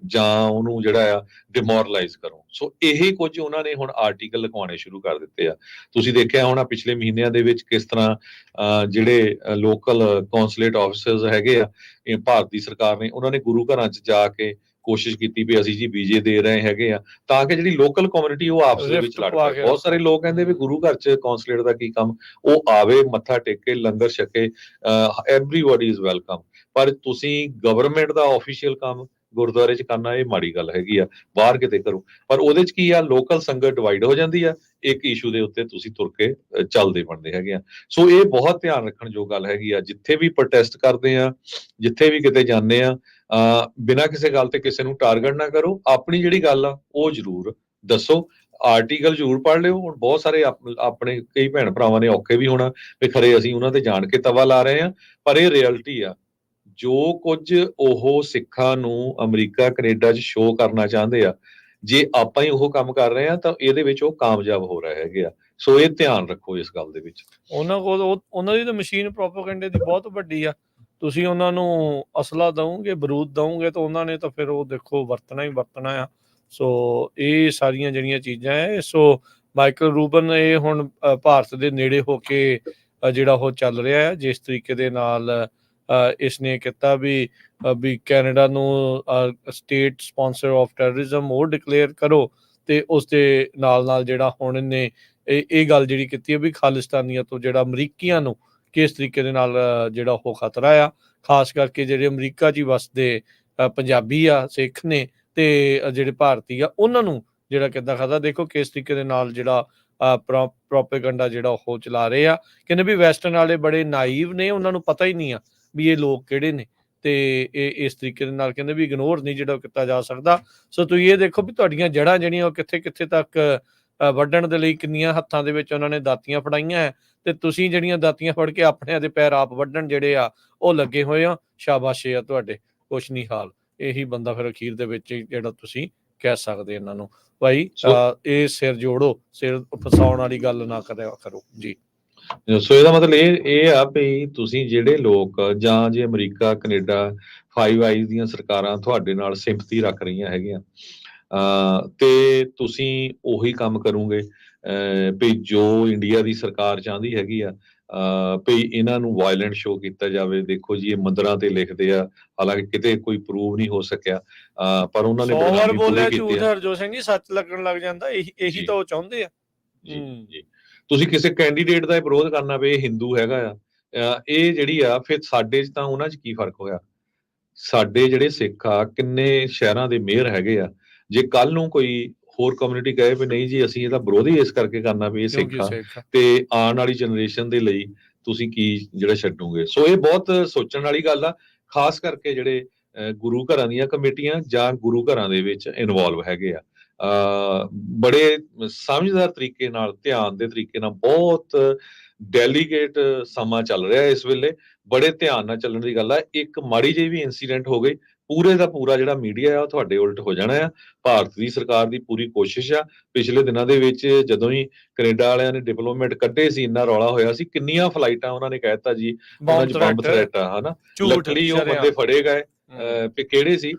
ਜਾਂ ਉਹਨੂੰ ਜਿਹੜਾ ਆ ਡਿਮੋਰਲਾਈਜ਼ ਕਰੋ। ਸੋ ਇਹੀ ਕੁਝ ਉਹਨਾਂ ਨੇ ਹੁਣ ਆਰਟੀਕਲ ਲਿਖਵਾਉਣੇ ਸ਼ੁਰੂ ਕਰ ਦਿੱਤੇ ਆ। ਤੁਸੀਂ ਦੇਖਿਆ ਹੋਣਾ ਪਿਛਲੇ ਮਹੀਨਿਆਂ ਦੇ ਵਿੱਚ ਕਿਸ ਤਰ੍ਹਾਂ ਜਿਹੜੇ ਲੋਕਲ ਕੌਂਸਲੇਟ ਆਫਿਸਰਸ ਹੈਗੇ ਆ, ਇਹ ਭਾਰਤੀ ਸਰਕਾਰ ਨੇ ਉਹਨਾਂ ਨੇ ਗੁਰੂ ਘਰਾਂ 'ਚ ਜਾ ਕੇ ਕੋਸ਼ਿਸ਼ ਕੀਤੀ ਵੀ ਅਸੀਂ ਜੀ ਵੀਜ਼ੇ ਦੇ ਰਹੇ ਹੈਗੇ ਆ, ਤਾਂ ਕਿ ਜਿਹੜੀ ਲੋਕਲ ਕਮਿਊਨਿਟੀ ਉਹ ਆਪਸ ਦੇ ਵਿੱਚ ਰਿਫਟ ਲੜ ਪਵਾ ਪਏ। ਕੇ ਬਹੁਤ ਸਾਰੇ ਲੋਕ ਕਹਿੰਦੇ ਵੀ ਗੁਰੂ ਘਰ 'ਚ ਕੌਂਸਲੇਟ ਦਾ ਕੀ ਕੰਮ, ਉਹ ਆਵੇ ਮੱਥਾ ਟੇਕੇ ਲੰਗਰ ਛਕੇ, ਐਵਰੀਬਾਡੀ ਇਜ਼ ਵੈਲਕਮ। ਪਰ ਤੁਸੀਂ ਗਵਰਨਮੈਂਟ ਦਾ ਆਫੀਸ਼ੀਅਲ ਕੰਮ ਗੁਰਦੁਆਰੇ 'ਚ ਕਰਨਾ ਇਹ ਮਾੜੀ ਗੱਲ ਹੈਗੀ ਆ, ਬਾਹਰ ਕਿਤੇ ਕਰੋ। ਪਰ ਉਹਦੇ 'ਚ ਕੀ ਆ, ਲੋਕਲ ਸੰਗਤ ਡਿਵਾਈਡ ਹੋ ਜਾਂਦੀ ਆ, ਇੱਕ ਇਸ਼ੂ ਦੇ ਉੱਤੇ ਤੁਸੀਂ ਤੁਰ ਕੇ ਚੱਲਦੇ ਬਣਦੇ ਹੈਗੇ ਆ। ਸੋ ਇਹ ਬਹੁਤ ਧਿਆਨ ਰੱਖਣ ਜੋ ਗੱਲ ਹੈਗੀ ਆ। ਜਿੱਥੇ ਵੀ ਪ੍ਰੋਟੈਸਟ ਕਰਦੇ ਆ, ਜਿੱਥੇ ਵੀ ਕਿਤੇ ਜਾਂਦੇ ਆ, ਬਿਨਾਂ ਕਿਸੇ ਗੱਲ ਤੇ ਕਿਸੇ ਨੂੰ ਟਾਰਗੇਟ ਨਾ ਕਰੋ। ਆਪਣੀ ਜਿਹੜੀ ਗੱਲ ਆ ਉਹ ਜ਼ਰੂਰ ਦੱਸੋ, ਆਰਟੀਕਲ ਜ਼ਰੂਰ ਪੜ੍ਹ ਲਿਓ। ਹੁਣ ਬਹੁਤ ਸਾਰੇ ਆਪਣੇ ਕਈ ਭੈਣ ਭਰਾਵਾਂ ਨੇ ਔਖੇ ਵੀ ਹੋਣਾ ਵੀ ਖਰੇ ਅਸੀਂ ਉਹਨਾਂ ਤੇ ਜਾਣ ਕੇ ਤਵਾ ਲਾ ਰਹੇ ਆ, ਪਰ ਇਹ ਰਿਐਲਿਟੀ ਆ। ਜੋ ਕੁਝ ਉਹ ਸਿੱਖਾਂ ਨੂੰ ਅਮਰੀਕਾ ਕੈਨੇਡਾ 'ਚ ਸ਼ੋਅ ਕਰਨਾ ਚਾਹੁੰਦੇ ਆ, ਜੇ ਆਪਾਂ ਹੀ ਉਹ ਕੰਮ ਕਰ ਰਹੇ ਆ ਤਾਂ ਇਹਦੇ ਵਿੱਚ ਉਹ ਕਾਮਯਾਬ ਹੋ ਰਹੇ ਹੈਗੇ ਆ। ਸੋ ਇਹ ਧਿਆਨ ਰੱਖੋ ਇਸ ਗੱਲ ਦੇ ਵਿੱਚ। ਉਹਨਾਂ ਕੋਲ ਉਹਨਾਂ ਦੀ ਤਾਂ ਮਸ਼ੀਨ ਪ੍ਰੋਪੇਗੈਂਡੇ ਦੀ ਬਹੁਤ ਵੱਡੀ ਆ। ਤੁਸੀਂ ਉਹਨਾਂ ਨੂੰ ਅਸਲਾ ਦਓਗੇ, ਬਰੂਦ ਦਓਗੇ ਤਾਂ ਉਹਨਾਂ ਨੇ ਤਾਂ ਫਿਰ ਉਹ ਦੇਖੋ ਵਰਤਣਾ ਹੀ ਵਰਤਣਾ ਆ। ਸੋ ਇਹ ਸਾਰੀਆਂ ਜਿਹੜੀਆਂ ਚੀਜ਼ਾਂ ਹੈ। ਸੋ ਮਾਈਕਲ ਰੂਬਨ ਇਹ ਹੁਣ ਭਾਰਤ ਦੇ ਨੇੜੇ ਹੋ ਕੇ ਜਿਹੜਾ ਉਹ ਚੱਲ ਰਿਹਾ ਹੈ, ਜਿਸ ਤਰੀਕੇ ਦੇ ਨਾਲ ਇਸਨੇ ਕੀਤਾ ਵੀ ਕੈਨੇਡਾ ਨੂੰ ਸਟੇਟ ਸਪਾਂਸਰ ਆਫ ਟੈਰਰਿਜ਼ਮ ਉਹ ਡਿਕਲੇਅਰ ਕਰੋ, ਤੇ ਉਸ ਦੇ ਨਾਲ ਜਿਹੜਾ ਹੁਣ ਇਹਨੇ ਇਹ ਗੱਲ ਜਿਹੜੀ ਕੀਤੀ ਹੈ ਵੀ ਖਾਲਿਸਤਾਨੀਆਂ ਤੋਂ ਜਿਹੜਾ ਅਮਰੀਕੀਆਂ ਨੂੰ ਕਿਸ ਤਰੀਕੇ ਦੇ ਨਾਲ ਜਿਹੜਾ ਉਹ ਖਤਰਾ ਆ, ਖਾਸ ਕਰਕੇ ਜਿਹੜੇ ਅਮਰੀਕਾ 'ਚ ਹੀ ਵਸਦੇ ਪੰਜਾਬੀ ਆ, ਸਿੱਖ ਨੇ, ਤੇ ਜਿਹੜੇ ਭਾਰਤੀ ਆ ਉਹਨਾਂ ਨੂੰ ਜਿਹੜਾ ਕਿੱਦਾਂ ਖਤਰਾ। ਦੇਖੋ ਕਿਸ ਤਰੀਕੇ ਦੇ ਨਾਲ ਜਿਹੜਾ ਪ੍ਰੋਪੇਗੈਂਡਾ ਜਿਹੜਾ ਉਹ ਚਲਾ ਰਹੇ ਆ। ਕਹਿੰਦੇ ਵੀ ਵੈਸਟਰਨ ਵਾਲੇ ਬੜੇ ਨਾਈਵ ਨੇ, ਉਹਨਾਂ ਨੂੰ ਪਤਾ ਹੀ ਨਹੀਂ ਆ ਵੀ ਇਹ ਲੋਕ ਕਿਹੜੇ ਨੇ, ਤੇ ਇਹ ਇਸ ਤਰੀਕੇ ਦੇ ਨਾਲ ਕਹਿੰਦੇ ਵੀ ਇਗਨੋਰ ਨਹੀਂ ਜਿਹੜਾ ਕੀਤਾ ਜਾ ਸਕਦਾ। ਸੋ ਤੁਸੀਂ ਇਹ ਦੇਖੋ ਵੀ ਤੁਹਾਡੀਆਂ ਜੜ੍ਹਾਂ ਜਿਹੜੀਆਂ ਉਹ ਕਿੱਥੇ ਕਿੱਥੇ ਤੱਕ ਵੱਢਣ ਦੇ ਲਈ ਕਿੰਨੀਆਂ ਹੱਥਾਂ ਦੇ ਵਿੱਚ ਉਹਨਾਂ ਨੇ ਦਾਤੀਆਂ ਫੜਾਈਆਂ ਹੈ, ਤੇ ਤੁਸੀਂ ਜਿਹੜੀਆਂ ਦਾਤੀਆਂ ਫੜ ਕੇ ਆਪਣਿਆਂ ਦੇ ਪੈਰ ਆਪ ਵੱਢਣ ਜਿਹੜੇ ਆ ਉਹ ਲੱਗੇ ਹੋਏ ਆ। ਸ਼ਾਬਾਸ਼ੇ ਆ ਤੁਹਾਡੇ, ਕੁਛ ਨਹੀਂ ਹਾਲ। ਇਹੀ ਬੰਦਾ ਫਿਰ ਅਖੀਰ ਦੇ ਵਿੱਚ ਜਿਹੜਾ ਤੁਸੀਂ ਕਹਿ ਸਕਦੇ ਇਹਨਾਂ ਨੂੰ ਭਾਈ ਇਹ ਸਿਰ ਜੋੜੋ, ਸਿਰ ਫਸਾਉਣ ਵਾਲੀ ਗੱਲ ਨਾ ਕਰਿਆ ਕਰੋ ਜੀ। ਸੋ ਇਹਦਾ ਮਤਲਬ ਇਹ ਆ ਵੀ ਤੁਸੀਂ ਜਿਹੜੇ ਲੋਕ ਜਾਂ ਜੇ ਅਮਰੀਕਾ ਕੈਨੇਡਾ ਫਾਈਵ ਆਈਜ਼ ਦੀਆਂ ਸਰਕਾਰਾਂ ਤੁਹਾਡੇ ਨਾਲ ਸਿੰਪਥੀ ਰੱਖ ਰਹੀਆਂ ਹੈਗੀਆਂ, ਤੇ ਤੁਸੀਂ ਉਹੀ ਕੰਮ ਕਰੋਗੇ ਵੀ ਜੋ ਇੰਡੀਆ ਦੀ ਸਰਕਾਰ ਚਾਹੁੰਦੀ ਹੈਗੀ ਆ, ਵੀ ਇਹਨਾਂ ਨੂੰ ਵਾਇਲੈਂਟ ਸ਼ੋਅ ਕੀਤਾ ਜਾਵੇ। ਦੇਖੋ ਜੀ ਇਹ ਮੰਦਰਾਂ ਤੇ ਲਿਖਦੇ ਆ, ਹਾਲਾਂਕਿ ਕਿਤੇ ਕੋਈ ਪ੍ਰੂਵ ਨਹੀਂ ਹੋ ਸਕਿਆ, ਪਰ ਉਹਨਾਂ ਨੇ 100 ਵਾਰ ਬਦਨਾਮੀ ਬੋਲਿਆ ਪੂਰੀ ਕੀਤੀ ਝੂਠ ਆ। ਹਰਜੋਤ ਸਿੰਘ ਜੀ, ਸੱਚ ਲੱਗਣ ਲੱਗ ਜਾਂਦਾ। ਇਹੀ ਤਾਂ ਉਹ ਚਾਹੁੰਦੇ ਆ। ਜੀ ਤੁਸੀਂ ਕਿਸੇ ਕੈਂਡੀਡੇਟ ਦਾ ਵਿਰੋਧ ਕਰਨਾ ਵੀ ਇਹ ਹਿੰਦੂ ਹੈਗਾ ਆ, ਇਹ ਜਿਹੜੀ ਆ ਫਿਰ ਸਾਡੇ 'ਚ ਤਾਂ ਉਹਨਾਂ 'ਚ ਕੀ ਫਰਕ ਹੋਇਆ। ਸਾਡੇ ਜਿਹੜੇ ਸਿੱਖ ਆ ਕਿੰਨੇ ਸ਼ਹਿਰਾਂ ਦੇ ਮੇਅਰ ਹੈਗੇ ਆ, ਜੇ ਕੱਲ ਨੂੰ ਕੋਈ ਹੋਰ ਕਮਿਊਨਿਟੀ ਕਹੇ ਵੀ ਨਹੀਂ ਜੀ ਅਸੀਂ ਇਹਦਾ ਵਿਰੋਧ ਹੀ ਇਸ ਕਰਕੇ ਕਰਨਾ ਵੀ ਇਹ ਸਿੱਖ ਆ, ਤੇ ਆਉਣ ਵਾਲੀ ਜਨਰੇਸ਼ਨ ਦੇ ਲਈ ਤੁਸੀਂ ਕੀ ਜਿਹੜਾ ਛੱਡੋਗੇ। ਸੋ ਇਹ ਬਹੁਤ ਸੋਚਣ ਵਾਲੀ ਗੱਲ ਆ, ਖਾਸ ਕਰਕੇ ਜਿਹੜੇ ਗੁਰੂ ਘਰਾਂ ਦੀਆਂ ਕਮੇਟੀਆਂ ਜਾਂ ਗੁਰੂ ਘਰਾਂ ਦੇ ਵਿੱਚ ਇਨਵੋਲਵ ਹੈਗੇ ਆ। ਬੜੇ ਸਮਝਦਾਰ ਤਰੀਕੇ ਨਾਲ, ਧਿਆਨ ਦੇ ਤਰੀਕੇ ਨਾਲ, ਬਹੁਤ ਡੈਲੀਗੇਟ ਸਮਾਂ ਚੱਲ ਰਿਹਾ ਇਸ ਵੇਲੇ, ਬੜੇ ਧਿਆਨ ਨਾਲ ਚੱਲਣ ਦੀ ਗੱਲ ਆ। ਇੱਕ ਮਾੜੀ ਜਿਹੀ ਵੀ ਇਨਸੀਡੈਂਟ ਹੋ ਗਈ, ਪੂਰੇ ਦਾ ਪੂਰਾ ਜਿਹੜਾ ਮੀਡੀਆ ਆ ਉਹ ਤੁਹਾਡੇ ਉਲਟ ਹੋ ਜਾਣਾ ਆ। ਭਾਰਤ ਦੀ ਸਰਕਾਰ ਦੀ ਪੂਰੀ ਕੋਸ਼ਿਸ਼ ਆ। ਪਿਛਲੇ ਦਿਨਾਂ ਦੇ ਵਿੱਚ ਜਦੋਂ ਹੀ ਕੈਨੇਡਾ ਵਾਲਿਆਂ ਨੇ ਡਿਪਲੋਮੈਟ ਕੱਢੇ ਸੀ, ਇੰਨਾ ਰੌਲਾ ਹੋਇਆ ਸੀ, ਕਿੰਨੀਆਂ ਫਲਾਈਟਾਂ ਉਹਨਾਂ ਨੇ ਕਹਿਤਾ ਜੀ ਉਹਨਾਂ 'ਚ ਬੰਬ ਥ੍ਰੈਟ ਆ, ਹਨਾ। ਲੱਕੜੀ ਉਹ ਬੰਦੇ ਫੜੇ ਗਏ ਵੀ ਕਿਹੜੇ ਸੀ,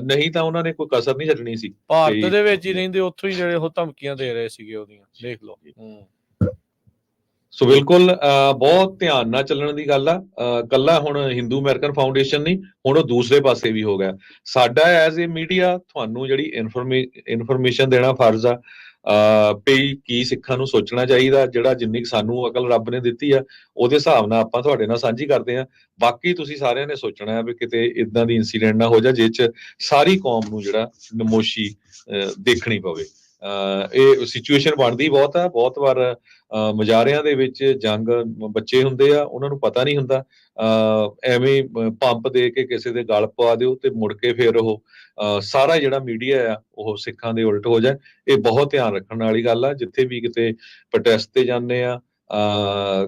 ਨਹੀਂ ਤਾਂ ਉਹਨਾਂ ਨੇ ਕੋਈ ਕਸਰ ਨਹੀਂ ਛੱਡਣੀ ਸੀ। ਭਾਰਤ ਦੇ ਵਿੱਚ ਹੀ ਰਹਿੰਦੇ, ਉੱਥੋਂ ਹੀ ਜਿਹੜੇ ਉਹ ਧਮਕੀਆਂ ਦੇ ਰਹੇ ਸੀਗੇ ਉਹਦੀਆਂ, ਦੇਖ ਲਓ। ਸੋ ਬਿਲਕੁਲ ਬਹੁਤ ਧਿਆਨ ਨਾਲ ਚੱਲਣ ਦੀ ਗੱਲ ਆ। ਕੱਲਾ ਹੁਣ ਹਿੰਦੂ ਅਮਰੀਕਨ ਫਾਊਂਡੇਸ਼ਨ ਨਹੀਂ, ਹੁਣ ਉਹ ਦੂਸਰੇ ਪਾਸੇ ਵੀ ਹੋ ਗਿਆ। ਸਾਡਾ ਐਜ਼ ਏ ਮੀਡੀਆ ਤੁਹਾਨੂੰ ਜਿਹੜੀ ਇਨਫੋਰਮੇਸ਼ਨ ਦੇਣਾ ਫਰਜ਼ ਆ, ਵੀ ਕੀ ਸਿੱਖਾਂ ਨੂੰ ਸੋਚਣਾ ਚਾਹੀਦਾ, ਜਿਹੜਾ ਜਿੰਨੀ ਕੁ ਸਾਨੂੰ ਅਕਲ ਰੱਬ ਨੇ ਦਿੱਤੀ ਆ ਉਹਦੇ ਹਿਸਾਬ ਨਾਲ ਆਪਾਂ ਤੁਹਾਡੇ ਨਾਲ ਸਾਂਝੀ ਕਰਦੇ ਆ। ਬਾਕੀ ਤੁਸੀਂ ਸਾਰਿਆਂ ਨੇ ਸੋਚਣਾ ਹੈ ਵੀ ਕਿਤੇ ਇਦਾਂ ਦੀ ਇਨਸੀਡੈਂਟ ਨਾ ਹੋ ਜਾ ਜਿਹ 'ਚ ਸਾਰੀ ਕੌਮ ਨੂੰ ਜਿਹੜਾ ਨਮੋਸ਼ੀ ਦੇਖਣੀ ਪਵੇ। ਇਹ ਸਿਚੁਏਸ਼ਨ ਬਣਦੀ ਬਹੁਤ ਆ। ਬਹੁਤ ਵਾਰ ਮੁਜ਼ਾਹਰਿਆਂ ਦੇ ਵਿੱਚ ਜੰਗ ਬੱਚੇ ਹੁੰਦੇ ਆ, ਉਹਨਾਂ ਨੂੰ ਪਤਾ ਨਹੀਂ ਹੁੰਦਾ, ਐਵੇਂ ਪੰਪ ਦੇ ਕੇ ਕਿਸੇ ਦੇ ਗਲ ਪਵਾ ਦਿਓ ਤੇ ਮੁੜ ਕੇ ਫਿਰ ਉਹ ਸਾਰਾ ਜਿਹੜਾ ਮੀਡੀਆ ਆ ਉਹ ਸਿੱਖਾਂ ਦੇ ਉਲਟ ਹੋ ਜਾਏ। ਇਹ ਬਹੁਤ ਧਿਆਨ ਰੱਖਣ ਵਾਲੀ ਗੱਲ ਆ। ਜਿੱਥੇ ਵੀ ਕਿਤੇ ਪ੍ਰੋਟੈਸਟ ਤੇ ਜਾਂਦੇ ਆ,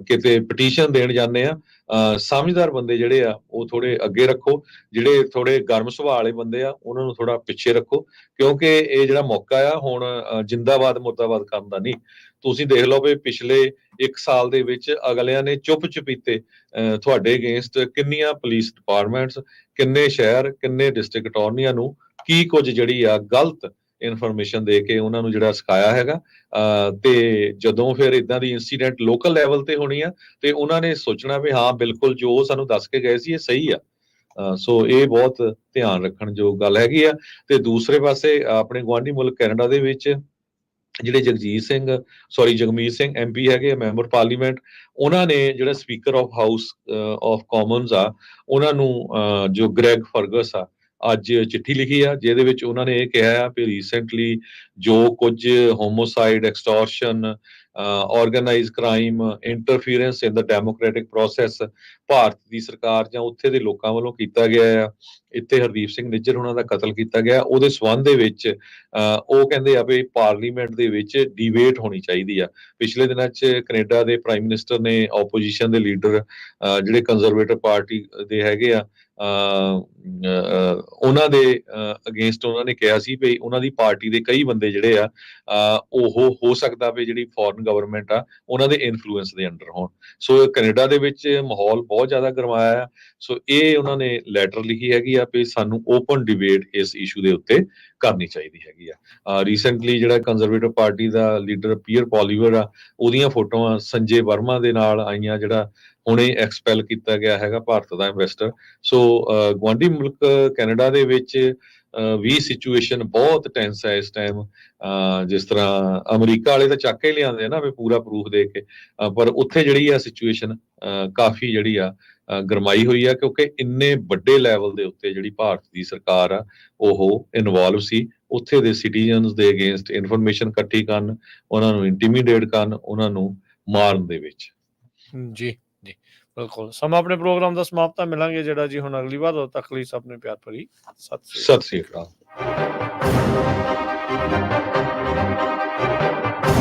ਕਿਤੇ ਪਟੀਸ਼ਨ ਦੇਣ ਜਾਂਦੇ ਆ, ਸਮਝਦਾਰ ਬੰਦੇ ਜਿਹੜੇ ਆ ਉਹ ਥੋੜੇ ਅੱਗੇ ਰੱਖੋ, ਜਿਹੜੇ ਥੋੜੇ ਗਰਮ ਸੁਭਾਅ ਵਾਲੇ ਬੰਦੇ ਆ ਉਹਨਾਂ ਨੂੰ ਥੋੜਾ ਪਿੱਛੇ ਰੱਖੋ, ਕਿਉਂਕਿ ਇਹ ਜਿਹੜਾ ਮੌਕਾ ਆ ਹੁਣ ਜਿੰਦਾਬਾਦ ਮੁਰਦਾਬਾਦ ਕਰਨ ਦਾ ਨਹੀਂ। ਤੁਸੀਂ ਦੇਖ ਲਓ ਵੀ ਪਿਛਲੇ 1 ਸਾਲ ਦੇ ਵਿੱਚ ਅਗਲਿਆਂ ਨੇ ਚੁੱਪ ਚੁਪੀਤੇ ਤੁਹਾਡੇ ਅਗੇਂਸਟ ਕਿੰਨੀਆਂ ਪੁਲਿਸ ਡਿਪਾਰਟਮੈਂਟਸ, ਕਿੰਨੇ ਸ਼ਹਿਰ, ਕਿੰਨੇ ਡਿਸਟ੍ਰਿਕਟ ਅਟਾਰਨੀਆਂ ਨੂੰ ਕੀ ਕੁਝ ਜਿਹੜੀ ਆ ਗਲਤ ਇਨਫੋਰਮੇਸ਼ਨ ਦੇ ਕੇ ਉਹਨਾਂ ਨੂੰ ਜਿਹੜਾ ਸਿਖਾਇਆ ਹੈਗਾ। ਤੇ ਜਦੋਂ ਫਿਰ ਇਦਾਂ ਦੀ ਇਨਸੀਡੈਂਟ ਲੋਕਲ ਲੈਵਲ ਤੇ ਹੋਣੀ ਆ ਤੇ ਉਹਨਾਂ ਨੇ ਸੋਚਣਾ ਵੀ ਹਾਂ ਬਿਲਕੁਲ ਜੋ ਸਾਨੂੰ ਦੱਸ ਕੇ ਗਏ ਸੀ ਇਹ ਸਹੀ ਆ। ਸੋ ਇਹ ਬਹੁਤ ਧਿਆਨ ਰੱਖਣ ਜੋ ਗੱਲ ਹੈਗੀ ਆ। ਤੇ ਦੂਸਰੇ ਪਾਸੇ ਆਪਣੇ ਗੁਆਂਢੀ ਮੁਲਕ ਕੈਨੇਡਾ ਦੇ ਵਿੱਚ ਜਿਹੜੇ ਜਗਮੀਤ ਸਿੰਘ MP ਹੈਗੇ, ਮੈਂਬਰ ਪਾਰਲੀਮੈਂਟ, ਉਹਨਾਂ ਨੇ ਜਿਹੜਾ speaker of house of Commons ਆ ਉਹਨਾਂ ਨੂੰ ਜੋ ਗ੍ਰੈਗ ਫਰਗਸ ਆ ਅੱਜ ਚਿੱਠੀ ਲਿਖੀ ਆ, ਜਿਹਦੇ ਵਿੱਚ ਉਹਨਾਂ ਨੇ ਇਹ ਕਿਹਾ ਆ ਕਿ ਰੀਸੈਂਟਲੀ ਜੋ ਕੁਝ ਹੋਮੋਸਾਈਡ, ਐਕਸਟੋਰਸ਼ਨ, ਆਰਗੇਨਾਈਜ਼ ਕ੍ਰਾਈਮ, ਇੰਟਰਫੀਰੈਂਸ ਇਨ ਦਾ ਡੈਮੋਕ੍ਰੈਟਿਕ ਪ੍ਰੋਸੈਸ ਭਾਰਤ ਦੀ ਸਰਕਾਰ ਜਾਂ ਉੱਥੇ ਦੇ ਲੋਕਾਂ ਵੱਲੋਂ ਕੀਤਾ ਗਿਆ ਆ, ਇੱਥੇ ਹਰਦੀਪ ਸਿੰਘ ਨਿੱਜਰ ਉਹਨਾਂ ਦਾ ਕਤਲ ਕੀਤਾ ਗਿਆ, ਉਹਦੇ ਸਬੰਧ ਦੇ ਵਿੱਚ ਉਹ ਕਹਿੰਦੇ ਆ ਵੀ ਪਾਰਲੀਮੈਂਟ ਦੇ ਵਿੱਚ ਡਿਬੇਟ ਹੋਣੀ ਚਾਹੀਦੀ ਆ। ਪਿਛਲੇ ਦਿਨਾਂ 'ਚ ਕੈਨੇਡਾ ਦੇ ਪ੍ਰਾਈਮ ਮਿਨਿਸਟਰ ਨੇ ਆਪੋਜੀਸ਼ਨ ਦੇ ਲੀਡਰ ਜਿਹੜੇ ਕੰਜ਼ਰਵੇਟਿਵ ਪਾਰਟੀ ਦੇ ਹੈਗੇ ਆ ਉਹਨਾਂ ਦੇ ਅਗੇਂਸਟ ਉਹਨਾਂ ਨੇ ਕਿਹਾ ਸੀ ਵੀ ਉਹਨਾਂ ਦੀ ਪਾਰਟੀ ਦੇ ਕਈ ਬੰਦੇ ਜਿਹੜੇ ਆ ਉਹ ਹੋ ਸਕਦਾ ਵੀ ਜਿਹੜੀ ਫੋਰਨ ਗਵਰਨਮੈਂਟ ਆ ਉਹਨਾਂ ਦੇ ਇਨਫਲੂਐਂਸ ਦੇ ਅੰਡਰ ਹੋਣ। ਸੋ ਕੈਨੇਡਾ ਦੇ ਵਿੱਚ ਮਾਹੌਲ ਬਹੁਤ ਜ਼ਿਆਦਾ ਗਰਮਾਇਆ ਆ। ਸੋ ਇਹ ਉਹਨਾਂ ਨੇ ਲੈਟਰ ਲਿਖੀ ਹੈਗੀ ਆ ਵੀ ਸਾਨੂੰ ਓਪਨ ਡਿਬੇਟ ਇਸ ਇਸ਼ੂ ਦੇ ਉੱਤੇ ਕਰਨੀ ਚਾਹੀਦੀ ਹੈਗੀ ਆ। ਰੀਸੈਂਟਲੀ ਜਿਹੜਾ ਕੰਜ਼ਰਵੇਟਿਵ ਪਾਰਟੀ ਦਾ ਲੀਡਰ ਪੀਅਰ ਪੋਲੀਵਰ ਆ, ਉਹਦੀਆਂ ਫੋਟੋਆਂ ਸੰਜੇ ਵਰਮਾ ਦੇ ਨਾਲ ਆਈਆਂ, ਜਿਹੜਾ ਹੁਣੇ ਐਕਸਪੈਲ ਕੀਤਾ ਗਿਆ ਹੈਗਾ ਭਾਰਤ ਦਾ ਇਨਵੈਸਟਰ। ਸੋ ਗੁਆਂਢੀ ਮੁਲਕ ਕੈਨੇਡਾ ਦੇ ਵਿੱਚ ਵੀ ਸਿਚੁਏਸ਼ਨ ਬਹੁਤ ਟੈਂਸ ਹੈ ਇਸ ਟਾਈਮ। ਜਿਸ ਤਰ੍ਹਾਂ ਅਮਰੀਕਾ ਵਾਲੇ ਤਾਂ ਚੱਕ ਕੇ ਲਿਆਉਂਦੇ ਨਾ ਵੀ ਪੂਰਾ ਪ੍ਰੂਫ ਦੇ ਕੇ, ਪਰ ਉੱਥੇ ਜਿਹੜੀ ਆ ਸਿਚੁਏਸ਼ਨ ਕਾਫੀ ਜਿਹੜੀ ਆ ਗਰਮਾਈ ਹੋਈ ਆ, ਕਿਉਂਕਿ ਇੰਨੇ ਵੱਡੇ ਲੈਵਲ ਦੇ ਉੱਤੇ ਜਿਹੜੀ ਭਾਰਤ ਦੀ ਸਰਕਾਰ ਆ ਉਹ ਇਨਵੋਲਵ ਸੀ ਉੱਥੇ ਦੇ ਸਿਟੀਜ਼ਨਸ ਦੇ ਅਗੇਂਸਟ ਇਨਫੋਰਮੇਸ਼ਨ ਇਕੱਠੀ ਕਰਨ, ਉਹਨਾਂ ਨੂੰ ਇੰਟੀਮੀਡੇਟ ਕਰਨ, ਉਹਨਾਂ ਨੂੰ ਮਾਰਨ ਦੇ ਵਿੱਚ। ਜੀ ਜੀ ਬਿਲਕੁਲ। ਸਮਾਂ ਆਪਣੇ ਪ੍ਰੋਗਰਾਮ ਦਾ ਸਮਾਪਤ, ਮਿਲਾਂਗੇ ਜਿਹੜਾ ਜੀ ਹੁਣ ਅਗਲੀ ਵਾਰ। ਉਦੋਂ ਤੱਕ ਲਈ ਸਭ ਨੇ ਪਿਆਰ ਭਰੀ ਸਤਿ ਸ੍ਰੀ ਅਕਾਲ।